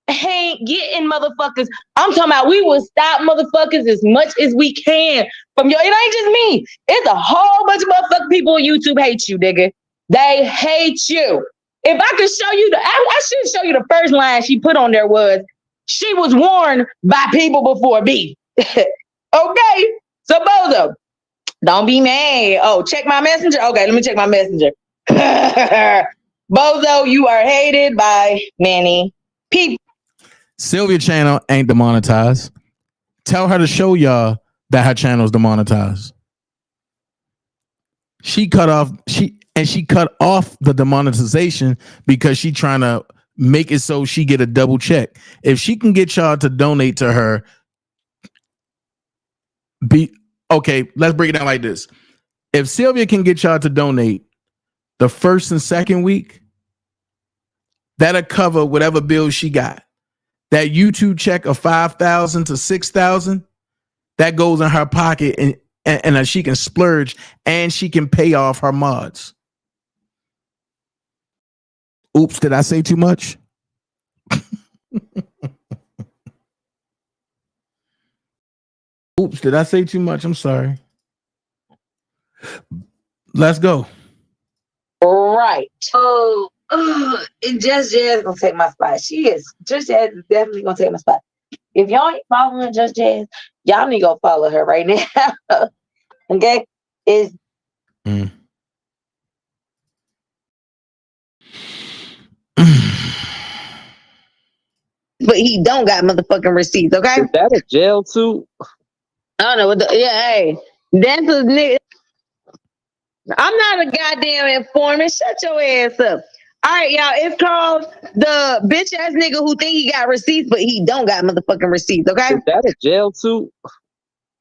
G: ain't getting motherfuckers. I'm talking about we will stop motherfuckers as much as we can from your. It ain't just me. It's a whole bunch of motherfucking people on YouTube hate you, nigga. They hate you. If I could show you I should show you the first line she put on there was, she was warned by people before me. Okay, so bozo, don't be mad. Oh, check my messenger. Okay, let me check my messenger. Bozo, you are hated by many people.
O: Sylvia channel ain't demonetized. Tell her to show y'all that her channel is demonetized. She cut off the demonetization because she trying to make it so she get a double check. If she can get y'all to donate to her, let's break it down like this. If Sylvia can get y'all to donate the first and second week, that'll cover whatever bills she got. That YouTube check of $5,000 to $6,000, that goes in her pocket and she can splurge and she can pay off her mods. Oops, did I say too much? Oops, did I say too much? I'm sorry. Let's go.
G: Right. So Just Jazz gonna take my spot. Just Jazz is definitely gonna take my spot. If y'all ain't following Just Jazz, y'all need to go follow her right now. Okay? But he don't got motherfucking receipts, okay?
S: Is that a jail too?
G: I don't know what hey. That's a nigga. I'm not a goddamn informant. Shut your ass up. All right, y'all. It's called the bitch ass nigga who think he got receipts, but he don't got motherfucking receipts, okay?
S: Is that a jail too?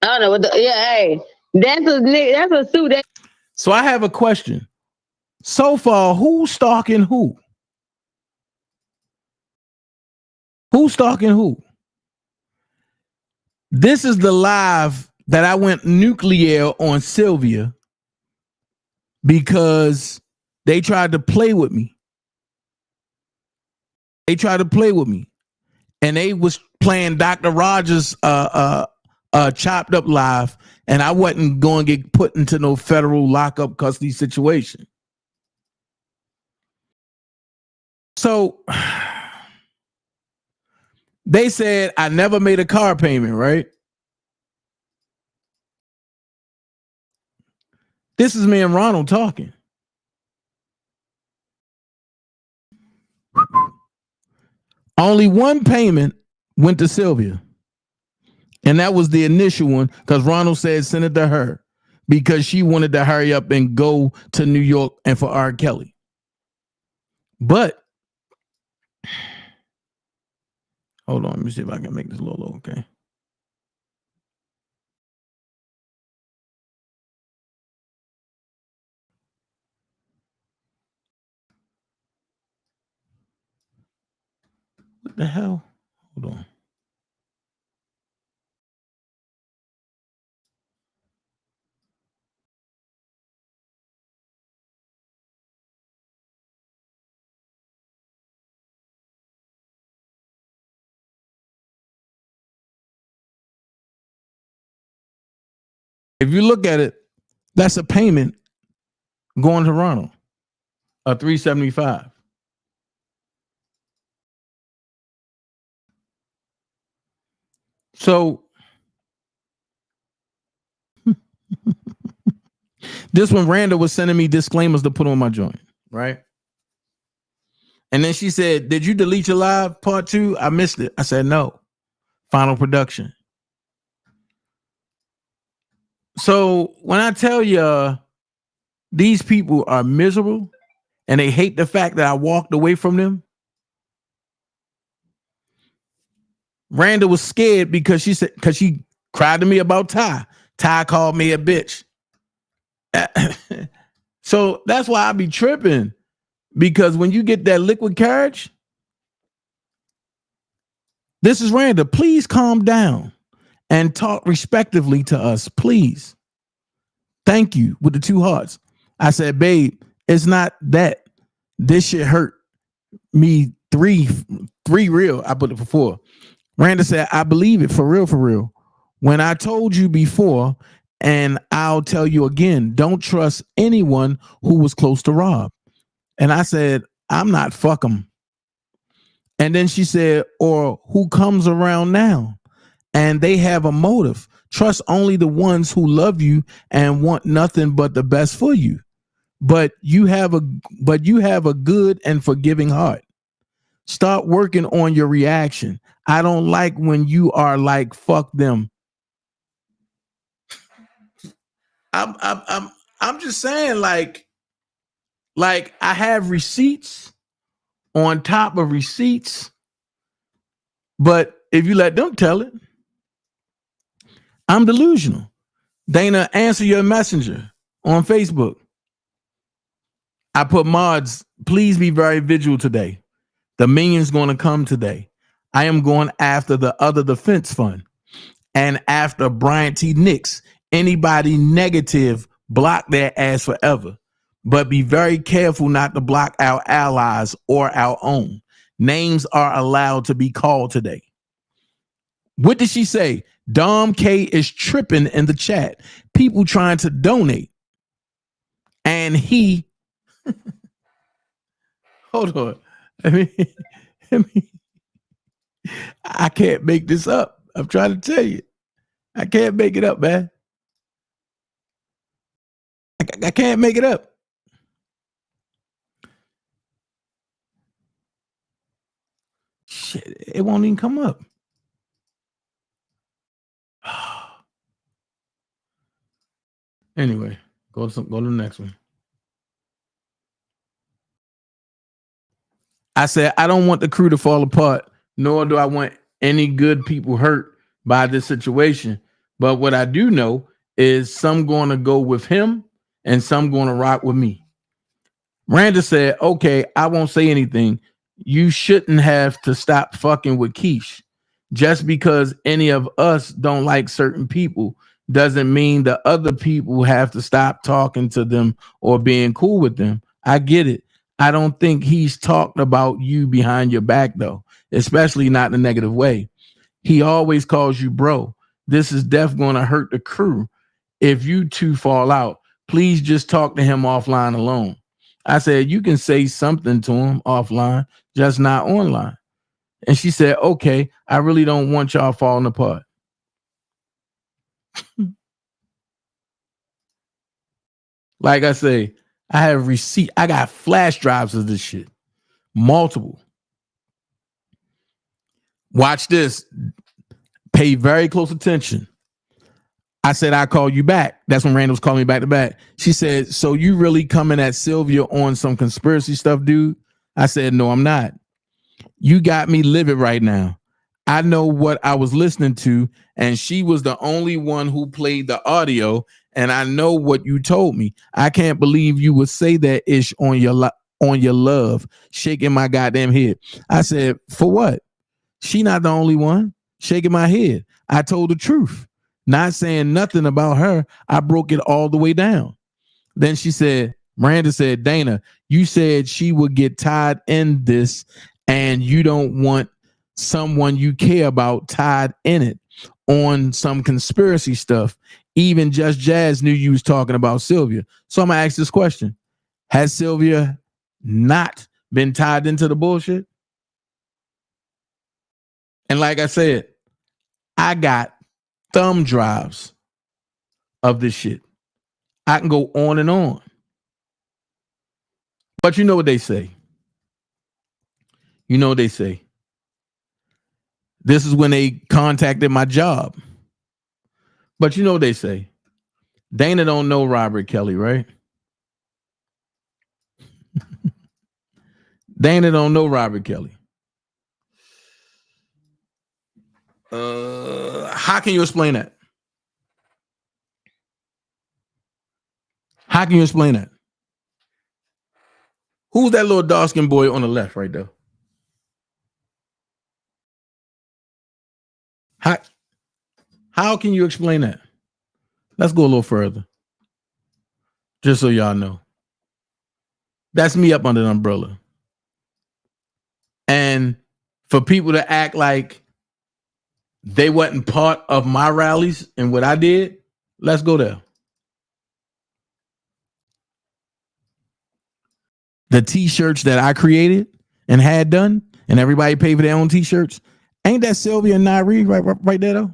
G: I don't know what hey. That's a nigga, that's a suit.
O: So I have a question. So far, who's stalking who? Who's stalking who? This is the live that I went nuclear on Sylvia because they tried to play with me. And they was playing Dr. Rogers chopped up live, and I wasn't going to get put into no federal lockup custody situation. So they said I never made a car payment, right? This is me and Ronald talking. Only one payment went to Sylvia. And that was the initial one because Ronald said send it to her because she wanted to hurry up and go to New York and for R. Kelly. But hold on, let me see if I can make this a little low, okay? What the hell? Hold on. If you look at it, that's a payment going to Ronald, a $375. So This when Randa was sending me disclaimers to put on my joint, right? And then she said, "Did you delete your live part 2? I missed it." I said, "No. Final production." So when I tell you these people are miserable and they hate the fact that I walked away from them, Randa was scared because she cried to me about Ty. Ty called me a bitch. So that's why I be tripping, because when you get that liquid courage, this is Randa. Please calm down and talk respectively to us, please. Thank you, with the 2 hearts. I said, babe, it's not that. This shit hurt me three real. I put it for 4. Randa said, I believe it, for real, for real. When I told you before, and I'll tell you again, don't trust anyone who was close to Rob. And I said, I'm not, fuck him. And then she said, or who comes around now? And they have a motive. Trust only the ones who love you and want nothing but the best for you. But you have a good and forgiving heart. Start working on your reaction. I don't like when you are like, fuck them. I'm just saying, like I have receipts on top of receipts, but if you let them tell it, I'm delusional. Dana, answer your messenger on Facebook. I put mods, please be very vigilant today. The minion's going to come today. I am going after the other defense fund and after Brian T. Nix. Anybody negative, block their ass forever. But be very careful not to block our allies or our own. Names are allowed to be called today. What did she say? Dom K is tripping in the chat. People trying to donate. And he, hold on. I can't make this up. I'm trying to tell you. I can't make it up, man. I can't make it up. Shit, it won't even come up. Anyway, go to the next one. I said, I don't want the crew to fall apart, nor do I want any good people hurt by this situation. But what I do know is some going to go with him and some going to rock with me. Randa said, okay, I won't say anything. You shouldn't have to stop fucking with Keish. Just because any of us don't like certain people doesn't mean the other people have to stop talking to them or being cool with them. I get it. I don't think he's talking about you behind your back, though, especially not in a negative way. He always calls you bro. This is definitely going to hurt the crew. If you two fall out, please just talk to him offline alone. I said, you can say something to him offline, just not online. And she said, okay, I really don't want y'all falling apart. Like I say, I have receipt. I got flash drives of this shit. Multiple. Watch this. Pay very close attention. I said, I call you back. That's when Randa was calling me back to back. She said, so you really coming at Sylvia on some conspiracy stuff, dude? I said, no, I'm not. You got me livid right now. I know what I was listening to, and she was the only one who played the audio, and I know what you told me. I can't believe you would say that ish on your love, shaking my goddamn head. I said, for what? She not the only one shaking my head. I told the truth. Not saying nothing about her. I broke it all the way down. Then she said, Miranda said, Dana, you said she would get tied in this and you don't want someone you care about tied in it on some conspiracy stuff. Even Just Jazz knew you was talking about Sylvia. So I'm going to ask this question. Has Sylvia not been tied into the bullshit? And like I said, I got thumb drives of this shit. I can go on and on. But you know what they say. You know what they say. This is when they contacted my job. But you know what they say. Dana don't know Robert Kelly, right? Dana don't know Robert Kelly. How can you explain that? How can you explain that? Who's that little dark-skinned boy on the left right there? How can you explain that? Let's go a little further. Just so y'all know. That's me up under the umbrella. And for people to act like they wasn't part of my rallies and what I did, let's go there. The t-shirts that I created and had done, and everybody paid for their own t-shirts, ain't that Sylvia and Nairi right there though?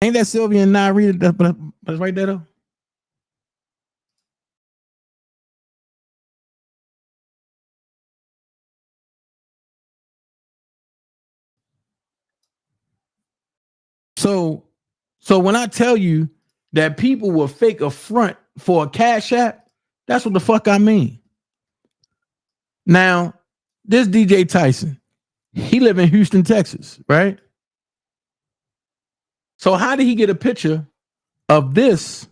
O: Ain't that Sylvia and Nairi that's right there though? So when I tell you that people will fake a front for a Cash App, that's what the fuck I mean. Now, this DJ Tyson, he live in Houston, Texas, right? So how did he get a picture of this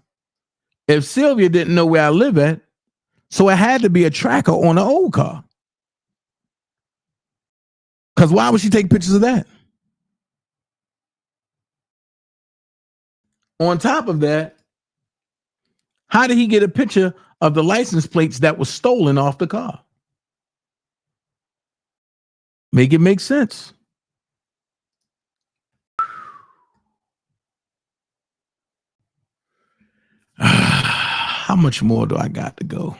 O: if Sylvia didn't know where I live at? So it had to be a tracker on an old car. Because why would she take pictures of that? On top of that, how did he get a picture of the license plates that was stolen off the car? Make it make sense. How much more do I got to go?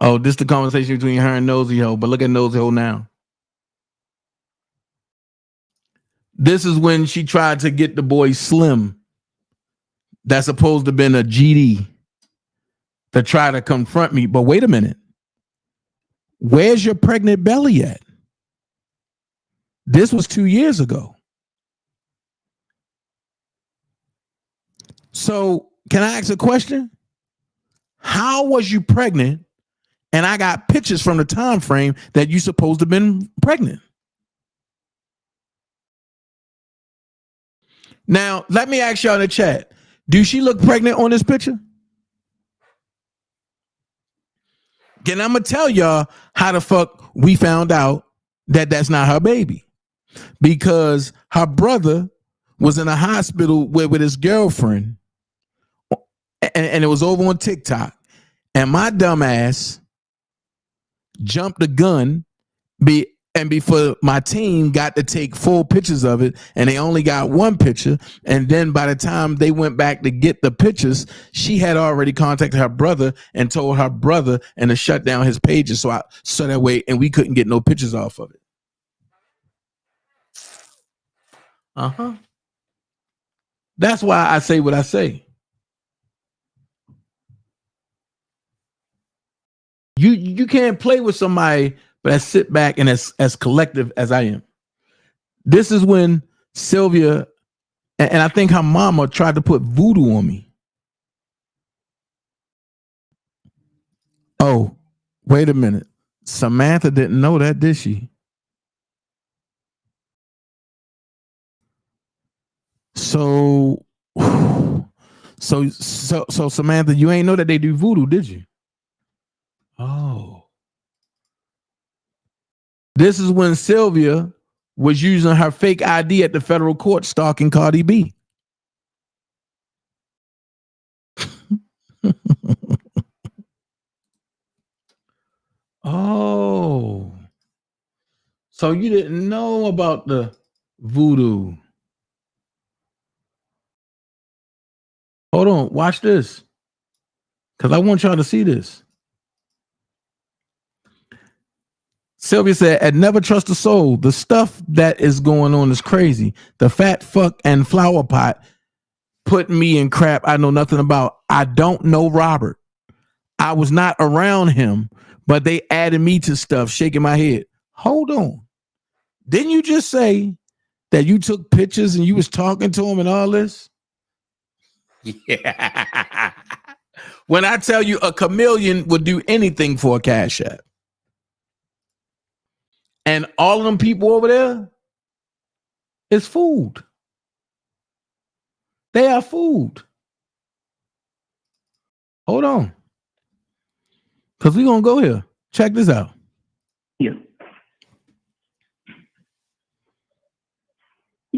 O: Oh, this the conversation between her and Nosy Ho, but look at Nosy Ho now. This is when she tried to get the boy Slim, that's supposed to have been a GD, to try to confront me. But wait a minute. Where's your pregnant belly at? This was 2 years ago. So can I ask a question? How was you pregnant? And I got pictures from the time frame that you supposed to have been pregnant. Now, let me ask y'all in the chat. Do she look pregnant on this picture? Then I'm going to tell y'all how the fuck we found out that that's not her baby. Because her brother was in a hospital with his girlfriend. And it was over on TikTok. And my dumb ass jumped the gun before my team got to take full pictures of it, and they only got one picture. And then by the time they went back to get the pictures, she had already contacted her brother and told her brother and to shut down his pages. So that way, and we couldn't get no pictures off of it. That's why I say what I say. You can't play with somebody but I sit back and as collective as I am. This is when Sylvia and I think her mama tried to put voodoo on me. Oh, wait a minute. Samantha didn't know that, did she? So Samantha, you ain't know that they do voodoo, did you? Oh. This is when Sylvia was using her fake ID at the federal court stalking Cardi B. Oh. So you didn't know about the voodoo. Hold on, watch this. Because I want y'all to see this. Sylvia said, "And never trust a soul. The stuff that is going on is crazy. The fat fuck and flower pot put me in crap I know nothing about. I don't know Robert. I was not around him, but they added me to stuff." Shaking my head. Hold on. Didn't you just say that you took pictures and you was talking to him and all this? Yeah. When I tell you a chameleon would do anything for a Cash App. And all of them people over there is food. They are food. Hold on. Because we're going to go here. Check this out.
T: You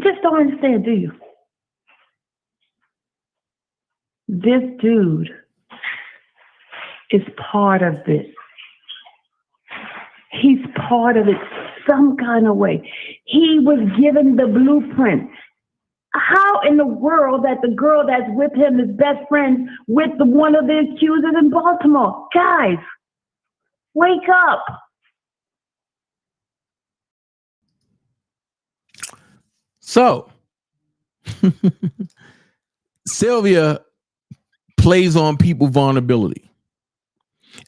T: just don't understand, do you? This dude is part of this. He's part of it some kind of way. He was given the blueprint. How in the world that the girl that's with him is best friends with one of the accusers in Baltimore? Guys, wake up.
O: So, Sylvia plays on people's vulnerability.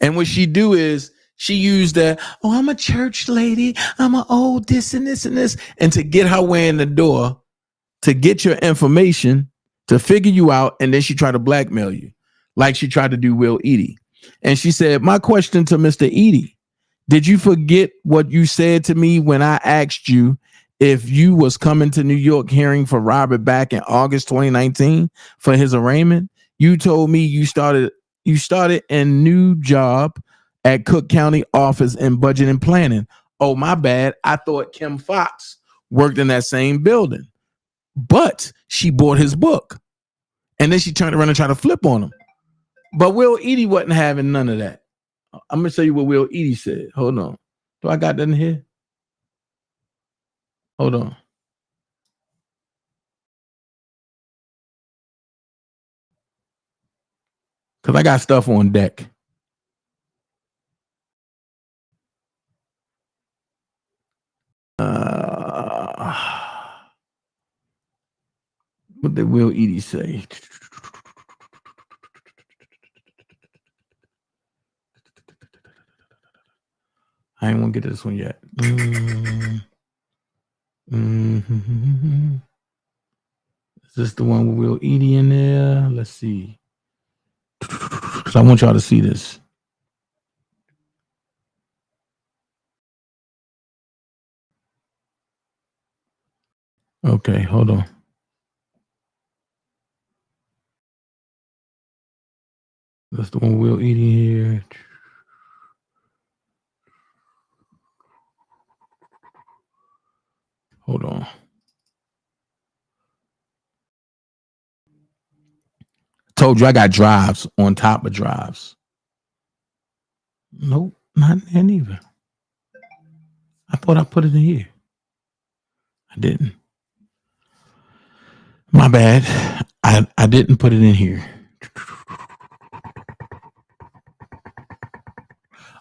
O: And what she do is she used that, oh, I'm a church lady. I'm an old this and this and this. And to get her way in the door, to get your information, to figure you out. And then she tried to blackmail you like she tried to do Will Eady. And she said, my question to Mr. Eady, did you forget what you said to me when I asked you if you was coming to New York hearing for Robert back in August 2019 for his arraignment? You told me you started a new job at Cook County office in budget and planning. Oh, my bad. I thought Kim Fox worked in that same building, but she bought his book. And then she turned around and tried to flip on him. But Will Eady wasn't having none of that. I'm going to show you what Will Eady said. Hold on. Do I got that in here? Hold on. Because I got stuff on deck. What did Will Eady say? I ain't want to get to this one yet. Is this the one with Will Eady in there? Let's see. Because I want y'all to see this. Okay, hold on. That's the one with Will Eady here. Hold on. Told you I got drives on top of drives. Nope, not in there neither. I thought I put it in here. I didn't. My bad. I didn't put it in here.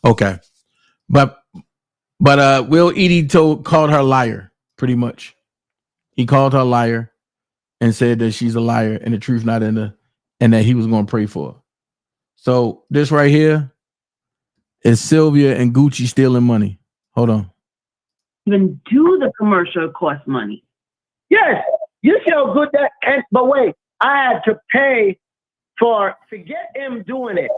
O: Okay. But Will Eady called her liar, pretty much. He called her liar and said that she's a liar and the truth not in her, and that he was going to pray for her. So this right here is Sylvia and Gucci stealing money. Hold on.
T: Even do the commercial cost money.
U: Yes, you see how good that. But wait, I had to pay for. Forget him doing it.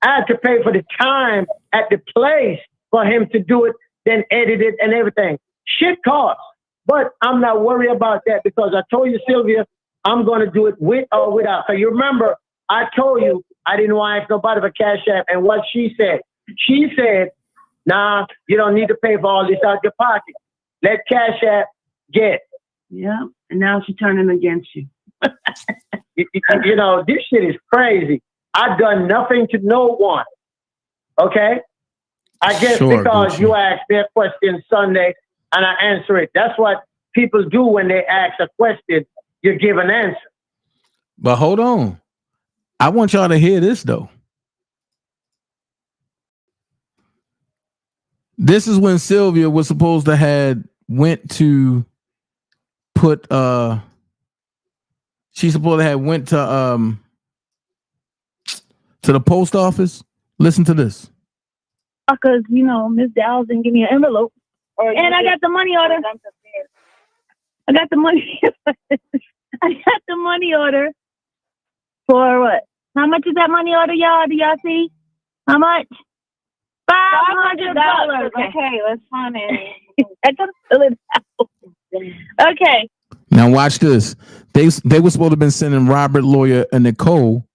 U: I had to pay for the time at the place for him to do it, then edit it and everything. Shit costs. But I'm not worried about that because I told you, Sylvia, I'm going to do it with or without. So you remember, I told you I didn't want to ask nobody for Cash App. And what she said, nah, you don't need to pay for all this out your pocket. Let Cash App get.
T: Yeah, and now she's turning against you.
U: You know, this shit is crazy. I've done nothing to no one. Okay? I guess
O: Sure,
U: because
O: Gucci.
U: you asked their question Sunday and I answer it. That's what people do when they ask a question. You give an answer.
O: But hold on. I want y'all to hear this, though. This is when Sylvia was supposed to had went to put she's supposed to have went to the post office. Listen to this.
T: Because, you know, Miss Dallas didn't give me an envelope. And I got the money order. I got the money. I got the money order for what? How much is that money order, y'all? Do y'all see? How much? $500.
L: Okay, let's find it.
T: I gotta fill it out. Okay.
O: Now watch this. They were supposed to have been sending Robert, Lawyer, and Nicole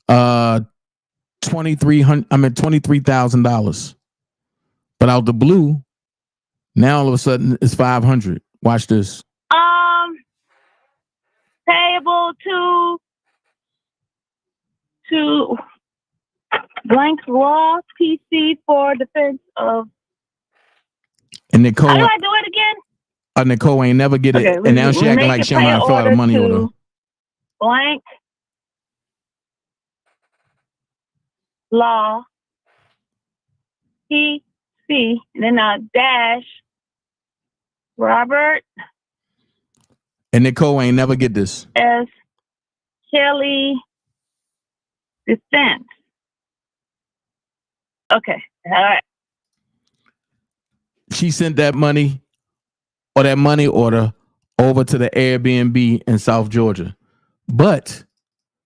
O: $23,000. But out the blue, now all of a sudden it's $500. Watch this.
T: Payable to Blank Law PC for defense of.
O: And Nicole.
T: How do I do it again?
O: Nicole ain't never get it,
T: Okay,
O: and now she acting like she don't know how to fill out a money order.
T: Blank Law PC, and then dash Robert.
O: And Nicole ain't never get this.
T: S. Kelly Defense. Okay. All right.
O: She sent that money or that money order over to the Airbnb in South Georgia. But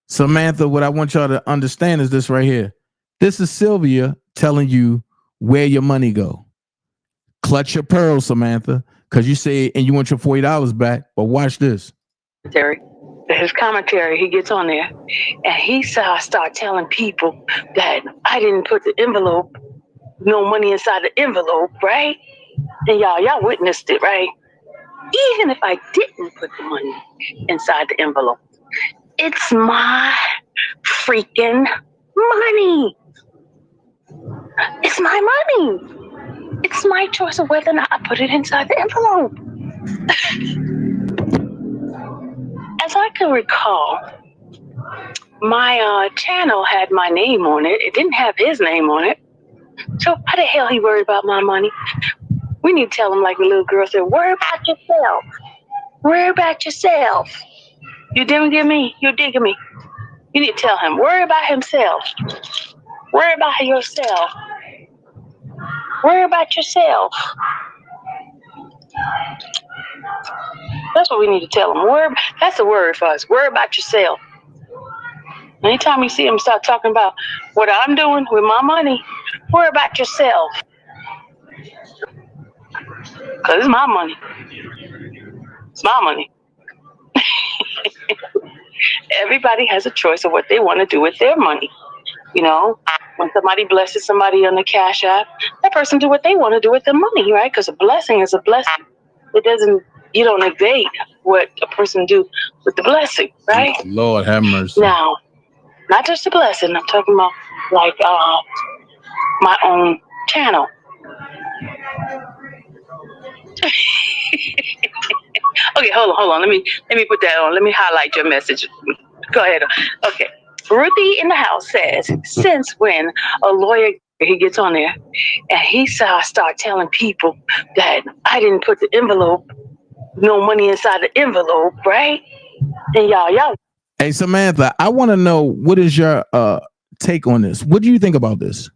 O: Samantha, what I want y'all to understand is this right here. This is Sylvia telling you where your money go. Clutch your pearls, Samantha, because you say, and you want your $40 back, but watch this.
C: His commentary, he gets on there, and he start telling people that I didn't put the envelope, no money inside the envelope, right? And y'all witnessed it, right? Even if I didn't put the money inside the envelope, it's my freaking money. It's my money. It's my choice of whether or not I put it inside the envelope. As I can recall, my channel had my name on it. It didn't have his name on it. So how the hell he worried about my money? We need to tell him like the little girl said, worry about yourself. Worry about yourself. You didn't get me. You digging me. You need to tell him, worry about himself. Worry about yourself. Worry about yourself. That's what we need to tell him. That's the word for us. Worry about yourself. Anytime you see him start talking about what I'm doing with my money, worry about yourself. Because it's my money. It's my money. Everybody has a choice of what they want to do with their money. You know, when somebody blesses somebody on the Cash App, that person do what they want to do with their money, right? Because a blessing is a blessing. You don't negate what a person do with the blessing, right?
O: Lord have mercy.
C: Now, not just a blessing, I'm talking about like my own channel. Okay, hold on. Let me put that on. Let me highlight your message. Go ahead. Okay. Ruthie in the house says, since when a lawyer, he gets on there and he start telling people that I didn't put the envelope, no money inside the envelope, right? And y'all.
O: Hey, Samantha, I want to know, what is your take on this? What do you think about this?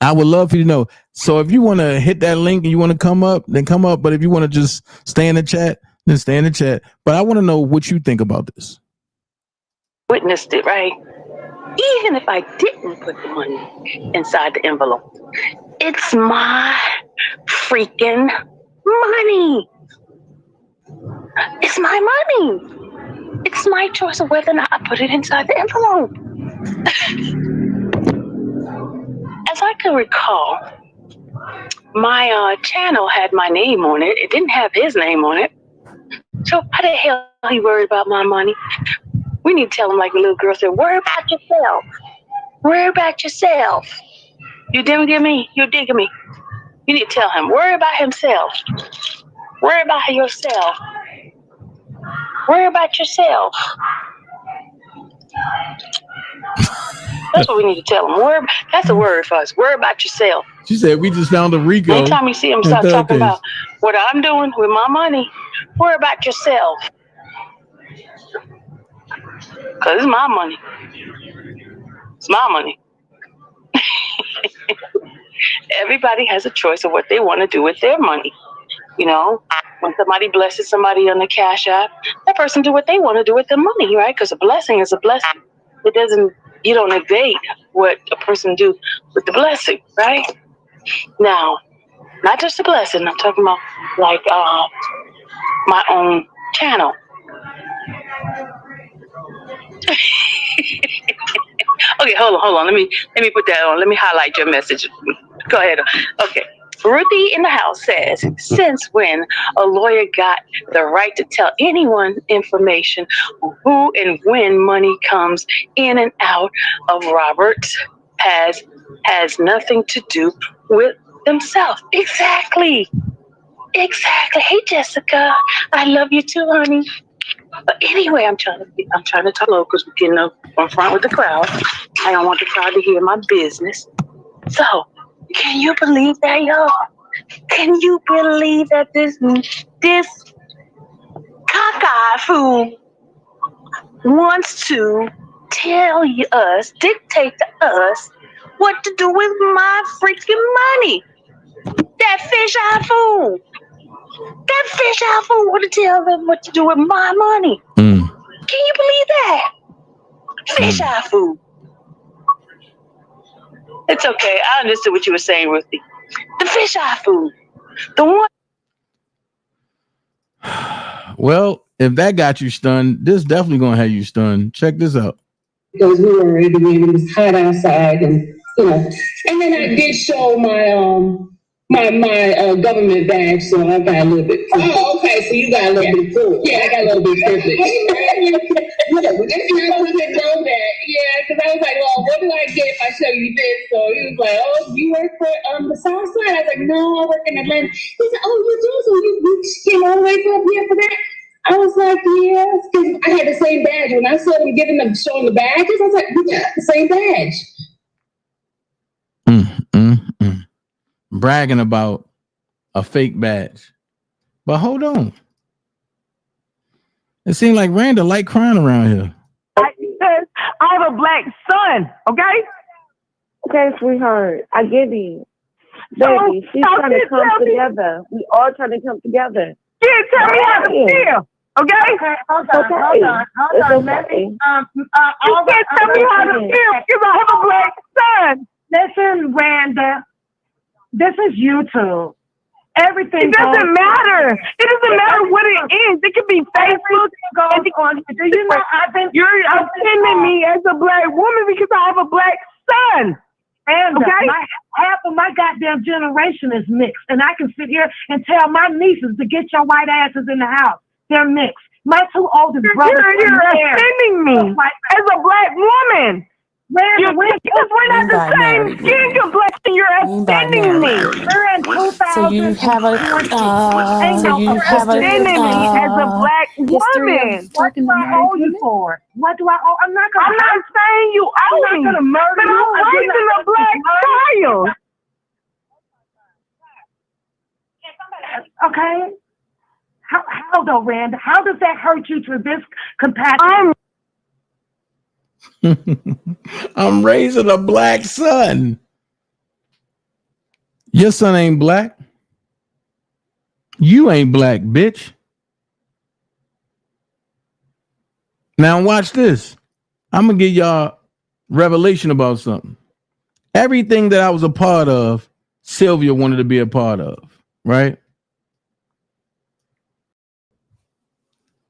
O: I would love for you to know. So if you want to hit that link and you want to come up, then come up. But if you want to just stay in the chat, then stay in the chat. But I want to know what you think about this.
C: Witnessed it, right? Even if I didn't put the money inside the envelope, it's my freaking money. It's my money. It's my choice of whether or not I put it inside the envelope. As I can recall, my channel had my name on it. It didn't have his name on it. So how the hell he worried about my money? We need to tell him like the little girl said, worry about yourself. Worry about yourself. You didn't get me. You digging me. You need to tell him, worry about himself. Worry about yourself. Worry about yourself. That's what we need to tell them. That's a word for us. Worry about yourself.
O: She said we just found a Rico.
C: Anytime you see them start talking about what I'm doing with my money, worry about yourself. Because it's my money. It's my money. Everybody has a choice of what they want to do with their money. You know, when somebody blesses somebody on the Cash App, that person do what they want to do with their money, right? Because a blessing is a blessing. It doesn't, you don't negate what a person do with the blessing, right? Now, not just a blessing, I'm talking about like my own channel. Okay, hold on. Let me put that on. Let me highlight your message. Go ahead. Okay. Ruthie in the house says, since when a lawyer got the right to tell anyone information who and when money comes in and out of Roberts has nothing to do with themselves. Exactly. Hey, Jessica. I love you too, honey. But anyway, I'm trying to talk low because we're getting up in front with the crowd. I don't want the crowd to hear my business. So, can you believe that, y'all? Can you believe that this cockeyed fool wants to tell us, dictate to us what to do with my freaking money? That fish-eyed fool. That fish-eyed fool want to tell them what to do with my money. Can you believe that? Fish-eyed fool. It's okay. I understood what you were saying, Ruthie. The fish-eye fool. The one.
O: Well, if that got you stunned, this definitely gonna have you stunned. Check this out.
R: Because we were ready to leave, it was hot outside, and and then I did show my government badge, so I got a little bit. Oh, okay, so you got a little bit cool. Yeah, I got a little bit privilege. Yeah, because I was like, well, what do I get if I show you this? So he was like, oh, you work for the South Side? I was like, no, I work in Atlanta. He said, oh, you do? So you came all the way from up here for that? I was like, yes, because I had the same badge. When I saw them showing the badges, I was like, we got the same badge.
O: Bragging about a fake badge. But hold on. It seems like Randa like crying around here.
T: I have a black son, okay?
D: Okay, sweetheart. I get it. Baby, she's trying to come together. We all trying to come together.
T: Yeah, tell me how to feel. Okay?
D: Hold on.
T: Let me, you can't tell me how to feel because I have a black son.
V: Listen, Randa, this is YouTube. Everything.
T: It doesn't matter. It doesn't matter what it is. It could be Facebook.
V: Do you know
T: you're offending me as a black woman because I have a black son.
V: And
T: okay?
V: Half of my goddamn generation is mixed, and I can sit here and tell my nieces to get your white asses in the house. They're mixed. My two oldest brothers.
T: You're offending me as a black woman. Because we're not the same skin complexion. You're offending me.
V: We're in 2000.
L: So you have a
T: offending me as a black woman.
V: What do I owe you for? What do I owe? I'm not
T: saying you owe me, but I'm raising a black child.
V: Okay. How though, Randa? How does that hurt you to this compassion?
O: I'm raising a black son. Your son ain't black. You ain't black, bitch. Now watch this. I'm gonna give y'all revelation about something. Everything that I was a part of, Sylvia wanted to be a part of, right?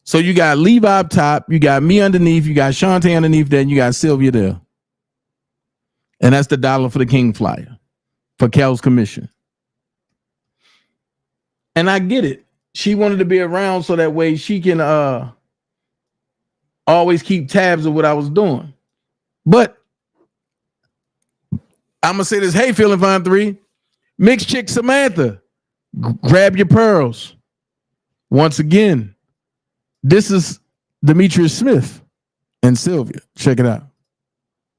O: So you got Levi up top, you got me underneath, you got Shantae underneath that, and you got Sylvia there. And that's the dollar for the King flyer for Kel's commission. And I get it. She wanted to be around so that way she can always keep tabs of what I was doing. But I'm gonna say this, hey, Feeling Fine 3, Mixed Chick Samantha, grab your pearls. Once again, this is Demetrius Smith and Sylvia. Check it out.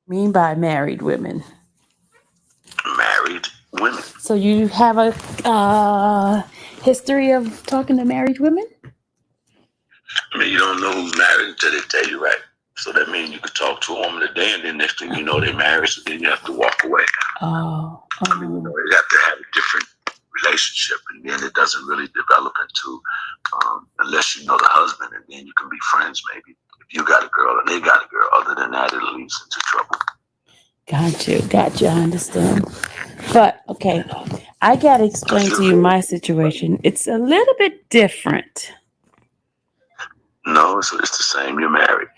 L: mean by married women?
F: Married women.
L: So you have a history of talking to married women?
F: I mean, you don't know who's married until they tell you, right? So that means you could talk to a woman today, and then next thing you know, they're married, so then you have to walk away. I mean, you know, you have to have a different relationship, and then it doesn't really develop into, unless you know the husband, and then you can be friends maybe. If you got a girl and they got a girl, other than that, it leads into trouble.
L: Got you, I understand. But, okay, I got to explain to you my situation. It's a little bit different.
F: No, so it's the same. You're married.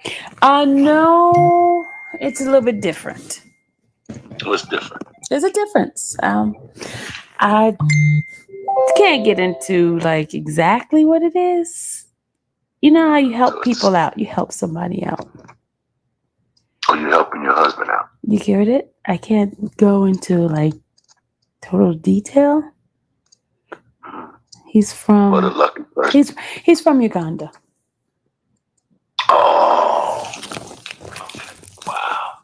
L: No, it's a little bit different.
F: What's different?
L: There's a difference. I can't get into like exactly what it is. You know how you help people out. You help somebody out.
F: Oh, you're helping your husband out.
L: You get it? I can't go into like total detail. He's from.
F: What a lucky person.
L: He's from Uganda.
F: Oh, wow.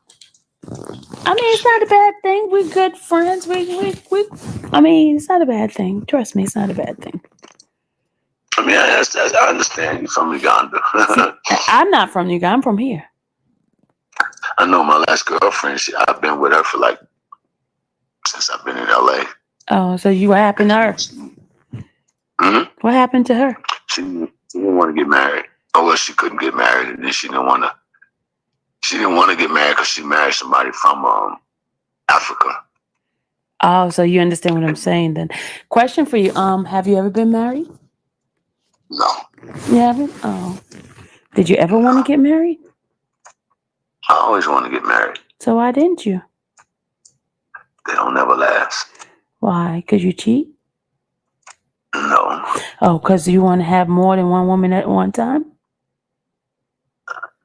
L: I mean, it's not a bad thing. We're good friends. I mean, it's not a bad thing. Trust me, it's not a bad thing.
F: I mean, I understand you're from Uganda.
L: I'm not from Uganda. I'm from here.
F: I know my last girlfriend. I've been with her for since I've been in LA.
L: Oh, so what happened to her?
F: Mm-hmm.
L: What happened to her?
F: She didn't want to get married. Oh, well, she couldn't get married, and then she didn't want to get married because she married somebody from Africa.
L: Oh, so you understand what I'm saying then. Question for you. Have you ever been married?
F: No.
L: You haven't? Oh. Did you ever want to get married?
F: I always want to get married.
L: So why didn't you?
F: They don't never last.
L: Why? Because you cheat?
F: No.
L: Oh, because you want to have more than one woman at one time?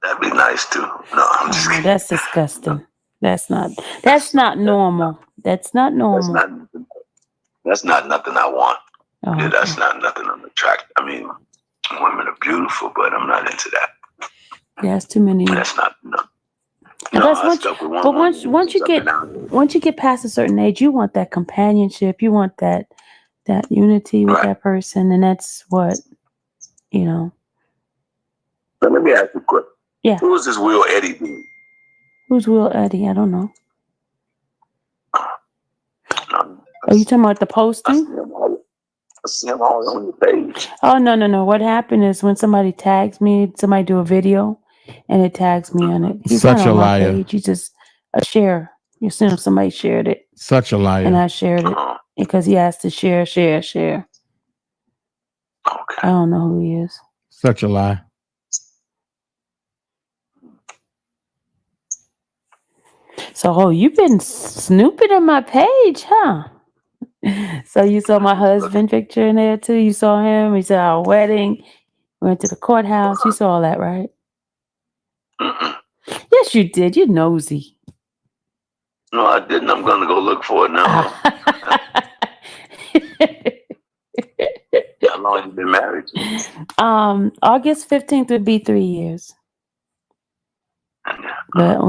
F: That'd be nice too. No, I'm just kidding.
L: That's disgusting. That's not normal. That's not normal.
F: That's not nothing I want.
L: Oh,
F: yeah, that's not nothing I'm attracted. I mean, women are beautiful, but I'm not into that.
L: Yeah, that's too many.
F: That's not no.
L: Once you get past a certain age, you want that companionship. You want that unity with that person, and that's what
F: But let me ask you a question.
L: Yeah.
F: Who is this Will Eddie dude?
L: Who's Will Eddie? I don't know. Are you talking about the posting?
F: I see him all on your page.
L: Oh no! What happened is when somebody tags me, somebody do a video, and it tags me on it. He's
O: Such
L: not
O: a
L: on my
O: liar.
L: page. He's just a share. You see him? Somebody shared it.
O: Such a liar.
L: And I shared it because he asked to share.
F: Okay.
L: I don't know who he is.
O: Such a lie.
L: So, you've been snooping on my page, huh? So you saw my husband picture in there too? You saw him? We saw our wedding. We went to the courthouse. You saw all that, right? Yes, you did. You're nosy.
F: No, I didn't. I'm going to go look for it now. How long have you been married to?
L: August 15th would be 3 years. But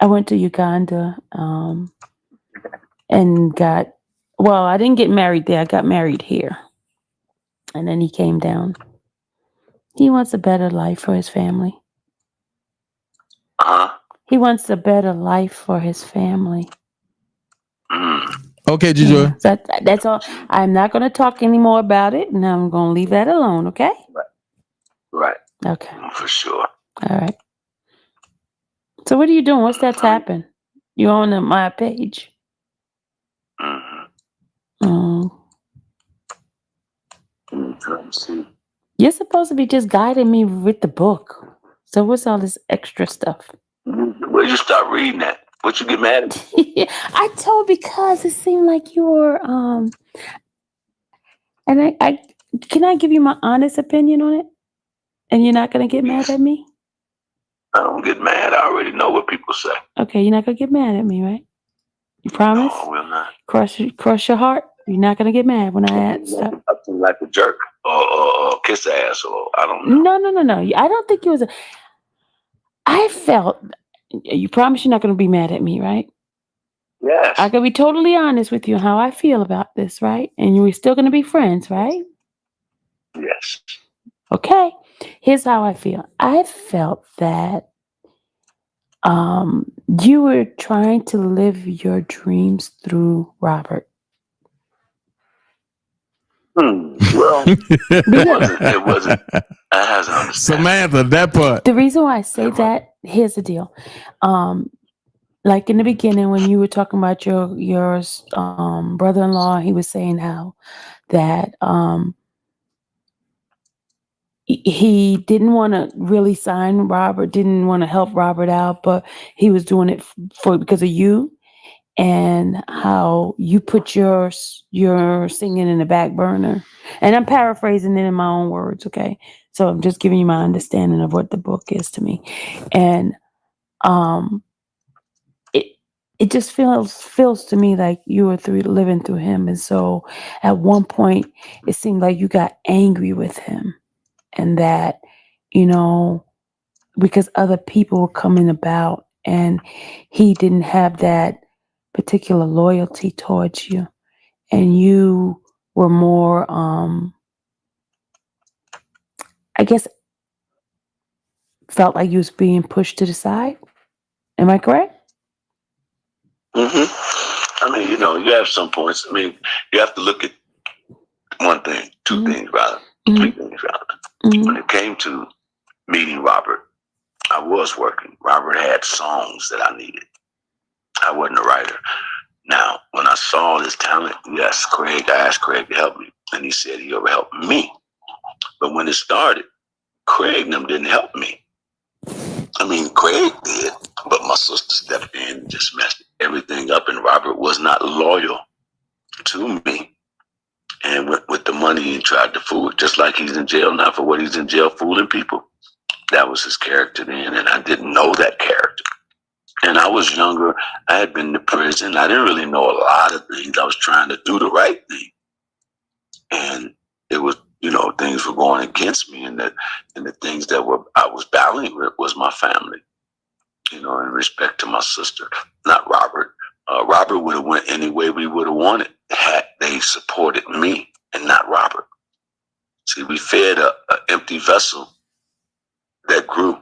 L: I went to Uganda and I didn't get married there. I got married here. And then he came down. He wants a better life for his family. He wants a better life for his family.
O: Okay, Joy.
L: Yeah, that's all. I'm not going to talk anymore about it, and I'm going to leave that alone, okay?
F: Right.
L: Okay.
F: For sure.
L: All right. So what are you doing? What's that tapping? You on my page? You're supposed to be just guiding me with the book. So what's all this extra stuff?
F: Where'd you start reading that? What you get mad at me?
L: I told because it seemed like you were and I can I give you my honest opinion on it? And you're not gonna get mad at me?
F: I don't get mad. I already know what people say.
L: Okay, you're not gonna get mad at me, right? You promise?
F: No, I will not.
L: Cross your heart. You're not gonna get mad when I ask.
F: I feel like a jerk.
E: or kiss ass, or I don't know.
L: No. I don't think it was. I felt. You promise you're not going to be mad at me, right?
E: Yes.
L: I can be totally honest with you how I feel about this, right? And we're still going to be friends, right?
E: Yes.
L: Okay. Here's how I feel. I felt that you were trying to live your dreams through Robert.
E: Well, it wasn't. I hasn't understood.
O: Samantha, that part.
L: The reason why I say that, here's the deal. Like in the beginning when you were talking about your brother-in-law, he was saying how that he didn't want to really sign Robert, didn't want to help Robert out, but he was doing it because of you, and how you put your singing in the back burner. And I'm paraphrasing it in my own words, okay? So I'm just giving you my understanding of what the book is to me. And it just feels to me like you were living through him. And so at one point it seemed like you got angry with him, and that, because other people were coming about and he didn't have that particular loyalty towards you, and you were more I guess felt like you was being pushed to the side. Am I correct?
E: I mean, you have some points. I mean, you have to look at one thing, two things rather, three things rather. When it came to meeting Robert, I was working. Robert had songs that I needed. I wasn't a writer. Now, when I saw his talent, yes, I asked Craig to help me, and he said he would help me. But when it started, Craig and them didn't help me. I mean, Craig did, but my sister stepped in and just messed everything up, and Robert was not loyal to me and went with the money and tried to fool it, just like he's in jail now for what he's in jail fooling people. That was his character then, and I didn't know that character. And I was younger. I had been to prison. I didn't really know a lot of things. I was trying to do the right thing. And it was, things were going against me, and the things that I was battling with was my family, in respect to my sister, not Robert. Robert would have went any way we would have wanted had they supported me and not Robert. See, we fed an empty vessel that grew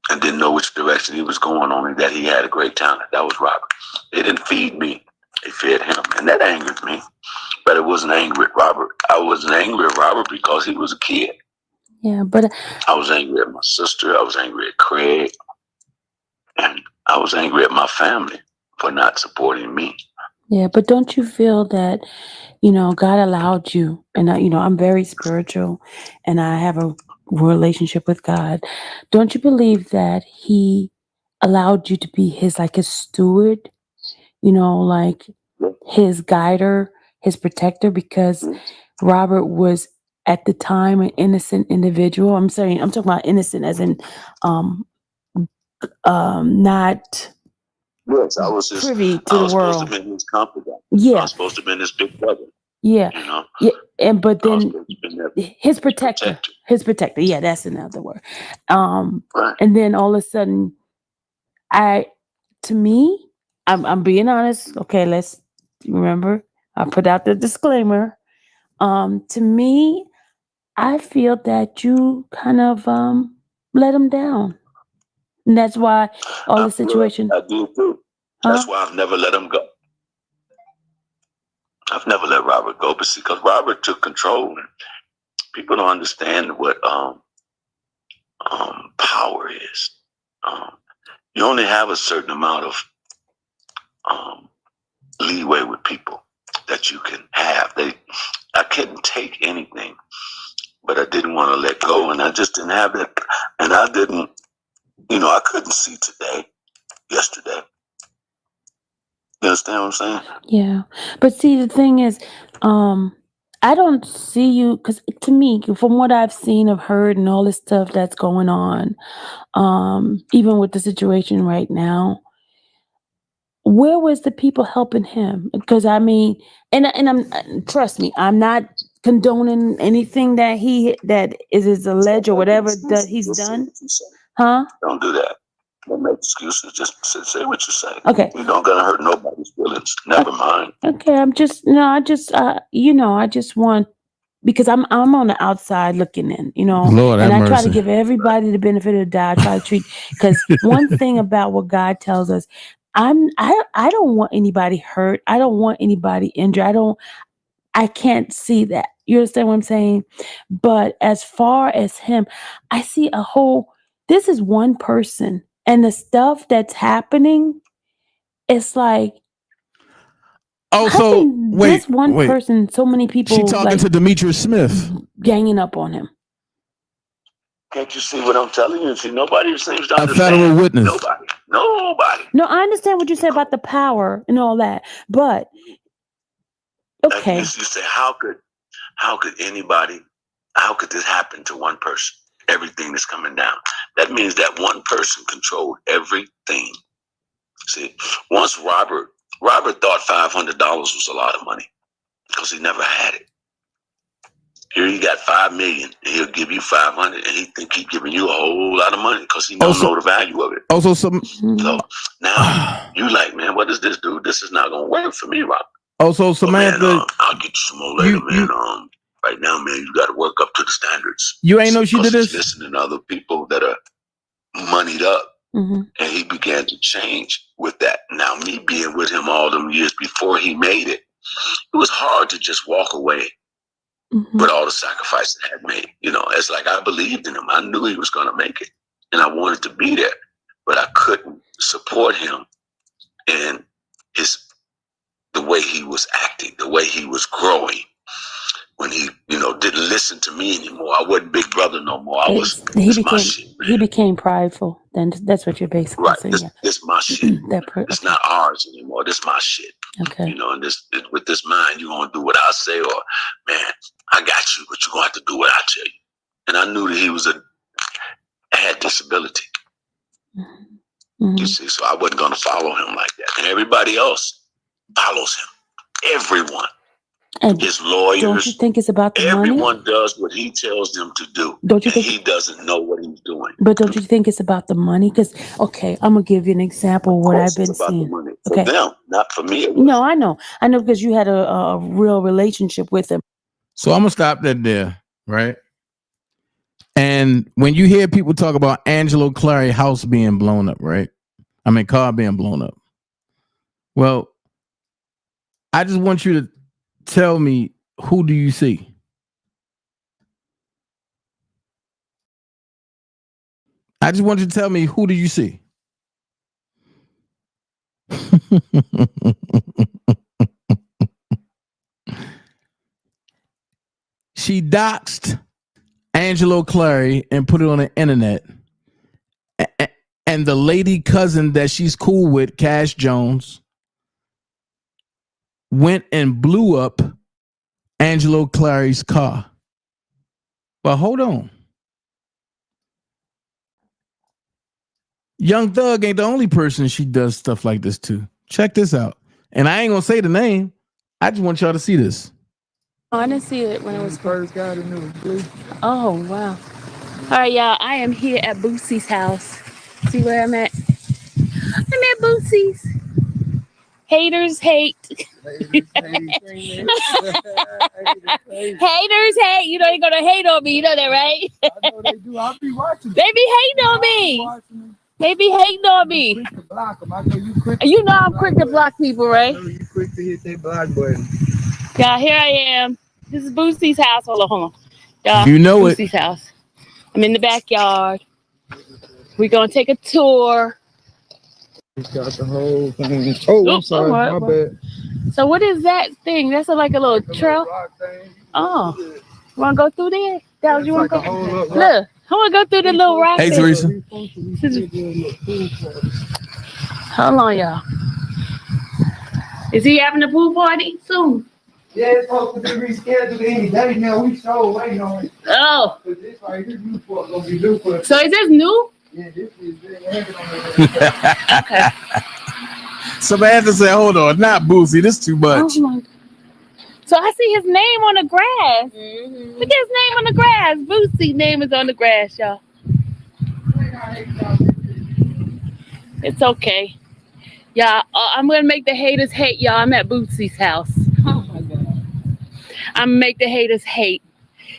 E: and didn't know which direction he was going, only that he had a great talent. That was Robert. They didn't feed me. They fed him. And that angered me. But it wasn't angry at Robert. I wasn't angry at Robert because he was a kid.
L: Yeah, but
E: I was angry at my sister. I was angry at Craig. And I was angry at my family for not supporting me.
L: Yeah, but don't you feel that, God allowed you, and I'm very spiritual and I have a relationship with God. Don't you believe that he allowed you to be his steward, like his guider, his protector, because Robert was at the time an innocent individual. I'm talking about innocent as in not
E: yes, I was
L: privy to the world.
E: Supposed to have been his confidant.
L: Yeah.
E: I was supposed to have been his big brother.
L: Yeah. Yeah. But then his protector. His protector. Yeah, that's another word.
E: Right.
L: And then all of a sudden, I'm being honest. Okay, let's remember, I put out the disclaimer. To me, I feel that you kind of let him down. And that's why all the situation.
E: I do too. That's why I've never let him go. I've never let Robert go, but see, because Robert took control. People don't understand what power is. You only have a certain amount of leeway with people that you can have. I couldn't take anything, but I didn't want to let go, and I just didn't have that. And I didn't, I couldn't see yesterday. You understand what I'm saying?
L: Yeah. But see, the thing is, I don't see you, because to me, from what I've seen, I've heard, and all this stuff that's going on, even with the situation right now, where was the people helping him? Because I mean, and I'm trust me, I'm not condoning anything that is alleged or whatever that he's done? Huh?
E: Don't do that. Don't make excuses. Just say what you say.
L: Okay.
E: You don't gonna hurt nobody's feelings. Never mind.
L: Okay, I just want, because I'm on the outside looking in,
O: Lord
L: and
O: have
L: I try to
O: mercy.
L: give everybody the benefit of the doubt. I try to treat, because one thing about what God tells us, I don't want anybody hurt. I don't want anybody injured. I can't see that. You understand what I'm saying? But as far as him, I see this is one person, and the stuff that's happening, it's like,
O: so wait,
L: this one person, so many people
O: She talking to Demetrius Smith.
L: ganging up on him.
E: Can't you see what I'm telling you? See, nobody seems to
O: A
E: understand.
O: federal witness.
E: Nobody.
L: No, I understand what you say about the power and all that, but okay.
E: You say, how could this happen to one person? Everything is coming down. That means that one person controlled everything. See, once Robert thought $500 was a lot of money because he never had it. Here you got $5 million, and he'll give you $500, and he think he's giving you a whole lot of money because he don't know the value of it.
O: So
E: now you like, man, what does this do? This is not gonna work for me, Rob.
O: Samantha,
E: man, I'll get you some more later, man. Right now, man, you got to work up to the standards.
O: You ain't know she did this?
E: Listening to other people that are moneyed up, and he began to change with that. Now, me being with him all them years before he made it, it was hard to just walk away. With all the sacrifices I had made, it's like I believed in him. I knew he was going to make it, and I wanted to be there, but I couldn't support him in the way he was acting, the way he was growing. When he, didn't listen to me anymore, I wasn't Big Brother no more.
L: He became prideful. Then that's what you're basically saying.
E: This my shit. It's not ours anymore. This my shit.
L: Okay.
E: And with this mind, you gonna do what I say, or man, I got you, but you gonna have to do what I tell you. And I knew that he had disability. You see, so I wasn't gonna follow him like that. And everybody else follows him. Everyone.
L: And
E: his lawyers.
L: Don't you think it's about the money?
E: Everyone does what he tells them to do.
L: Don't you think
E: he doesn't know what he's doing?
L: But don't you think it's about the money? Because I'm gonna give you an example of what I've been seeing.
E: For them, not for me.
L: No, I know because you had a real relationship with him.
O: So I'm gonna stop that there, right? And when you hear people talk about Angelo Clary house being blown up, right? I mean, car being blown up. Well, I just want you to tell me, who do you see? I just want you to tell me, who do you see? She doxed Angelo Clary and put it on the internet. And the lady cousin that she's cool with, Cash Jones, went and blew up Angelo Clary's car. But hold on. Young Thug ain't the only person she does stuff like this to. Check this out. And I ain't gonna say the name. I just want y'all to see this.
L: Oh, I didn't see it when it was first got in the blue. Oh, wow. All right, y'all. I am here at Boosie's house. See where I'm at? I'm at Boosie's. Haters hate. Haters hate. You know you're gonna hate on me. You know that, right?
A: I know they do. I'll be watching.
L: They be hating on me. They be hating on me.
A: Quick to block them. I know you quick.
L: You know I'm quick to block people, right?
A: I know you quick to hit that block button.
L: Yeah, here I am. This is Boosie's house. Hold on. Y'all,
O: you know
L: Boosie's house. I'm in the backyard. We're gonna take a tour.
A: Got the whole thing. Oh, I'm sorry. My bad.
L: So what is that thing? That's like a little trail. Oh, you wanna go through there? That you wanna go? Look, I wanna go through the little rock.
O: Hey, Teresa.
L: Hold on, y'all. Is he having a pool party soon?
A: Yeah, it's supposed to be rescheduled any day now. We so waiting on it.
L: Oh.
A: But this right here, you gonna be new for.
L: So is this new?
A: Yeah, this is
O: Samantha said, hold on, not Boosie, this too much.
L: Oh So I see his name on the grass. Look at his name on the grass. Boosie's name is on the grass, y'all. It's okay. Y'all, I'm going to make the haters hate y'all. I'm at Boosie's house. Oh, my God. I'm going to make the haters hate.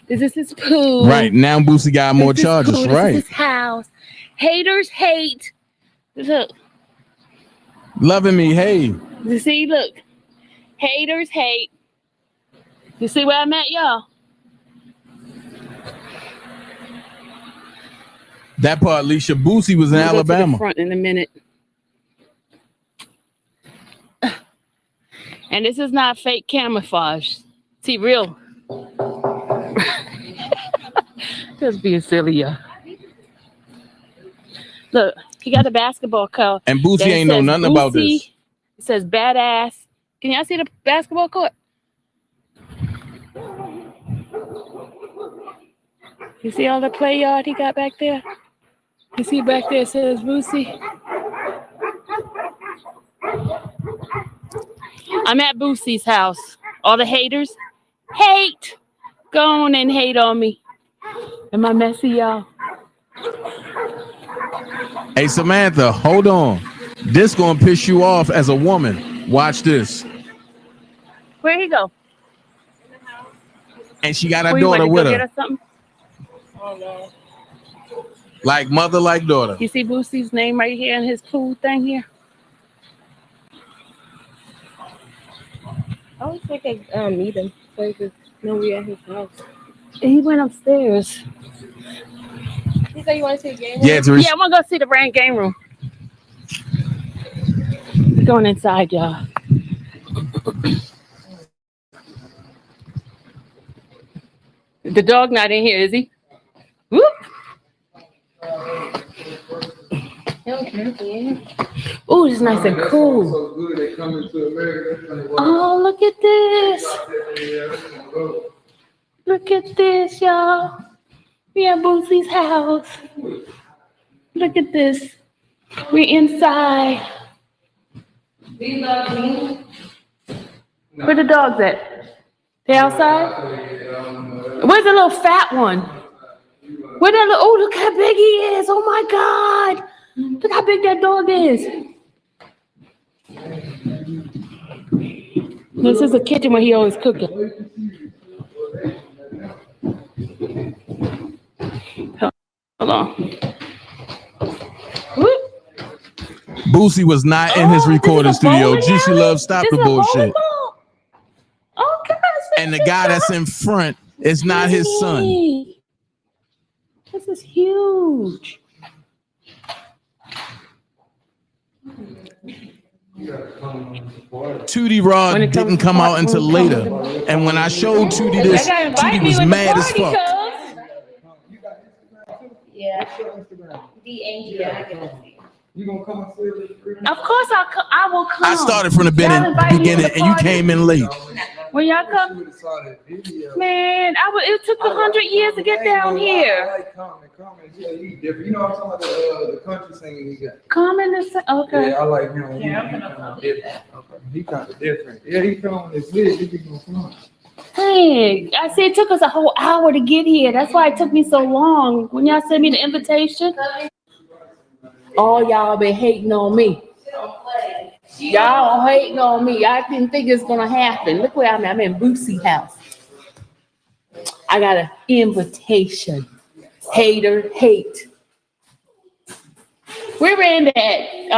L: This is his pool.
O: Right. Now Boosie got more charges.
L: Pool.
O: Right.
L: This is his house. Haters hate. Look.
O: Loving me. Hey.
L: You see, look. Haters hate. You see where I'm at, y'all?
O: That part, Alicia. Boosie was in Alabama.
L: Go to the front in a minute. And this is not fake camouflage. See, real. Just being silly, y'all. Look, he got a basketball court.
O: And Boosie ain't know nothing about this.
L: It says badass. Can y'all see the basketball court? You see all the play yard he got back there? You see back there it says Boosie? I'm at Boosie's house. All the haters hate. Go on and hate on me. Am I messy, y'all?
O: Hey, Samantha, hold on. This gonna piss you off as a woman. Watch this.
L: Where'd he go?
O: And she got her daughter with her.
L: Get her something?
V: Oh, no.
O: Like mother, like daughter.
L: You see Boosie's name right here in his pool thing here?
H: I always think I meet him so he could know we at his house.
L: He went upstairs.
H: He said you want to see the game room?
O: Yeah,
L: I want to go see the brand game room. We're going inside, y'all. The dog not in here, is he? Whoop. Oh, it's nice and cool. Oh, look at this. Look at this, y'all. We at Boosie's house. Look at this. We're inside. Where the dogs at? They outside? Where's the little fat one? Where that little, oh, look how big he is. Oh my God. Look how big that dog is. This is the kitchen where he always cooking. Hold on. Whoop.
O: Boosie was not in his recording studio. Juicy Love, stop the bullshit.
L: Oh, gosh.
O: And the guy that's in front is not his son.
L: This is huge.
O: Tootie Rod didn't come out until later. And when I showed Tootie this, Tootie was mad as fuck.
H: Yeah.
I: You gonna come and see it?
L: Of course I will come.
O: I started from the beginning and you came in late.
L: When y'all come, man, it took 100 years to get down here.
I: I like Common. Yeah, he different. You know what I'm talking about, the country singing he got.
L: Common is okay.
I: Yeah, I like him. Yeah, he kind of different. Okay. He kind of different. Yeah, he coming this big. He just gonna come.
L: Hey, I said it took us a whole hour to get here. That's why it took me so long. When y'all sent me the invitation, all y'all been hating on me. Y'all hating on me. I didn't think it's gonna happen. Look where I'm at. I'm in Boosie's house. I got an invitation. Hater, hate. Where Randa at?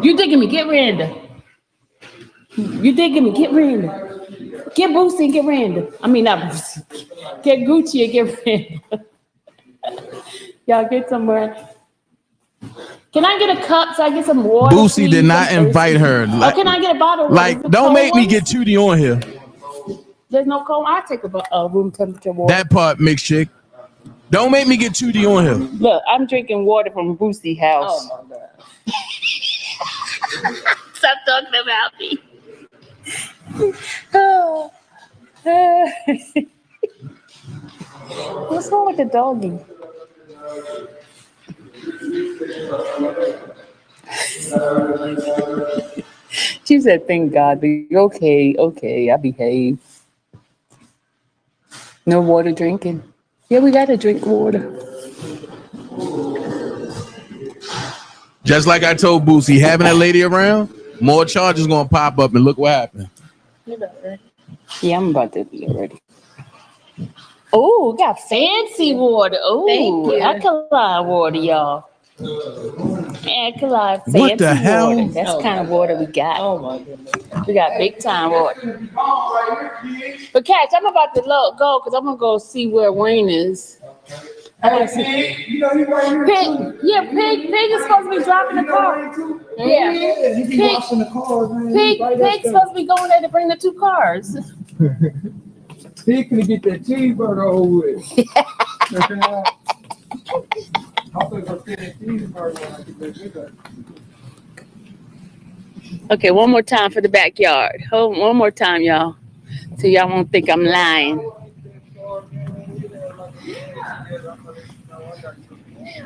L: You digging me? Get Randa. You digging me? Get Randa. Get Boosie and get Randa. I mean, not Boosie. Get Gucci and get Randa. Y'all get somewhere. Can I get a cup so I get some water?
O: Boosie did not invite her.
L: Or can I get a bottle of water?
O: Like, don't make me get Tootie on here.
L: There's no cold. I'll take a room temperature water.
O: That part, mixed chick. Don't make me get Tootie on here.
L: Look, I'm drinking water from Boosie's house. Oh my God. Stop talking about me. What's wrong with the doggy? She said, thank God. Okay, I behave. No water drinking. Yeah, we got to drink water.
O: Just like I told Boosie, having that lady around, more charges gonna pop up, and look what happened.
L: Yeah, I'm about to be ready. Oh, we got fancy water. Oh, alkaline water, y'all. Alkaline fancy
O: What the hell?
L: water. That's the kind of water we got. Oh my goodness. We got big time water. But Catch, I'm about to go because I'm gonna go see where Wayne is. I want to see. Pig, Pig is supposed to be dropping the car. Yeah, Pig's supposed to be going there to bring the 2 cars.
I: Pig can get that cheeseburger over with.
L: Okay, one more time for the backyard. Hold one more time, y'all. So y'all won't think I'm lying.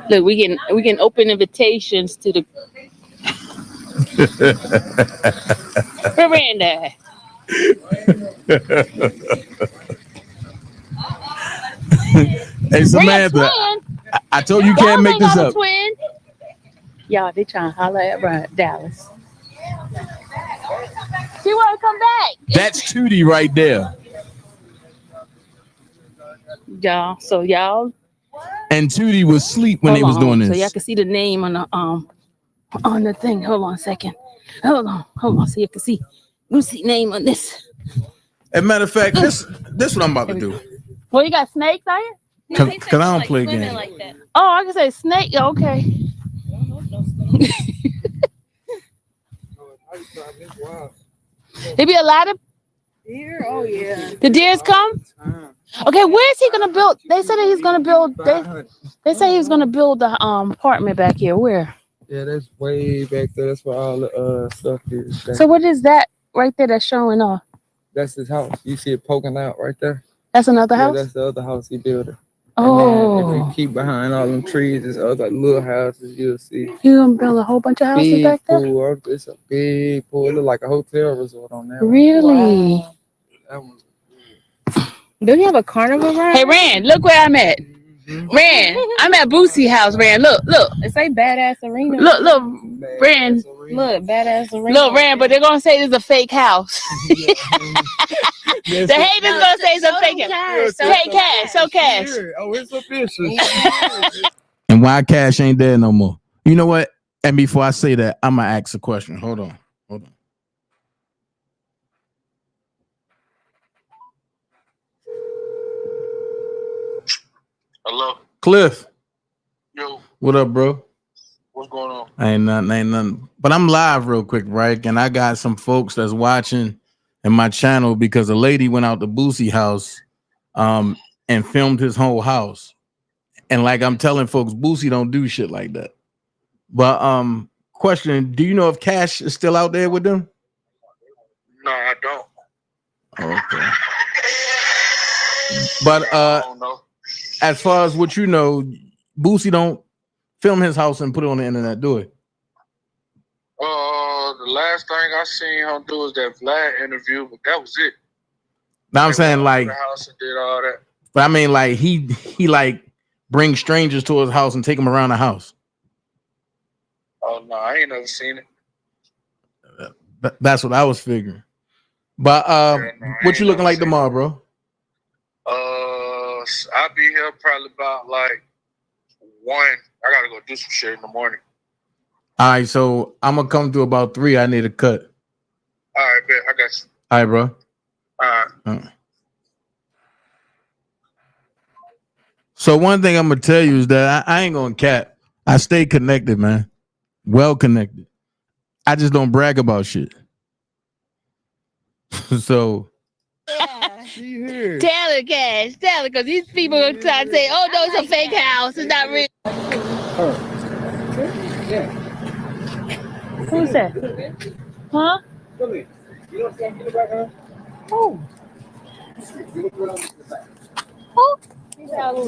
L: Look, we can open invitations to the Randa.
O: Hey Samantha, I told you can't make this up.
L: Twin. Y'all, they trying to holler at Dallas. She want to come back.
O: That's Tootie right there.
L: Y'all, so y'all.
O: And Tootie was asleep when they was doing this.
L: So y'all can see the name on the thing. Hold on a second. Hold on. So you can see Lucy's name on this.
O: As a matter of fact, this what I'm about to do.
L: Well, you got snakes out here?
O: Cause I don't play games.
L: Like that. Oh, I can say snake. Okay. There be a lot of deer. Oh yeah. The deers come. Okay, where is he gonna build? They said that he's gonna build. They say he was gonna build the apartment back here. Where?
I: Yeah, that's way back there. That's where all the stuff is.
L: So what is that right there that's showing off?
I: That's his house. You see it poking out right there.
L: That's another house.
I: That's the other house he built.
L: Oh.
I: If you keep behind all them trees, there's other little houses you'll see.
L: You gonna build a whole bunch of houses
I: Big
L: back there?
I: pool. It's a big pool. It look like a hotel resort on there.
L: Really?
I: Wow. That one.
L: Do you have a carnival ride? Hey, Rand, look where I'm at. Rand, I'm at Boosie house, Rand. Look. It say Badass Arena. Look, Rand. Look, Badass Arena. Look, Rand, but they're gonna say it's a fake house. The haters gonna say it's a fake house. Hey, Cash, so Cash.
I: Oh, it's official.
O: And why Cash ain't there no more? You know what? And before I say that, I'm gonna ask a question. Hold on.
K: Hello.
O: Cliff.
K: Yo.
O: What up, bro?
K: What's going on?
O: Ain't nothing. But I'm live real quick, right? And I got some folks that's watching in my channel because a lady went out to Boosie house and filmed his whole house. And like I'm telling folks, Boosie don't do shit like that. But question, do you know if Cash is still out there with them?
K: No, I don't.
O: Okay. But
K: I don't know.
O: as far as what you know, Boosie don't film his house and put it on the internet, do it?
K: The last thing I seen him do was that Vlad interview, but that was it.
O: Now I'm saying like,
K: the house and did all that.
O: but I mean like he like brings strangers to his house and take them around the house.
K: Oh no, I ain't never seen it.
O: That's what I was figuring. But what you looking like tomorrow, bro?
K: I'll be here probably about like 1. I gotta go do some shit in the morning.
O: All right, so I'm gonna come through about 3. I need a cut.
K: All right, bet. I got you.
O: All right, bro.
K: All right.
O: So one thing I'm gonna tell you is that I ain't gonna cap. I stay connected, man. Well connected. I just don't brag about shit. So
L: Tell it, Cash. Tell it, because these people are trying to say, oh, no, it's a fake house. It's not real. Who's that? Huh? Oh. Who?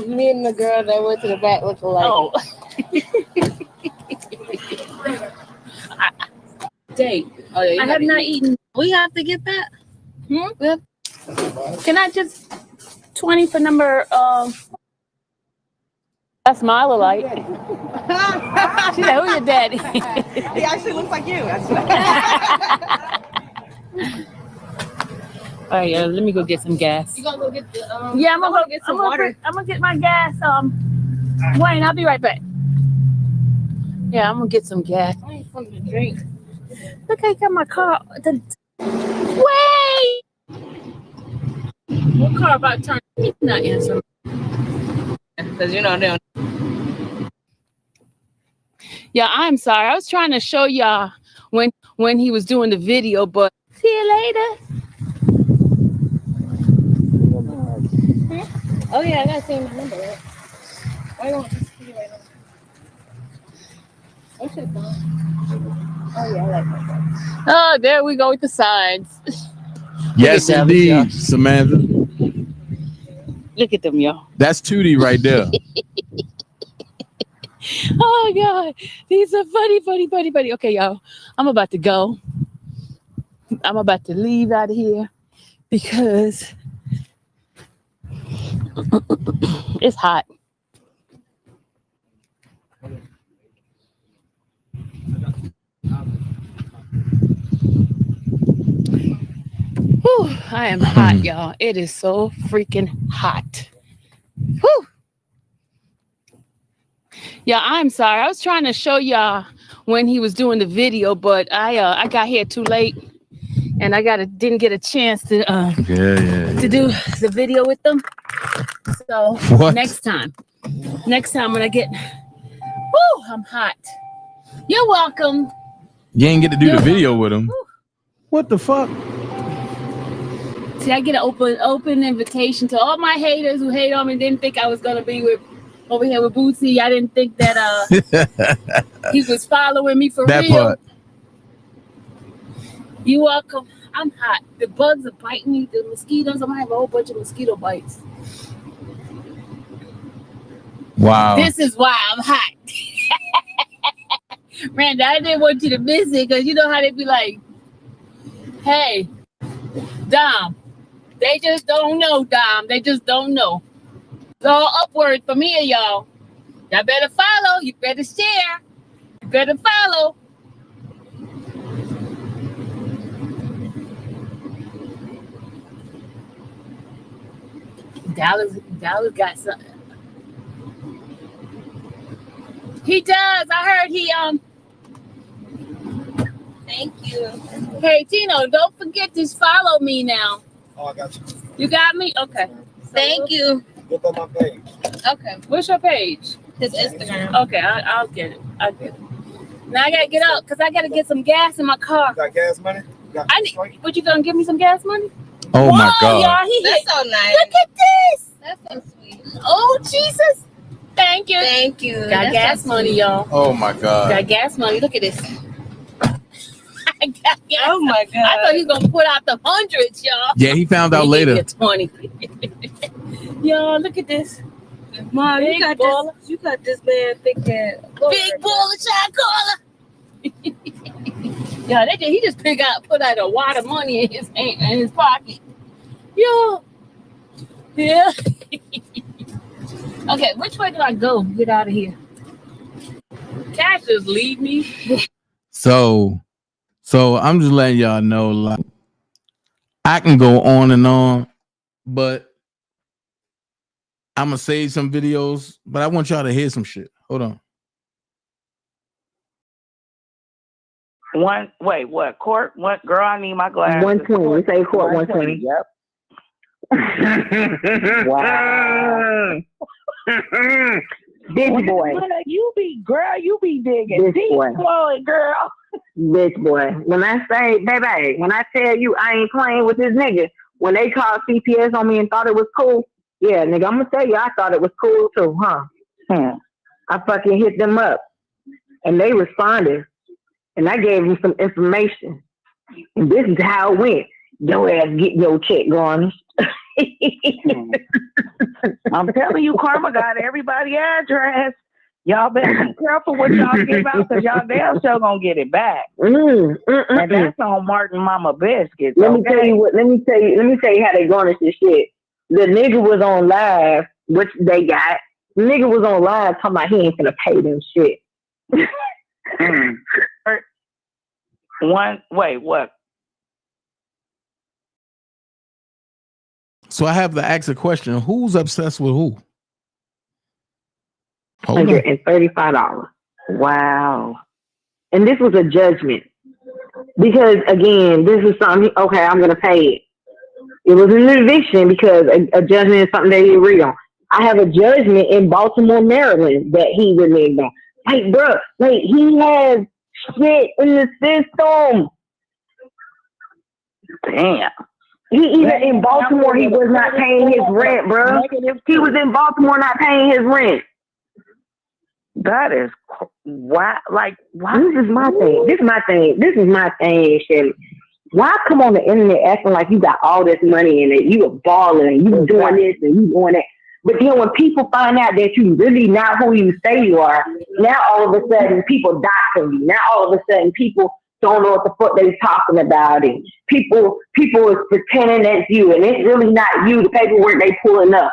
L: Me and the girl that went to the back look alike. Oh.
H: Date.
L: Oh, yeah, I have not eaten. We have to get that. Can I just 20 for number? That's Smile-a-Lite. She's like, who's your daddy?
M: He actually looks like you.
L: All right, let me go get some gas.
M: You gonna go get the?
L: Yeah, I'm gonna go
M: get some water.
L: I'm gonna get my gas. Wayne, I'll be right back. Yeah, I'm gonna get some gas.
M: I ain't something to drink.
L: Look, I got my car. Wait! What car about to turn? He's not answering.
M: Because you know they don't.
L: Yeah, I'm sorry. I was trying to show y'all when he was doing the video, but see you later.
M: Oh yeah, I gotta say my number. Right? Why don't you see right now? What's your phone? Oh yeah, I like my phone.
L: Oh, there we go with the signs.
O: Yes, indeed, Samantha.
L: Look at them, y'all.
O: That's Tootie right there.
L: Oh God, these are funny. Okay, y'all, I'm about to go. I'm about to leave out of here because it's hot. Whew, I am hot, y'all. It is so freaking hot. Whew. Yeah, I'm sorry. I was trying to show y'all when he was doing the video, but I got here too late, and I didn't get a chance to to do the video with them. So next time when I get, I'm hot. You're welcome.
O: You ain't get to do the video with him. What the fuck?
L: See, I get an open invitation to all my haters who hate on me. Didn't think I was gonna be over here with Bootsy. I didn't think that he was following me for
O: that
L: real.
O: Part.
L: You welcome. I'm hot. The bugs are biting me. The mosquitoes. I'm gonna have a whole bunch of mosquito bites.
O: Wow.
L: This is why I'm hot. Randa, I didn't want you to miss it because you know how they be like, hey, Dom, they just don't know, Dom. They just don't know. It's all upward for me and y'all. Y'all better follow. You better share. You better follow. Dallas got something. He does. I heard he
M: Thank you.
L: Hey Tino, don't forget to follow me now.
N: Oh, I got you.
L: You got me? Okay.
M: Thank you.
N: Look on my page.
L: Okay. What's your page?
M: His Instagram.
L: Okay, I'll get it. I'll get it. Now I gotta get out because I gotta get some gas in my car.
N: You got gas money?
L: What, you gonna give me some gas money?
O: Oh
L: Whoa,
O: my God.
L: Y'all,
M: That's so nice.
L: Look at this.
M: That's so sweet.
L: Oh Jesus. Thank you.
M: Thank you.
L: Got
M: That's
L: gas
M: so
L: money,
M: sweet.
L: y'all.
O: Oh my God.
L: Got gas money. Look at this. I got gas.
M: Oh my God.
L: I thought he was gonna put out the hundreds, y'all.
O: Yeah, he found out
L: He
O: later.
L: gave me 20. Y'all, look at this.
M: Mom,
L: Big baller.
M: you got this man thinking
L: Big baller shot caller. Yeah, he just put out a wad of money in his pocket. Yo. Yeah. Okay, which way do I go? Get out of here. Cash just leave me.
O: So I'm just letting y'all know, like, I can go on and on, but I'm gonna save some videos, but I want y'all to hear some shit. Hold on.
W: Wait, what? Court? What? Girl, I need my glasses.
D: 120. We say court 120.
W: Yep.
D: Wow. Bitch boy.
W: You be digging
D: Bitch
W: deep,
D: boy.
W: girl.
D: Bitch boy. When I say, baby, when I tell you I ain't playing with this nigga, when they called CPS on me and thought it was cool, yeah, nigga, I'm gonna tell you I thought it was cool too, huh? I fucking hit them up and they responded and I gave them some information. And this is how it went. Your ass get your check garnished.
W: I'm telling you, Karma got everybody's address. Y'all better be careful what y'all give out because y'all damn sure gonna get it back. And that's on Martin Mama Biscuits.
D: Let me tell you how they garnish this shit. The nigga was on live, which they got. The nigga was on live talking about he ain't gonna pay them shit.
W: What?
O: So I have to ask a question. Who's obsessed with who?
D: $135. Wow. And this was a judgment. Because again, this is something, okay, I'm gonna pay it. It was an eviction because a judgment is something they agree on. I have a judgment in Baltimore, Maryland that he reneged on. Like, bro, like he has shit in the system.
W: Damn.
D: Even in Baltimore, he was not paying his rent, bro. He was in Baltimore not paying his rent.
W: That is why. Like, why?
D: This is my thing. This is my thing, Shelly. Why come on the internet acting like you got all this money in it? You a baller and you doing this and you doing that. But then when people find out that you really not who you say you are, now all of a sudden people doxing you. Now all of a sudden people don't know what the fuck they talking about. And people is pretending that's you, and it's really not you. The paperwork they pulling up.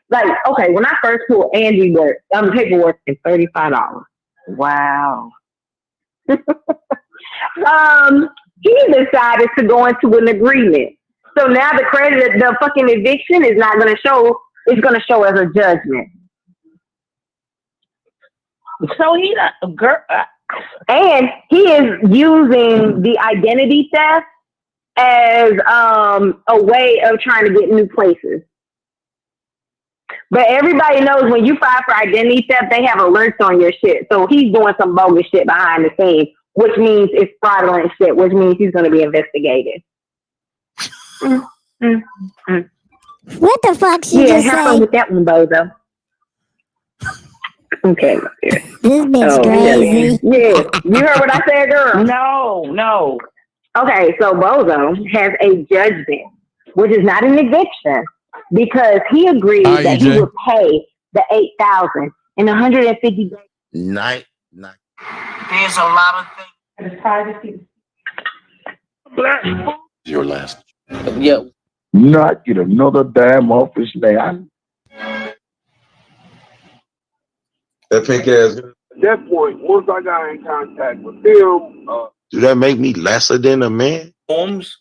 D: Like, okay, when I first pulled Angie work, paperwork is $35.
W: Wow.
D: He decided to go into an agreement. So now the fucking eviction is not going to show. It's going to show as a judgment.
W: So he girl.
D: And he is using the identity theft as a way of trying to get new places. But everybody knows when you file for identity theft, they have alerts on your shit. So he's doing some bogus shit behind the scenes, which means it's fraudulent shit, which means he's going to be investigated.
B: What the fuck she
D: just
B: have
D: fun with that one, Bozo. Okay.
B: This bitch crazy.
D: Yeah. You heard what I said, girl?
W: No.
D: Okay, so Bozo has a judgment, which is not an eviction, because he agreed that he would pay the $8,000 in 150 days.
F: Night.
W: There's a lot of things.
D: Privacy.
F: Your last.
W: Yeah.
J: Not get another damn office now.
F: That pink ass.
J: At that point, once I got in contact with them,
F: Do that make me lesser than a man?
P: Holmes,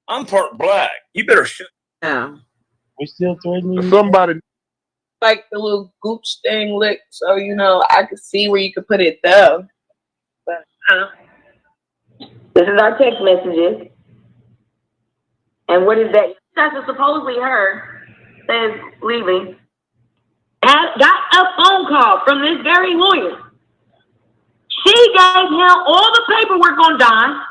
P: I'm part black. You better shut.
W: Yeah.
P: We still threatening
J: somebody.
W: Like the little gooch thing lick, so I could see where you could put it though. But
D: this is our text messages. And what is that? That's supposedly her says leaving. Got a phone call from this very lawyer. She gave him all the paperwork on Don,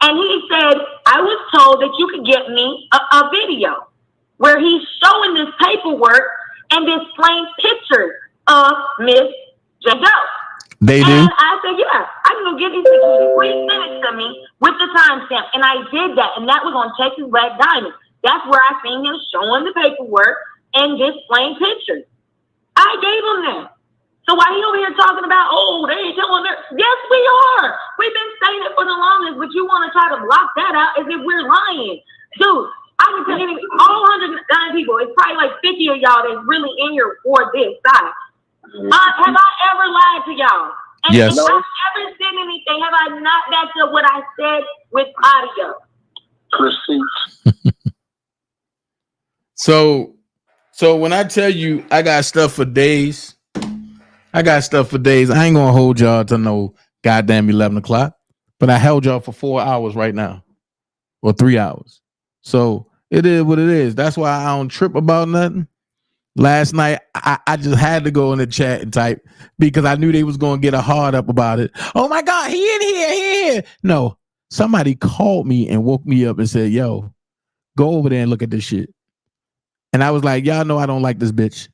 D: and he said, I was told that you could get me a video where he's showing this paperwork and displaying pictures of Miss JoJo.
O: They do?
D: And I said, yeah, I can go get these pictures. Please send it to me with the timestamp. And I did that, and that was on Texas Black Diamond. That's where I seen him showing the paperwork and displaying pictures. I gave him that. So why he over here talking about, they ain't telling her? Yes, we are. We've been saying it for the longest, but you want to try to block that out as if we're lying. Dude, I can tell you, all 109 people, it's probably like 50 of y'all that's really in here for this side. Have I ever lied to y'all? And
O: Yes.
D: if I've ever said anything, have I not backed up what I said with audio?
O: So when I tell you I got stuff for days, I ain't gonna hold y'all to no goddamn 11 o'clock, but I held y'all for 4 hours right now, or 3 hours. So it is what it is. That's why I don't trip about nothing. Last night, I just had to go in the chat and type because I knew they was gonna get a hard up about it. Oh my God, he in here. No, somebody called me and woke me up and said, yo, go over there and look at this shit. And I was like, y'all know I don't like this bitch.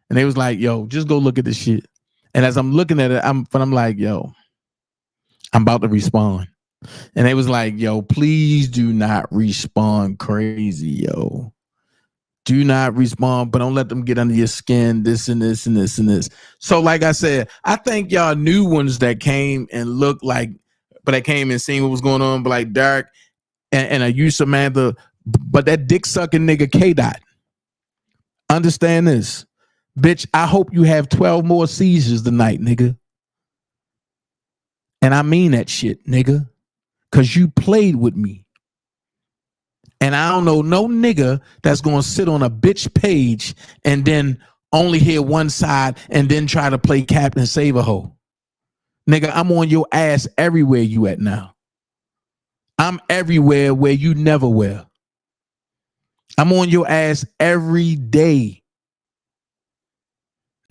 O: And they was like, yo, just go look at this shit. And as I'm looking at it, I'm like, yo, I'm about to respond. And they was like, yo, please do not respond crazy, yo. Do not respond, but don't let them get under your skin. This and this and this and this. So, like I said, I think y'all new ones that came and looked like, but that came and seen what was going on, but like Derek and you, Samantha, but that dick sucking nigga K Dot. Understand this, bitch. I hope you have 12 more seizures tonight, nigga. And I mean that shit, nigga, because you played with me. And I don't know no nigga that's going to sit on a bitch page and then only hear one side and then try to play Captain Save a Hoe. Nigga, I'm on your ass everywhere you at now. I'm everywhere where you never were. I'm on your ass every day.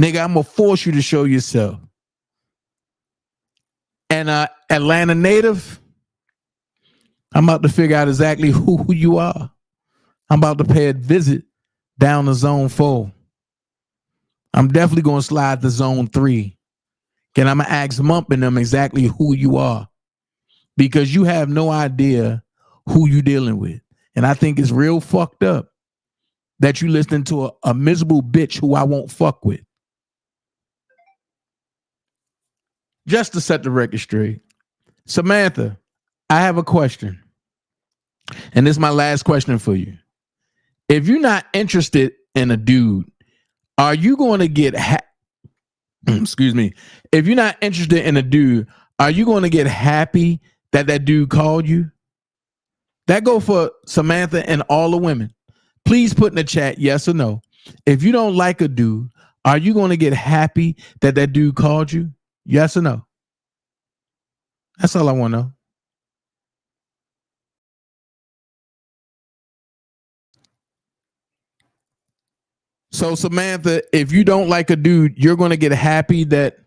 O: Nigga, I'm going to force you to show yourself. And Atlanta native, I'm about to figure out exactly who you are. I'm about to pay a visit down to zone 4. I'm definitely going to slide to zone 3. And I'm going to ask Mump and them exactly who you are. Because you have no idea who you dealing with. And I think it's real fucked up that you listening to a miserable bitch who I won't fuck with. Just to set the record straight. Samantha, I have a question. And this is my last question for you. If you're not interested in a dude, are you going to get excuse me. If you're not interested in a dude, are you going to get happy that that dude called you? That go for Samantha and all the women. Please put in the chat yes or no. If you don't like a dude, are you going to get happy that that dude called you? Yes or no? That's all I want to know. So Samantha, if you don't like a dude, you're going to get happy that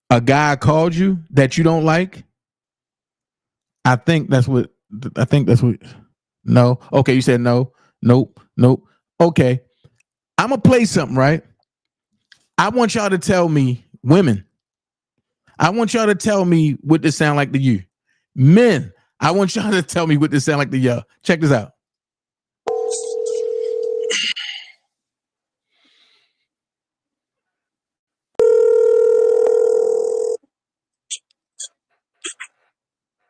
O: a guy called you that you don't like? I think that's what, no. Okay, you said no. Nope. Okay. I'm going to play something, right? I want y'all to tell me, women, I want y'all to tell me what this sound like to you. Men, I want y'all to tell me what this sound like to y'all. Check this out.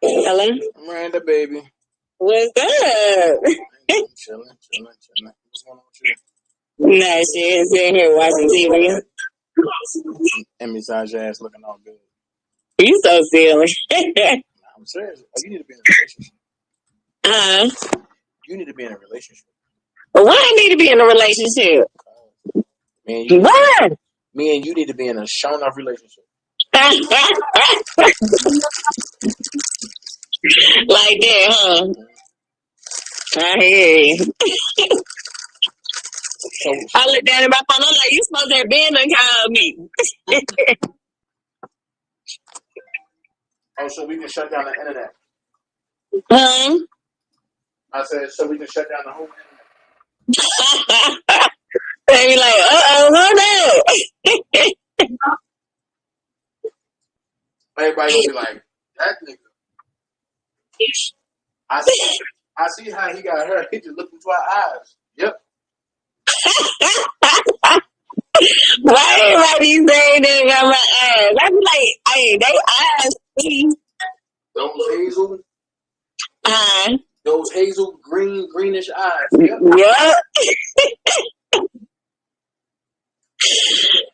C: Hello?
N: Randa, baby.
C: What's up?
N: Chilling. What's going on with you?
C: Nice shit. Sitting here watching TV.
N: And besides your ass looking all good.
C: You so silly.
N: I'm serious. You need to be in a relationship. You need to be in a relationship.
C: Why I need to be in a relationship?
N: Why? Me and you need to be in a shown off relationship.
C: Like that, huh? I hear you. I look down at my phone. I'm like, you supposed to have been and called me.
N: Oh, so we can shut down the internet.
C: Huh?
N: I said, so we can shut down the whole internet.
C: They be like, hold on.
N: Everybody gonna be like, that nigga. I see how he got her. He just looked into our eyes. Yep.
C: Why everybody saying that about my eyes? I be like, hey, they eyes, please.
N: Those hazel greenish eyes. Yep.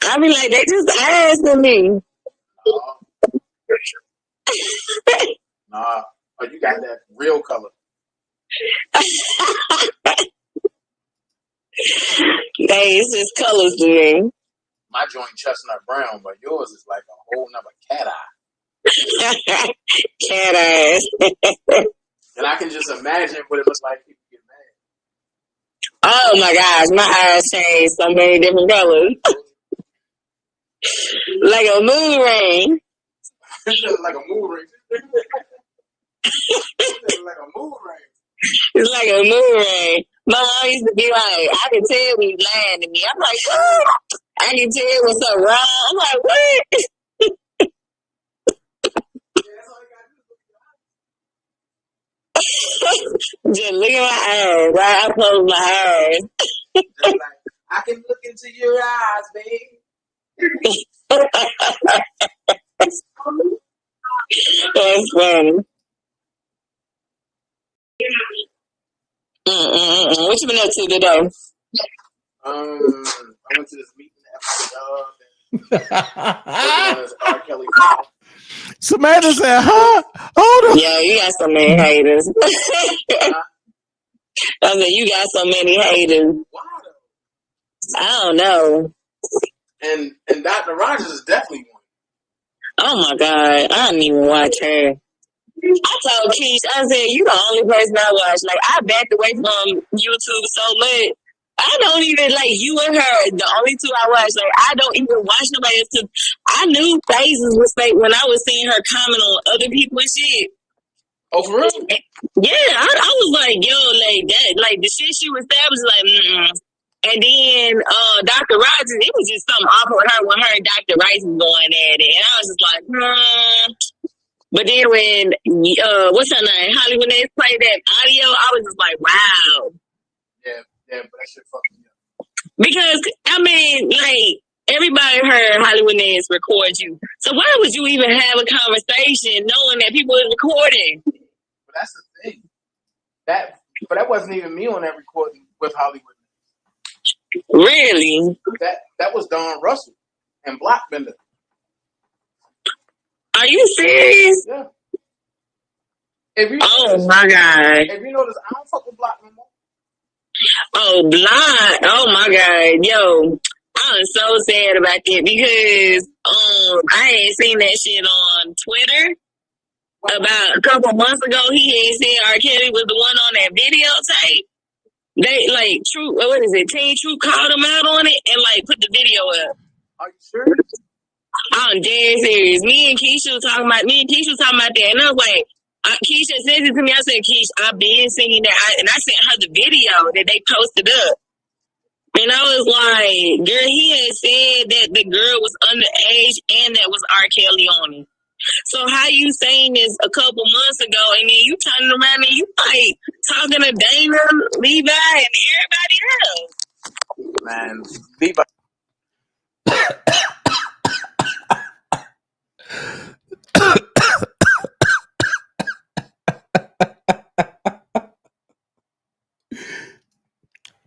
C: I be like, they just eyes to me.
N: Nah. Oh, you got that real color.
C: Hey, it's just colors to me.
N: My joint chestnut brown, but yours is like a whole nother cat eye.
C: Cat eyes.
N: And I can just imagine what it looks like if people get mad.
C: Oh my gosh, my eyes change so many different colors. Like a moon ring.
N: Like a moon ring. Like a moon ring.
C: It's like a moon ring. My mom used to be like, I can tell when you lying to me. I'm like, oh, I can tell what's up wrong. I'm like, what? Just look at my eyes. Right? I close my eyes.
N: Just like, I can look into your eyes, babe.
C: That's funny. What you been up to today?
N: I went to this meeting at R. Kelly.
O: Samantha said, huh? Hold on.
C: Yeah, you got so many haters. I said, you got so many haters. I don't know.
N: And Dr. Rogers is definitely one.
C: Oh my God. I didn't even watch her. I told Keish, I said, you the only person I watch. Like, I backed away from YouTube so much. I don't even, like, you and her, the only two I watch. Like, I don't even watch nobody else. Cause I knew Phases was fake when I was seeing her comment on other people's shit.
N: Oh, for real?
C: Yeah, I was like, yo, like, that, like, the shit she was established, like, And then Dr. Rogers, it was just something off with her when her and Dr. Rice was going at it. And I was just like, But then when, what's her name? Hollywood Ness played that audio, I was just like, wow.
N: Yeah, but that shit fucked me up.
C: Because, I mean, like, everybody heard Hollywood Ness record you. So why would you even have a conversation knowing that people is recording?
N: But that's the thing. But that wasn't even me on that recording with Hollywood.
C: Really?
N: That was Don Russell and Blockbender.
C: Are you serious?
N: Yeah.
C: My God.
N: If you notice, I don't fuck with Block no more.
C: Oh, Block. Oh my God. Yo, I'm so sad about that because I ain't seen that shit on Twitter. About a couple months ago, he had said R. Kelly was the one on that videotape. They like True, what is it? Teen True called him out on it and like put the video up.
N: Are you sure?
C: I'm dead serious. Me and Keisha was talking about that, and I was like, Keisha says it to me. I said, Keisha, I've been singing that, and I sent her the video that they posted up. And I was like, girl, he had said that the girl was underage and that was R. Kelly on it. So how you saying this a couple months ago, and then you turning around and you like talking to Dana, Levi, and everybody else?
N: Man, Levi.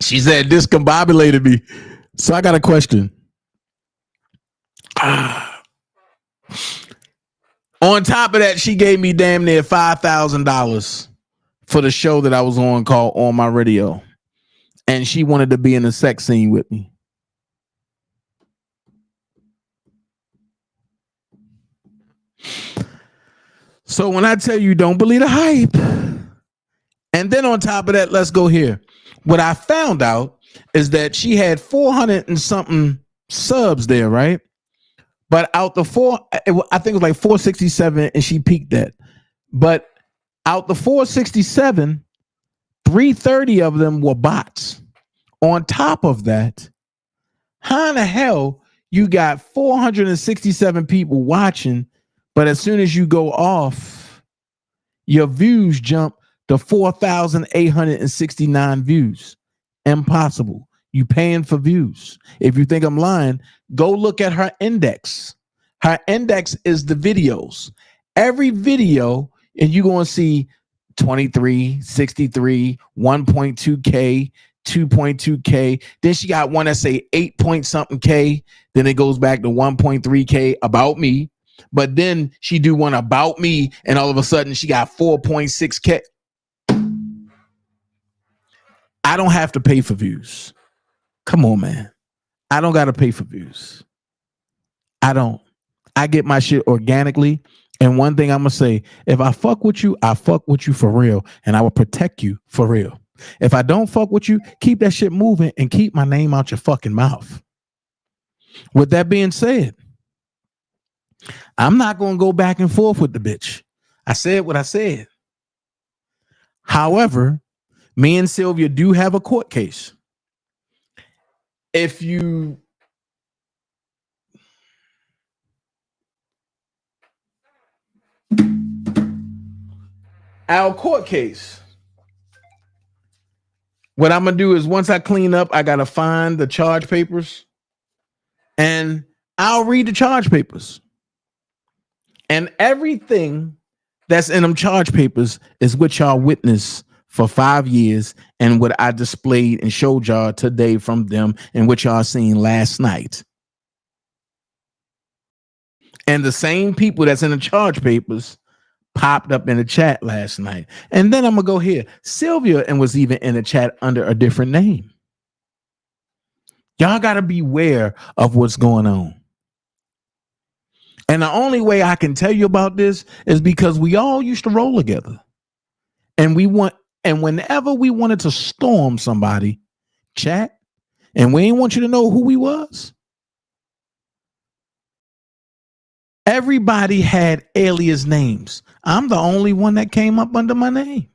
O: She said discombobulated me. So I got a question. On top of that, she gave me damn near $5,000 for the show that I was on called On My Radio. And she wanted to be in a sex scene with me. So when I tell you don't believe the hype, and then on top of that, let's go here. What I found out is that she had 400 and something subs there, right? But out the I think it was like 467 and she peaked that. But out the 467, 330 of them were bots. On top of that, how in the hell you got 467 people watching, but as soon as you go off, your views jump to 4,869 views? Impossible. You paying for views. If you think I'm lying, go look at her index. Her index is the videos. Every video, and you're going to see 23, 63, 1.2K, 2.2K. Then she got one that say 8 point something K. Then it goes back to 1.3K about me. But then she do one about me, and all of a sudden she got 4.6K. I don't have to pay for views. Come on, man. I don't got to pay for views. I don't. I get my shit organically. And one thing I'm going to say, if I fuck with you, I fuck with you for real. And I will protect you for real. If I don't fuck with you, keep that shit moving and keep my name out your fucking mouth. With that being said, I'm not going to go back and forth with the bitch. I said what I said. However, me and Sylvia do have a court case. If you our court case, What I'm gonna do is once I clean up, I gotta find the charge papers, and I'll read the charge papers. And everything that's in them charge papers is what y'all witnessed for 5 years, and what I displayed and showed y'all today from them, and what y'all seen last night. And the same people that's in the charge papers popped up in the chat last night. And then I'm gonna go here. Sylvia and was even in the chat under a different name. Y'all gotta beware of what's going on. And the only way I can tell you about this is because we all used to roll together. And whenever we wanted to storm somebody, chat, and we ain't want you to know who we was. Everybody had alias names. I'm the only one that came up under my name.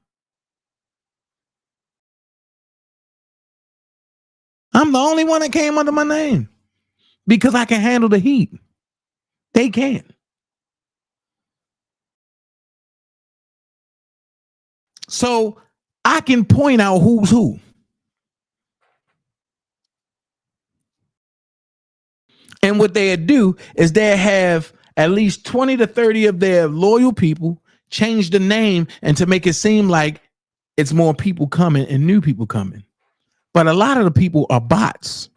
O: I'm the only one that came under my name because I can handle the heat. They can't. So I can point out who's who. And what they do is they have at least 20 to 30 of their loyal people change the name and to make it seem like it's more people coming and new people coming. But a lot of the people are bots.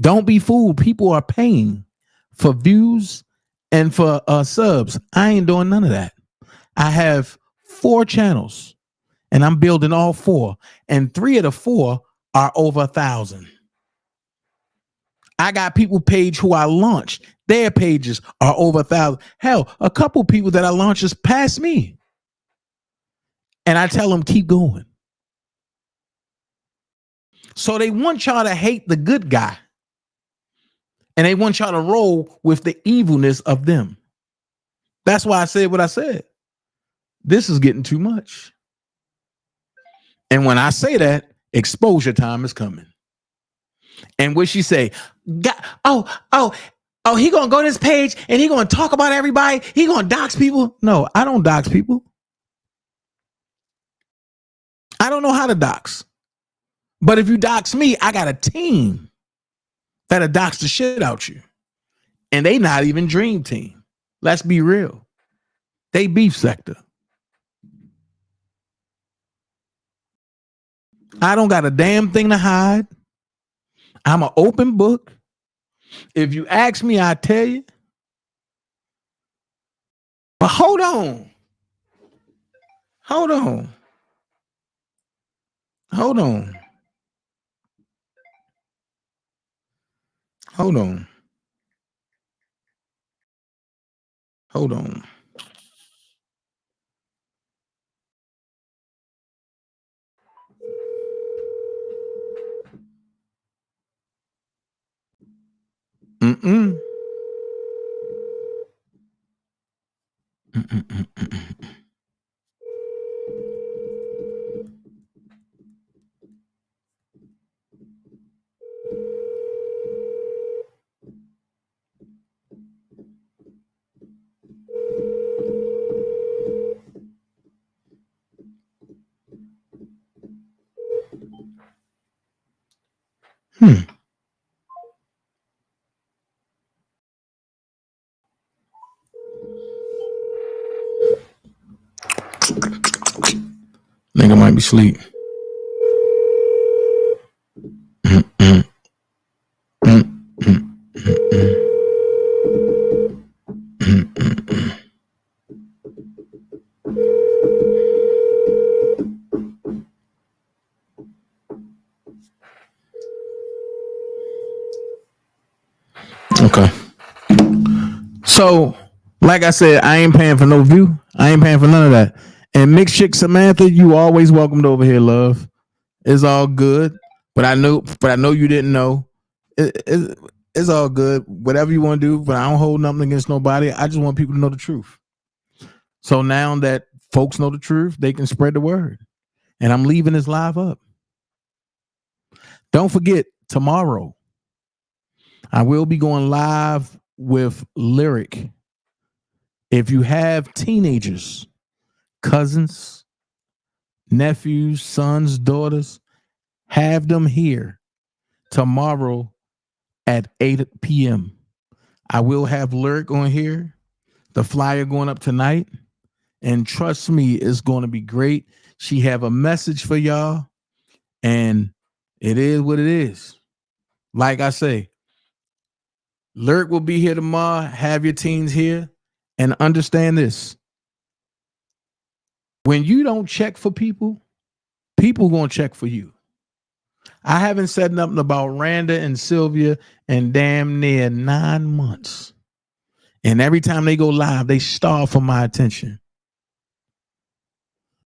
O: Don't be fooled. People are paying for views and for subs. I ain't doing none of that. I have 4 channels and I'm building all 4. And 3 of the 4 are over 1,000. I got people page who I launched. Their pages are over 1,000. Hell, a couple people that I launched just past me. And I tell them, keep going. So they want y'all to hate the good guy. And they want y'all to roll with the evilness of them. That's why I said what I said. This is getting too much. And when I say that, exposure time is coming. And what she say, he gonna go to this page and he gonna talk about everybody. He gonna dox people. No, I don't dox people. I don't know how to dox. But if you dox me, I got a team that'll dox the shit out you. And they not even dream team. Let's be real. They beef sector. I don't got a damn thing to hide. I'm an open book. If you ask me, I tell you. But hold on. Hold on. Hold on. Hold on. Hold on. Mm-mm. Nigga might be asleep. Okay. So, like I said, I ain't paying for no view. I ain't paying for none of that. And Mixed Chick Samantha, you always welcomed over here, love. It's all good. But I know you didn't know. It's all good. Whatever you want to do, but I don't hold nothing against nobody. I just want people to know the truth. So now that folks know the truth, they can spread the word. And I'm leaving this live up. Don't forget, tomorrow, I will be going live with Lyric. If you have teenagers, cousins, nephews, sons, daughters, have them here tomorrow at 8 p.m. I will have Lyric on here, the flyer going up tonight. And trust me, it's going to be great. She have a message for y'all, and it is what it is. Like I say, Lyric will be here tomorrow. Have your teens here, and understand this. When you don't check for people, people going to check for you. I haven't said nothing about Randa and Sylvia in damn near 9 months. And every time they go live, they starve for my attention.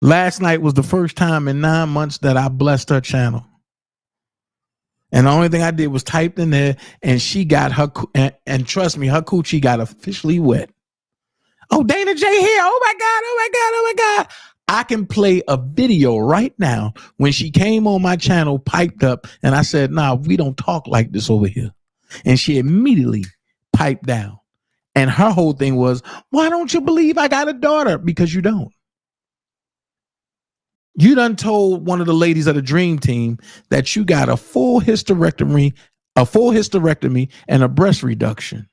O: Last night was the first time in 9 months that I blessed her channel. And the only thing I did was typed in there, and she got her, and trust me, her coochie got officially wet. Oh, DanaJay here. Oh my God, oh my God, oh my God. I can play a video right now when she came on my channel, piped up, and I said, nah, we don't talk like this over here. And she immediately piped down. And her whole thing was, why don't you believe I got a daughter? Because you don't. You done told one of the ladies of the dream team that you got a full hysterectomy and a breast reduction.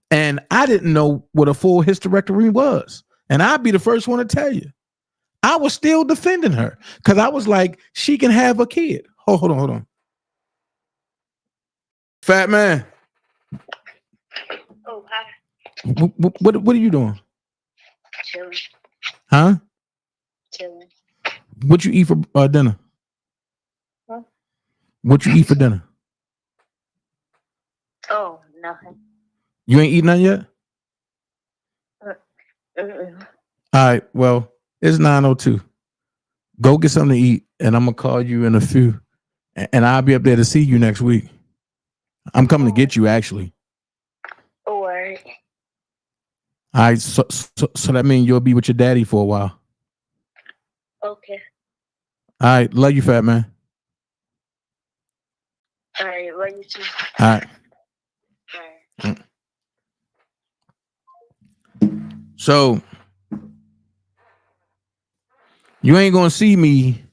O: And I didn't know what a full hysterectomy was. And I'd be the first one to tell you. I was still defending her because I was like, she can have a kid. Oh, hold on. Fat man.
G: Oh, hi.
O: What are you doing?
G: Chilling.
O: Huh?
G: Chilling.
O: What you eat for dinner?
G: Huh?
O: What you eat for dinner?
G: Oh, nothing.
O: You ain't eating nothing yet? All right, well, it's 9:02. Go get something to eat, and I'm going to call you in a few, and I'll be up there to see you next week. I'm coming to get you, actually.
G: All right.
O: All right, so that means you'll be with your daddy for a while.
G: Okay.
O: All right, love you, fat man.
G: All right, love you too.
O: All right.
G: All right.
O: So you ain't gonna see me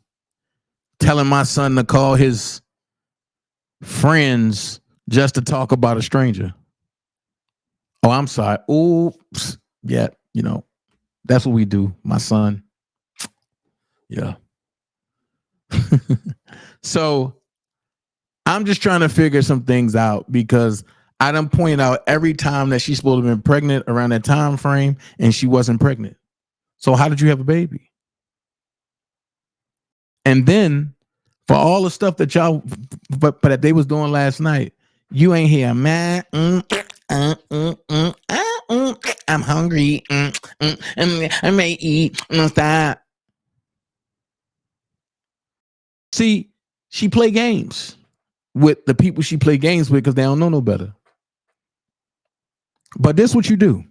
O: telling my son to call his friends just to talk about a stranger. Oh, I'm sorry. Oops. Yeah, that's what we do, my son. Yeah. So I'm just trying to figure some things out because I done point out every time that she's supposed to have been pregnant around that time frame and she wasn't pregnant. So how did you have a baby? And then for all the stuff that y'all, but that they was doing last night, you ain't here, man. I'm hungry. I may eat. Stop. See, she play games with the people she play games with because they don't know no better. But this what you do.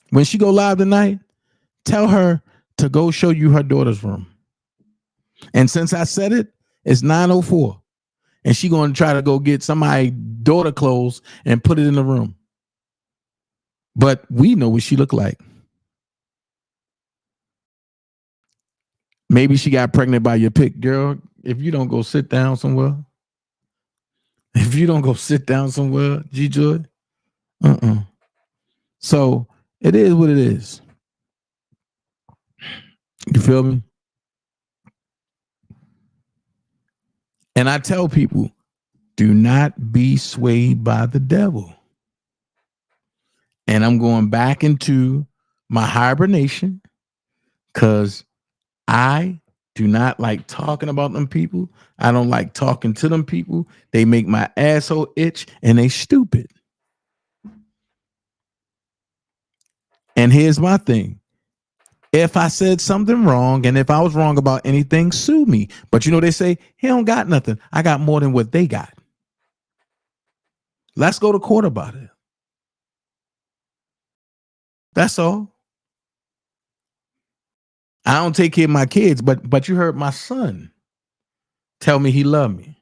O: When she go live tonight, tell her to go show you her daughter's room. And since I said it, it's 9:04. And she going to try to go get somebody's daughter clothes and put it in the room. But we know what she look like. Maybe she got pregnant by your pick, girl. If you don't go sit down somewhere. G-Joy. So it is what it is. You feel me? And I tell people, do not be swayed by the devil. And I'm going back into my hibernation because I do not like talking about them people. I don't like talking to them people. They make my asshole itch and they stupid. And here's my thing. If I said something wrong and if I was wrong about anything, sue me. But they say, he don't got nothing. I got more than what they got. Let's go to court about it. That's all. I don't take care of my kids, but you heard my son tell me he loved me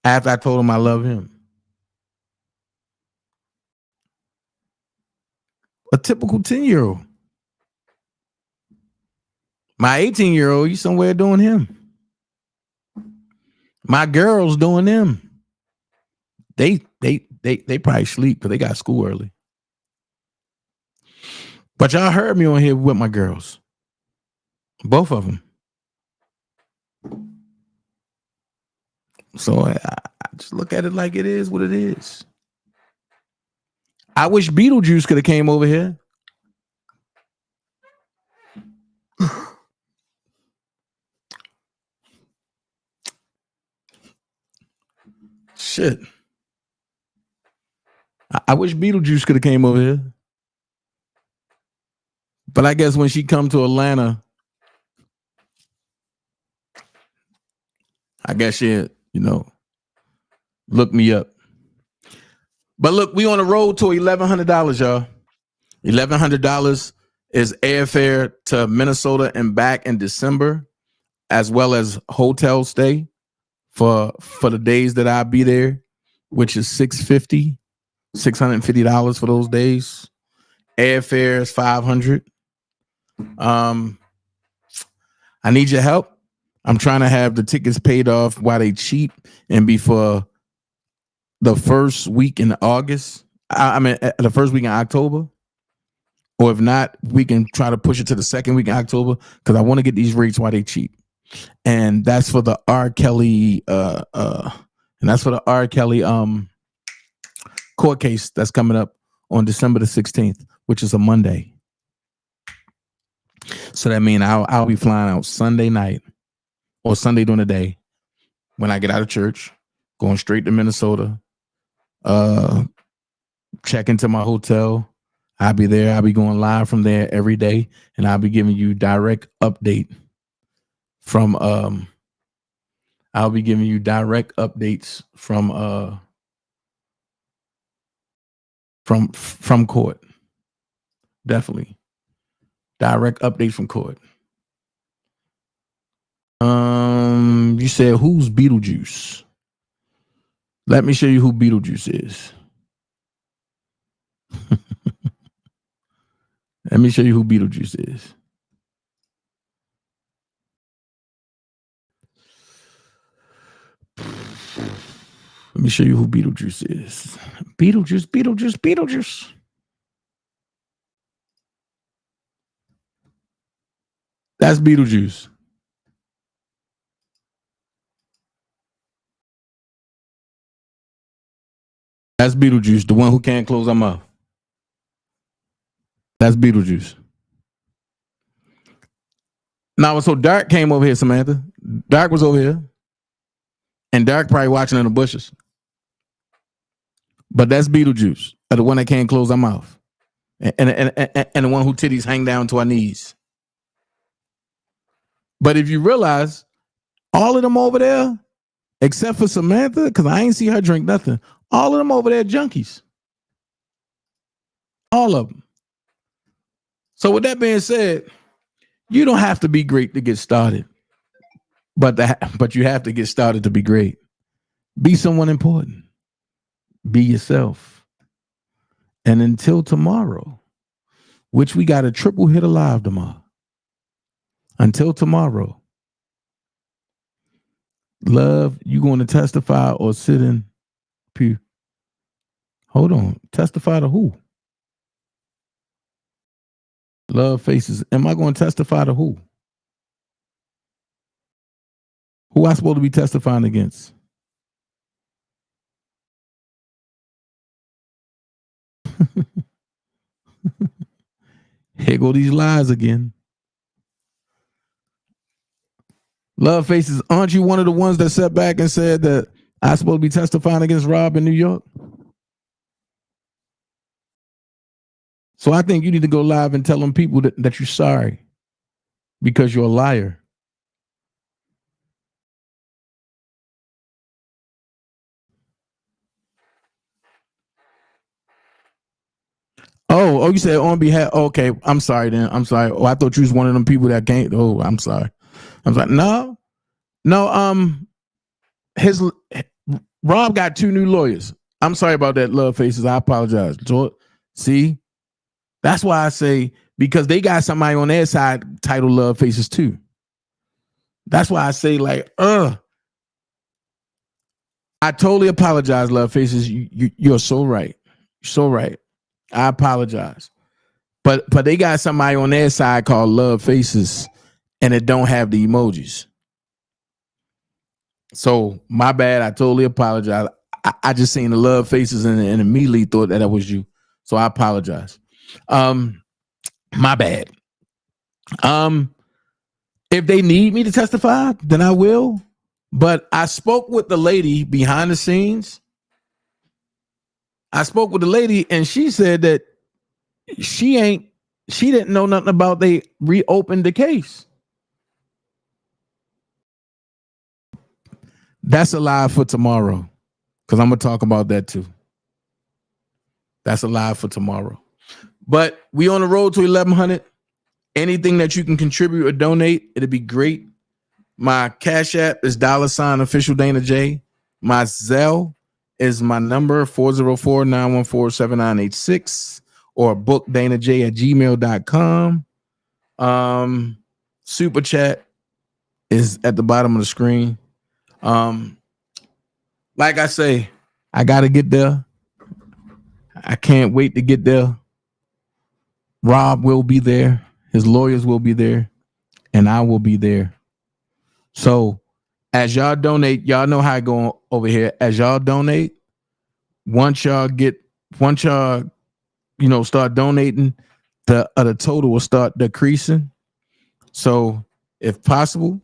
O: after I told him I love him. A typical 10-year-old. My 18-year-old, you somewhere doing him. My girls doing them. They probably sleep because they got school early. But y'all heard me on here with my girls. Both of them. So I just look at it like it is what it is. I wish Beetlejuice could have came over here. Shit. I wish Beetlejuice could have came over here. But I guess when she come to Atlanta, I guess she'll, look me up. But look, we on the road to $1,100, y'all. $1,100 is airfare to Minnesota and back in December, as well as hotel stay for the days that I'll be there, which is $650 for those days. Airfare is $500. I need your help. I'm trying to have the tickets paid off while they cheap and be for the first week in August. The first week in October. Or if not, we can try to push it to the second week in October because I want to get these rates while they cheap. And that's for the R. Kelly court case that's coming up on December the 16th, which is a Monday. So that means I'll be flying out Sunday night or Sunday during the day when I get out of church, going straight to Minnesota, check into my hotel. I'll be there. I'll be going live from there every day, and I'll be giving you direct update from I'll be giving you direct updates from court. Definitely. Direct updates from court. You said who's Beetlejuice? Let me show you who Beetlejuice is. Let me show you who Beetlejuice is. Let me show you who Beetlejuice is. Beetlejuice. That's Beetlejuice. That's Beetlejuice, the one who can't close her mouth. That's Beetlejuice. Now, so Dark came over here, Samantha. Dark was over here. And Dark probably watching in the bushes. But that's Beetlejuice, the one that can't close her mouth. And the one who titties hang down to her knees. But if you realize, all of them over there, except for Samantha, because I ain't see her drink nothing, all of them over there junkies. All of them. So with that being said, you don't have to be great to get started. But you have to get started to be great. Be someone important. Be yourself. And until tomorrow, which we got a triple hit alive tomorrow. Until tomorrow, love, you going to testify or sit in pew? Hold on. Testify to who? Love faces. Am I going to testify to who? Who I supposed to be testifying against? Here go these lies again. Love faces, aren't you one of the ones that sat back and said that I supposed to be testifying against Rob in New York? So I think you need to go live and tell them people that you're sorry because you're a liar. Oh, you said on behalf. Okay, I'm sorry then. I'm sorry. Oh, I thought you was one of them people that can't. Oh, I'm sorry. No. Rob got 2 new lawyers. I'm sorry about that, Love Faces. I apologize. See, that's why I say because they got somebody on their side titled Love Faces too. That's why I say like, I totally apologize, Love Faces. You're so right. So right. I apologize. But they got somebody on their side called Love Faces and it don't have the emojis. So my bad. I totally apologize. I just seen the Love Faces and immediately thought that was you. So I apologize. My bad. If they need me to testify, then I will. But I spoke with the lady behind the scenes. I spoke with the lady and she said that she didn't know nothing about they reopened the case. That's a lie for tomorrow. Because I'm going to talk about that too. That's a lie for tomorrow. But we on the road to 1,100. Anything that you can contribute or donate, it'd be great. My Cash App is $OfficialDanaJay. My Zelle is my number 404-914-7986 or bookdanaj@gmail.com. Super chat is at the bottom of the screen. Like I say, I gotta get there. I can't wait to get there. Rob will be there. His lawyers will be there. And I will be there. So as y'all donate, y'all know how I go over here. As y'all donate, once y'all start donating, the total will start decreasing. So if possible,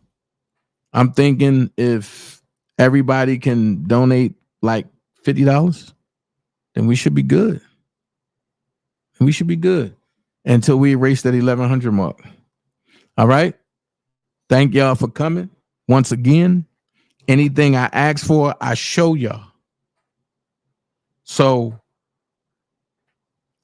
O: I'm thinking if everybody can donate like $50, then we should be good. We should be good until we erase that 1,100 mark. All right. Thank y'all for coming. Once again, anything I ask for, I show y'all. So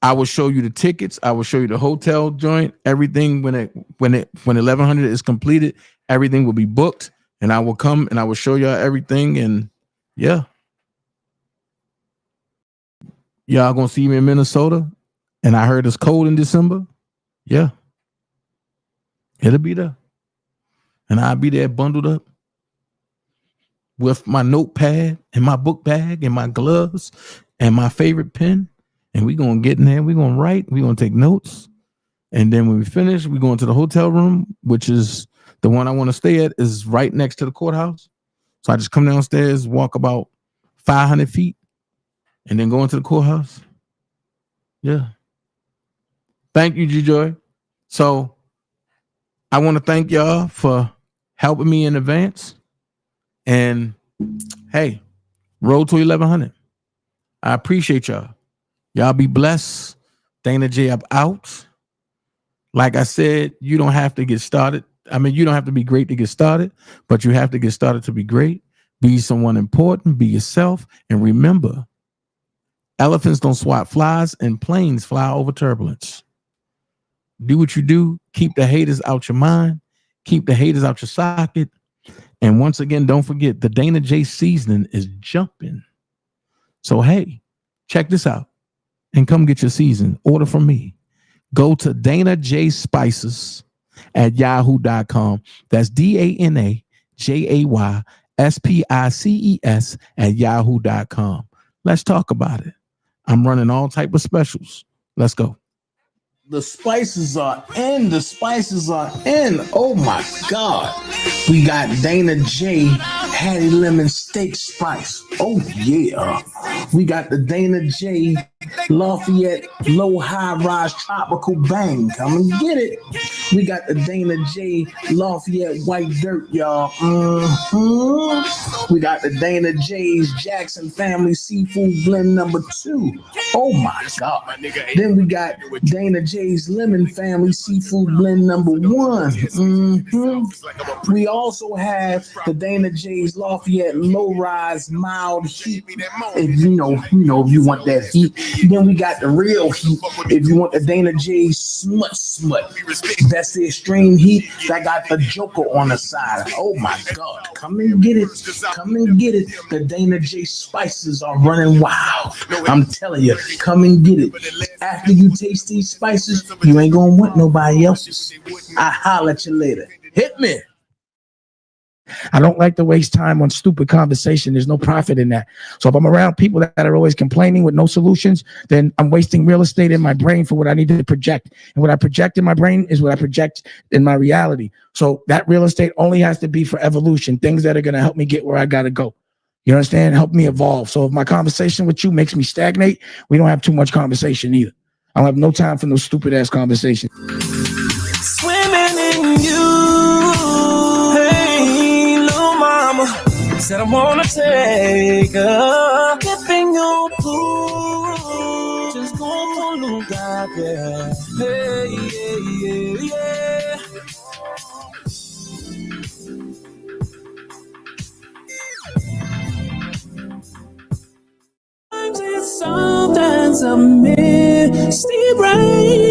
O: I will show you the tickets. I will show you the hotel joint. Everything when 1,100 is completed, everything will be booked, and I will come and I will show y'all everything. And yeah, y'all gonna see me in Minnesota. And I heard it's cold in December. Yeah, it'll be there, and I'll be there bundled up with my notepad and my book bag and my gloves and my favorite pen. And we're going to get in there. We're going to write. We're going to take notes. And then when we finish, we're going to the hotel room, which is the one I want to stay at, is right next to the courthouse. So I just come downstairs, walk about 500 feet, and then go into the courthouse. Yeah. Thank you, G-Joy. So I want to thank y'all for helping me in advance. And hey, road to 1,100. I appreciate y'all. Y'all be blessed. Dana J, I'm out. Like I said, you don't have to get started. I mean, you don't have to be great to get started, but you have to get started to be great. Be someone important, be yourself. And remember, elephants don't swat flies and planes fly over turbulence. Do what you do. Keep the haters out your mind. Keep the haters out your socket. And once again, don't forget, the Dana J seasoning is jumping. So, hey, check this out and come get your season. Order from me. Go to daintezjackson@yahoo.com. That's DANAJAYSPICES@yahoo.com. Let's talk about it. I'm running all type of specials. Let's go. The spices are in. The spices are in. Oh my God. We got Dana J Hattie Lemon Steak Spice. Oh yeah. We got the Dana J Lafayette Low High Rise Tropical Bang. Come and get it. We got the Dana J Lafayette White Dirt, y'all. We got the Dana J's Jackson Family Seafood Blend number 2. Oh my God. Then we got Dana J's Lemon Family Seafood Blend number 1. We also have the Dana J's Lafayette Low Rise Mild Heat. If you know, if you want that heat. Then we got the real heat. If you want the Dana J's Smut. That's the extreme heat that got the Joker on the side. Oh my God. Come and get it.
Q: come and get it. The daintezjackson spices are running wild. I'm telling you, come and get it. After you taste these spices, you ain't gonna want nobody else's. I holler at you later. Hit me.
O: I don't like to waste time on stupid conversation. There's no profit in that. So if I'm around people that are always complaining with no solutions, then I'm wasting real estate in my brain for what I need to project. And what I project in my brain is what I project in my reality. So that real estate only has to be for evolution, things that are going to help me get where I got to go. You understand? Help me evolve. So if my conversation with you makes me stagnate, we don't have too much conversation either. I don't have no time for no stupid ass conversation.
S: Swimming in you. Hey, little mama said I wanna take a dip in your pool. Just go for a little dive, yeah. Hey, yeah, yeah, yeah. Sometimes a misty rain.